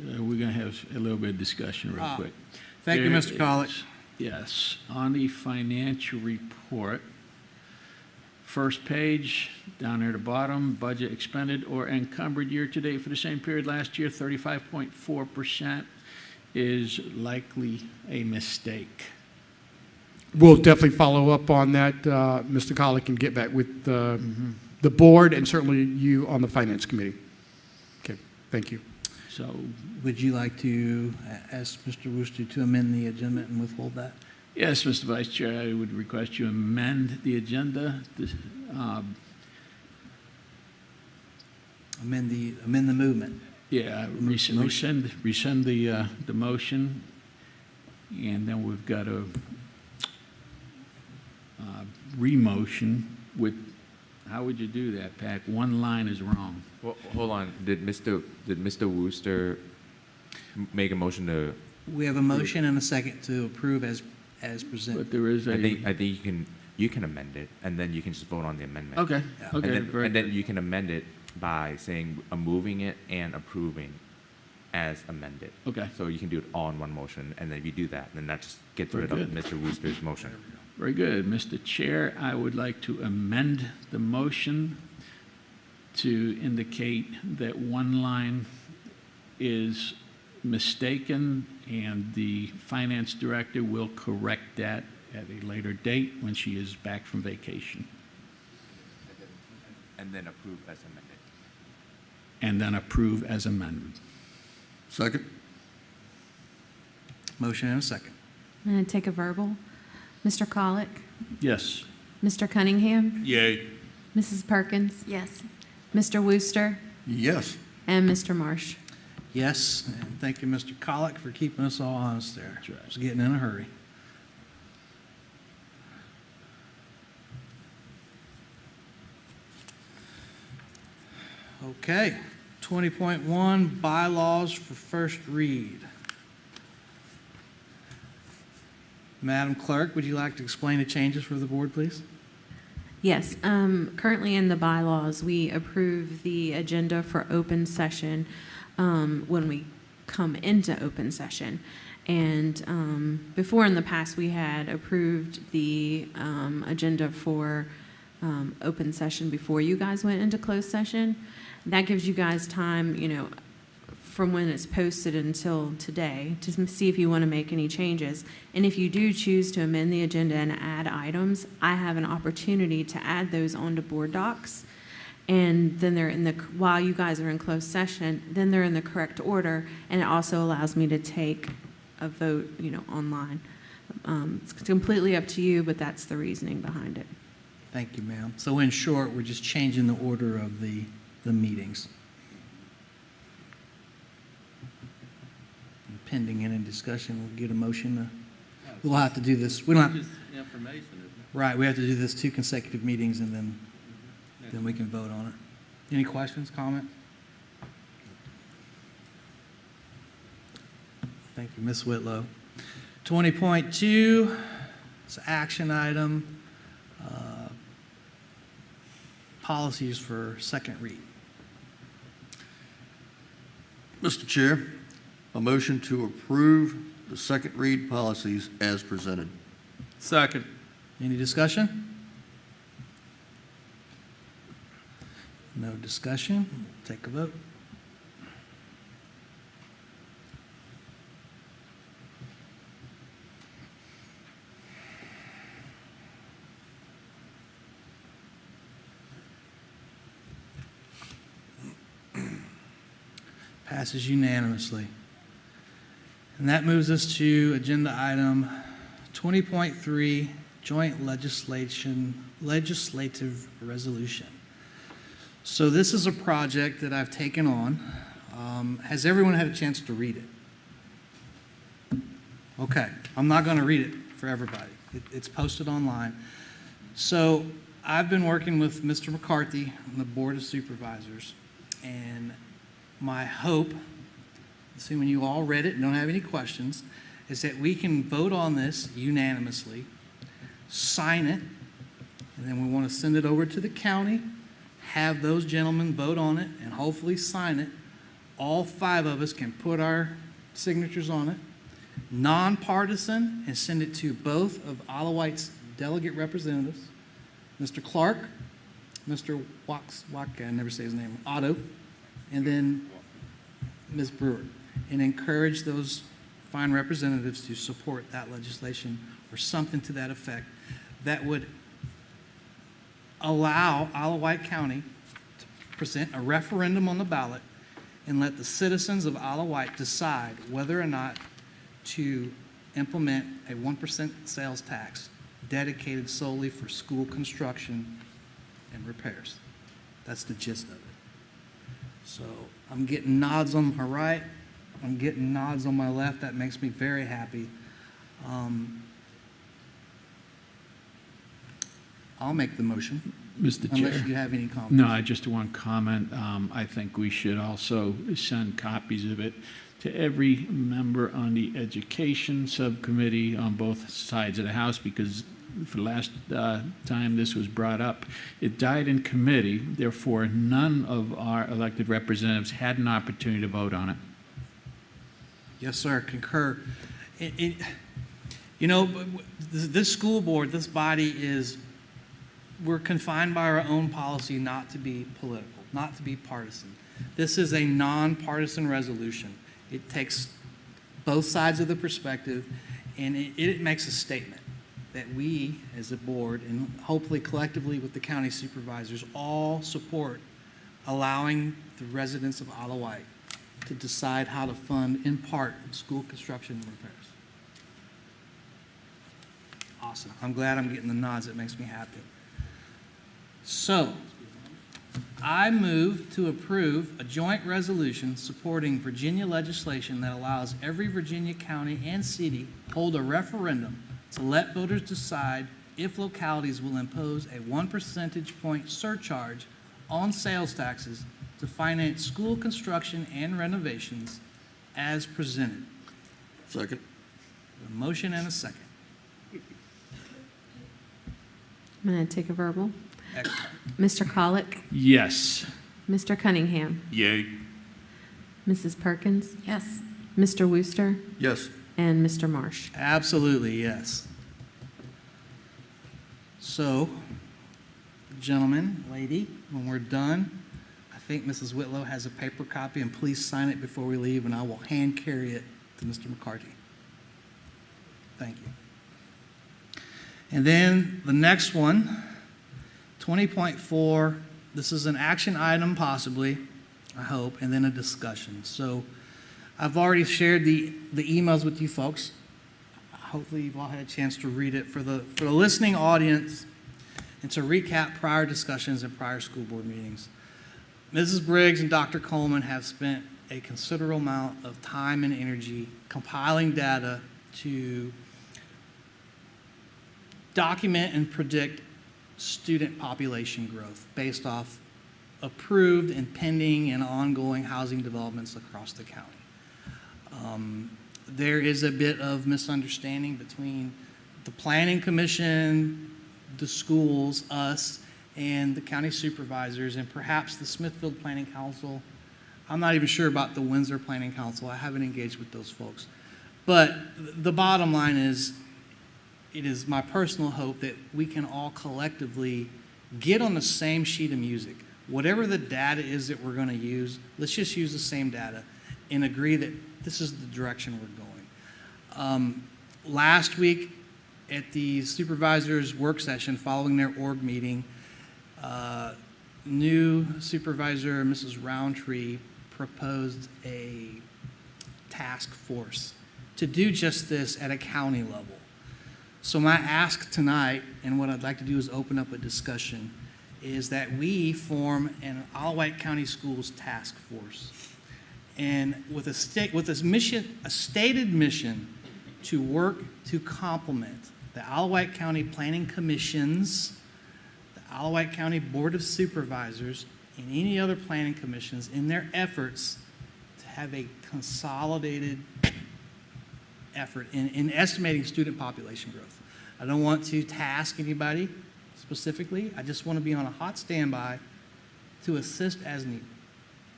We're going to have a little bit of discussion real quick. Thank you, Mr. College. Yes, on the financial report, first page, down there at the bottom, budget expended or encumbered year-to-date for the same period last year, 35.4% is likely a mistake. We'll definitely follow up on that. Mr. Colley can get back with the board and certainly you on the Finance Committee. Okay, thank you. So, would you like to ask Mr. Wooster to amend the agenda and withhold that? Yes, Mr. Vice Chair, I would request you amend the agenda. Amend the movement. Yeah, rescind the motion, and then we've got a re-motion with, how would you do that, Pat? One line is wrong. Well, hold on. Did Mr. Wooster make a motion to? We have a motion and a second to approve as presented. But there is a. I think you can amend it, and then you can just vote on the amendment. Okay. Yeah. Okay. And then you can amend it by saying moving it and approving as amended. Okay. So you can do it all in one motion, and then if you do that, then that just gets Very rid of good. Mr. Wooster's motion. Very good. Mr. Chair, I would like to amend the motion to indicate that one line is mistaken, and the finance director will correct that at a later date when she is back from vacation. And then approve as amended. And then approve as amended. Second? Motion and a second. I'm going to take a verbal. Mr. Colick, Yes. Mr. Cunningham, Yay. Mrs. Perkins, Yes. Mr. Wooster, Yes. and Mr. Marsh. Yes, and thank you, Mr. Colick, for keeping us all honest there. I was getting in a hurry. Okay, 20.1 bylaws for first read. Madam Clerk, would you like to explain the changes for the board, please? Yes, currently in the bylaws, we approve the agenda for open session when we come into open session. And before in the past, we had approved the agenda for open session before you guys went into closed session. That gives you guys time, from when it's posted until today to see if you want to make any changes. And if you do choose to amend the agenda and add items, I have an opportunity to add those onto board docs. And then they're while you guys are in closed session, then they're in the correct order. And it also allows me to take a vote, online. It's completely up to you, but that's the reasoning behind it. Thank you, ma'am. So in short, we're just changing the order of the meetings. Pending any discussion, we'll get a motion. We'll have to do this. We don't have Just information, isn't it? Right, we have to do this 2 consecutive meetings, and then we can vote on it. Any questions, comments? Thank you, Ms. Whitlow. 20.2, it's an action item, policies for second read. Mr. Chair, a motion to approve the second read policies as presented. Second. Any discussion? No discussion. We'll take a vote. Passes unanimously. And that moves us to agenda item 20.3, joint legislative resolution. So this is a project that I've taken on. Has everyone had a chance to read it? Okay, I'm not going to read it for everybody. It's posted online. So I've been working with Mr. McCarthy on the Board of Supervisors, and my hope, assuming you all read it and don't have any questions, is that we can vote on this unanimously, sign it, and then we want to send it over to the county, have those gentlemen vote on it, and hopefully sign it. All 5 of us can put our signatures on it, nonpartisan, and send it to both of Isle of Wight's delegate representatives, Mr. Clark, Mr. I never say his name, Otto, and then Ms. Brewer, and encourage those fine representatives to support that legislation or something to that effect that would allow Isle of Wight County to present a referendum on the ballot and let the citizens of Isle of Wight decide whether or not to implement a 1% sales tax dedicated solely for school construction and repairs. That's the gist of it. So I'm getting nods on my right. I'm getting nods on my left. That makes me very happy. I'll make the motion. Mr. Chair. Unless you have any comments. No, I just want to comment. I think we should also send copies of it to every member on the education subcommittee on both sides of the House, because for the last time this was brought up, it died in committee. Therefore, none of our elected representatives had an opportunity to vote on it. Yes, sir. Concur. This school board, this body we're confined by our own policy not to be political, not to be partisan. This is a nonpartisan resolution. It takes both sides of the perspective, and it makes a statement that we, as a board, and hopefully collectively with the county supervisors, all support allowing the residents of Isle of Wight to decide how to fund, in part, school construction and repairs. Awesome. I'm glad I'm getting the nods. It makes me happy. So, I move to approve a joint resolution supporting Virginia legislation that allows every Virginia county and city hold a referendum to let voters decide if localities will impose a 1 percentage point surcharge on sales taxes to finance school construction and renovations as presented. Second. A motion and a second. I'm going to take a verbal. Excellent. Mr. Colick, Yes. Mr. Cunningham, Yay. Mrs. Perkins, Yes. Mr. Wooster, Yes. and Mr. Marsh. Absolutely, yes. So, gentlemen, lady, when we're done, I think Mrs. Whitlow has a paper copy, and please sign it before we leave, and I will hand carry it to Mr. McCarty. Thank you. And then the next one, 20.4, this is an action item possibly, I hope, and then a discussion. So I've already shared the emails with you folks. Hopefully you've all had a chance to read it. For the listening audience, and to recap prior discussions and prior school board meetings, Mrs. Briggs and Dr. Coleman have spent a considerable amount of time and energy compiling data to document and predict student population growth based off approved and pending and ongoing housing developments across the county. There is a bit of misunderstanding between the Planning Commission, the schools, us, and the county supervisors, and perhaps the Smithfield Planning Council. I'm not even sure about the Windsor Planning Council. I haven't engaged with those folks. But the bottom line is, it is my personal hope that we can all collectively get on the same sheet of music. Whatever the data is that we're going to use, let's just use the same data and agree that this is the direction we're going. Last week at the supervisors' work session following their org meeting, new supervisor Mrs. Roundtree proposed a task force to do just this at a county level. So my ask tonight, and what I'd like to do is open up a discussion, is that we form an Isle of Wight County Schools task force, and with a stated mission to work to complement the Isle of Wight County Planning Commissions, the Isle of Wight County Board of Supervisors, and any other planning commissions in their efforts to have a consolidated effort in estimating student population growth. I don't want to task anybody specifically. I just want to be on a hot standby to assist as needed.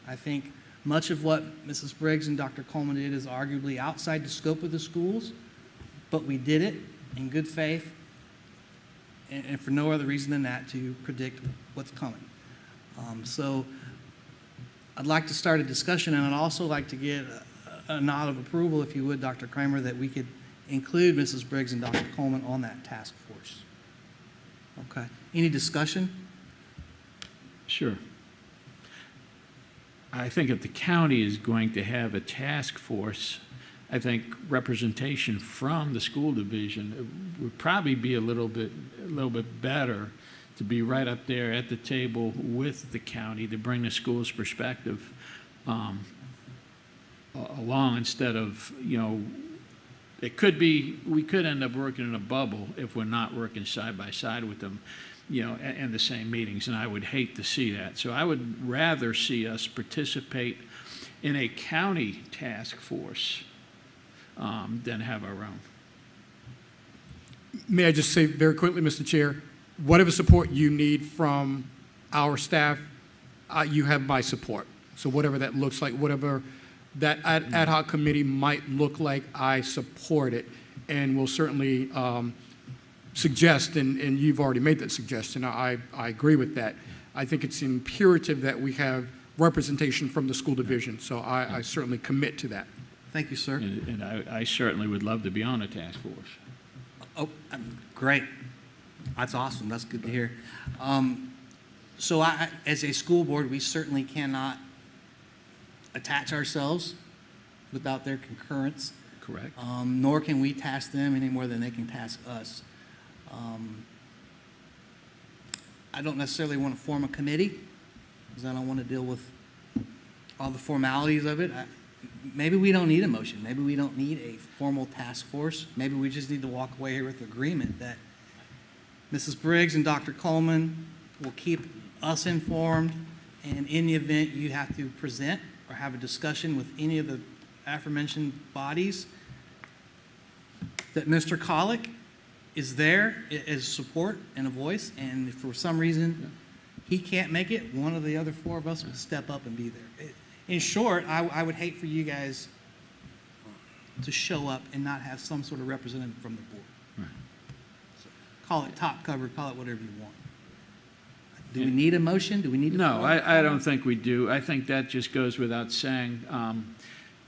I think much of what Mrs. Briggs and Dr. Coleman did is arguably outside the scope of the schools, but we did it in good faith and for no other reason than that to predict what's coming. So I'd like to start a discussion, and I'd also like to get a nod of approval, if you would, Dr. Kramer, that we could include Mrs. Briggs and Dr. Coleman on that task force. Okay. Any discussion? Sure. I think if the county is going to have a task force, I think representation from the school division would probably be a little bit better to be right up there at the table with the county to bring the school's perspective along instead of, it could be, we could end up working in a bubble if we're not working side by side with them, in the same meetings, and I would hate to see that. So I would rather see us participate in a county task force than have our own. May I just say very quickly, Mr. Chair, whatever support you need from our staff, you have my support. So whatever that looks like, whatever that ad hoc committee might look like, I support it, and will certainly suggest, and you've already made that suggestion, I agree with that. I think it's imperative that we have representation from the school division, so I certainly commit to that. Thank you, sir. And I certainly would love to be on a task force. Oh, great. That's awesome. That's good to hear. So as a school board, we certainly cannot attach ourselves without their concurrence. Correct. Nor can we task them any more than they can task us. I don't necessarily want to form a committee because I don't want to deal with all the formalities of it. Maybe we don't need a motion. Maybe we don't need a formal task force. Maybe we just need to walk away here with agreement that Mrs. Briggs and Dr. Coleman will keep us informed, and in the event you have to present or have a discussion with any of the aforementioned bodies, that Mr. Colick is there as support and a voice, and if for some reason he can't make it, one of the other four of us will step up and be there. In short, I would hate for you guys to show up and not have some sort of representative from the board. Right. So call it top cover, call it whatever you want. Do we need a motion? Do we need to? No, I don't think we do. I think that just goes without saying.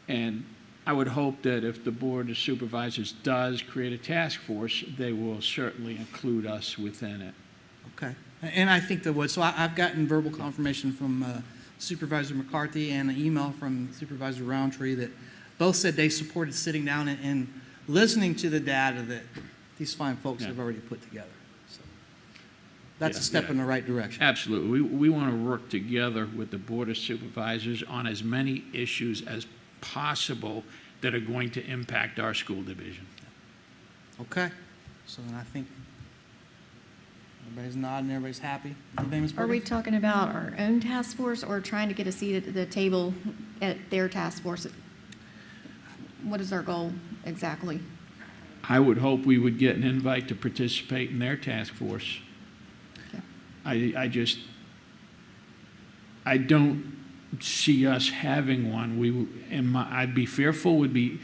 And I would hope that if the Board of Supervisors does create a task force, they will certainly include us within it. Okay. And I think there would. So I've gotten verbal confirmation from Supervisor McCarthy and an email from Supervisor Roundtree that both said they supported sitting down and listening to the data that these fine folks have already put together. So that's a step in the right direction. Absolutely. We want to work together with the Board of Supervisors on as many issues as possible that are going to impact our school division. Okay. So then I think everybody's nodding, everybody's happy. Are we talking about our own task force or trying to get a seat at the table at their task force? What is our goal exactly? I would hope we would get an invite to participate in their task force. Okay. I don't see us having one. I'd be fearful we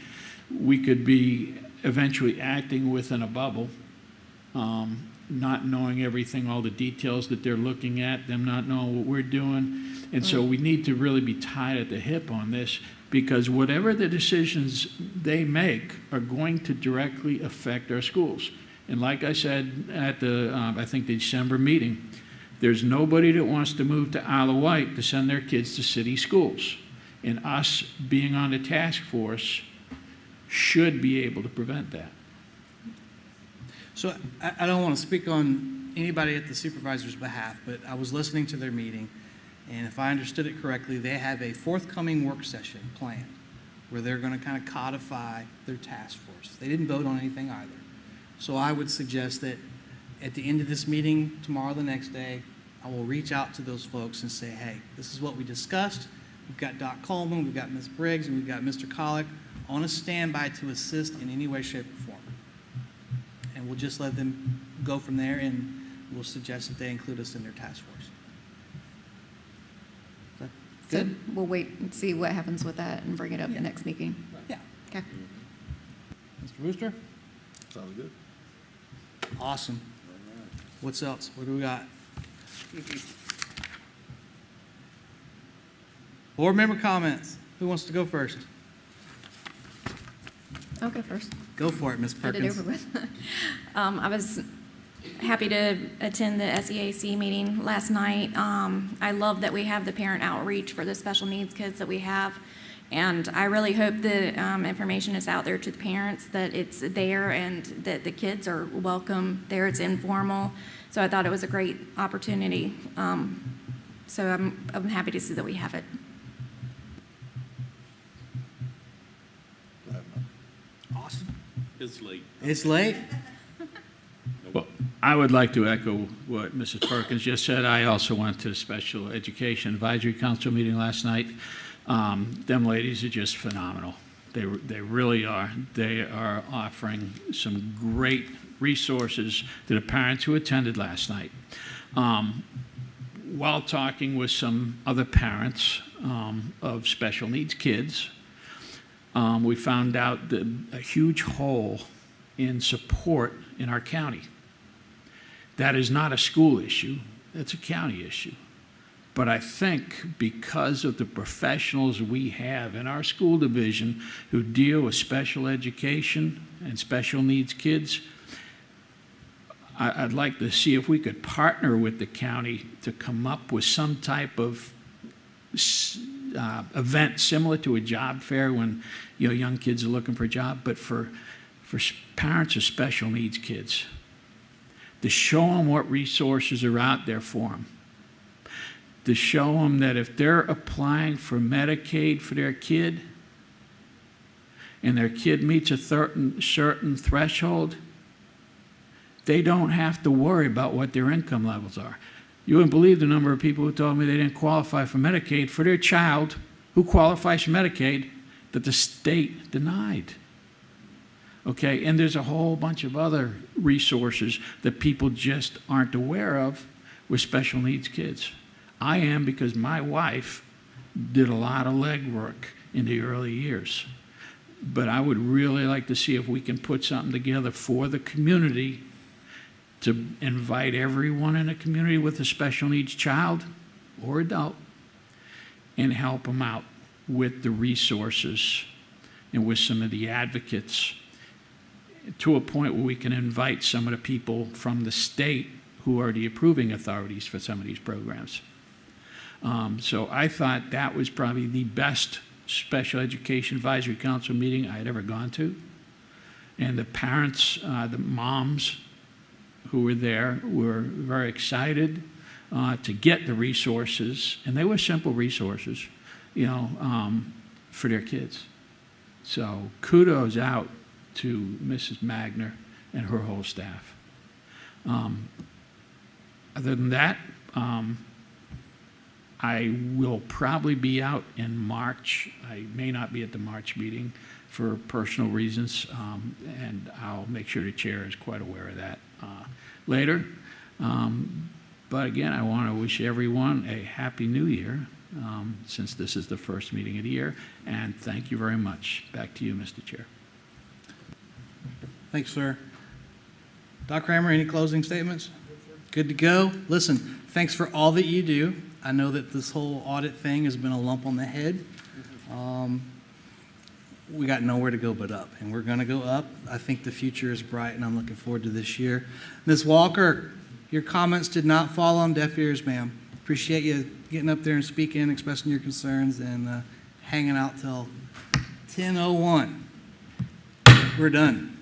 could be eventually acting within a bubble, not knowing everything, all the details that they're looking at, them not knowing what we're doing. And so we need to really be tied at the hip on this, because whatever the decisions they make are going to directly affect our schools. And like I said at the, I think the December meeting, there's nobody that wants to move to Isle of Wight to send their kids to city schools. And us being on the task force should be able to prevent that. So I don't want to speak on anybody at the supervisor's behalf, but I was listening to their meeting, and if I understood it correctly, they have a forthcoming work session planned where they're going to kind of codify their task force. They didn't vote on anything either. So I would suggest that at the end of this meeting, tomorrow, the next day, I will reach out to those folks and say, hey, this is what we discussed. We've got Doc Coleman, we've got Ms. Briggs, and we've got Mr. Colick on a standby to assist in any way, shape, or form. And we'll just let them go from there, and we'll suggest that they include us in their task force. Good? So we'll wait and see what happens with that and bring it up the next meeting. Yeah. Okay. Mr. Rooster? Sounds good. Awesome. What's else? What do we got? Board member comments. Who wants to go first? I'll go first. Go for it, Ms. Perkins. Get it over with. I was happy to attend the SEAC meeting last night. I love that we have the parent outreach for the special needs kids that we have And I really hope the information is out there to the parents, that it's there and that the kids are welcome there. It's informal. So I thought it was a great opportunity. So I'm happy to see that we have it. Awesome. It's late. It's late. Well, I would like to echo what Mrs. Perkins just said. I also went to the Special Education Advisory Council meeting last night. Them ladies are just phenomenal. They really are. They are offering some great resources to the parents who attended last night. While talking with some other parents of special needs kids, we found out that a huge hole in support in our county. That is not a school issue, that's a county issue. But I think because of the professionals we have in our school division who deal with special education and special needs kids, I'd like to see if we could partner with the county to come up with some type of event similar to a job fair when young kids are looking for a job, but for parents of special needs kids, to show them what resources are out there for them, to show them that if they're applying for Medicaid for their kid and their kid meets a certain threshold, they don't have to worry about what their income levels are. You wouldn't believe the number of people who told me they didn't qualify for Medicaid for their child who qualifies for Medicaid that the state denied. Okay, and there's a whole bunch of other resources that people just aren't aware of with special needs kids. I am, because my wife did a lot of legwork in the early years. But I would really like to see if we can put something together for the community to invite everyone in the community with a special needs child or adult and help them out with the resources and with some of the advocates to a point where we can invite some of the people from the state who are the approving authorities for some of these programs. So I thought that was probably the best Special Education Advisory Council meeting I had ever gone to. And the parents, the moms who were there were very excited to get the resources, and they were simple resources, for their kids. So kudos out to Mrs. Magner and her whole staff. Other than that, I will probably be out in March. I may not be at the March meeting for personal reasons, and I'll make sure the chair is quite aware of that later. But again, I want to wish everyone a Happy New Year, since this is the first meeting of the year, and thank you very much. Back to you, Mr. Chair. Thanks, sir. Doc Kramer, any closing statements? Good to go. Listen, thanks for all that you do. I know that this whole audit thing has been a lump on the head. We got nowhere to go but up, and we're going to go up. I think the future is bright, and I'm looking forward to this year. Ms. Walker, your comments did not fall on deaf ears, ma'am. Appreciate you getting up there and speaking, expressing your concerns, and hanging out till 10:01. We're done.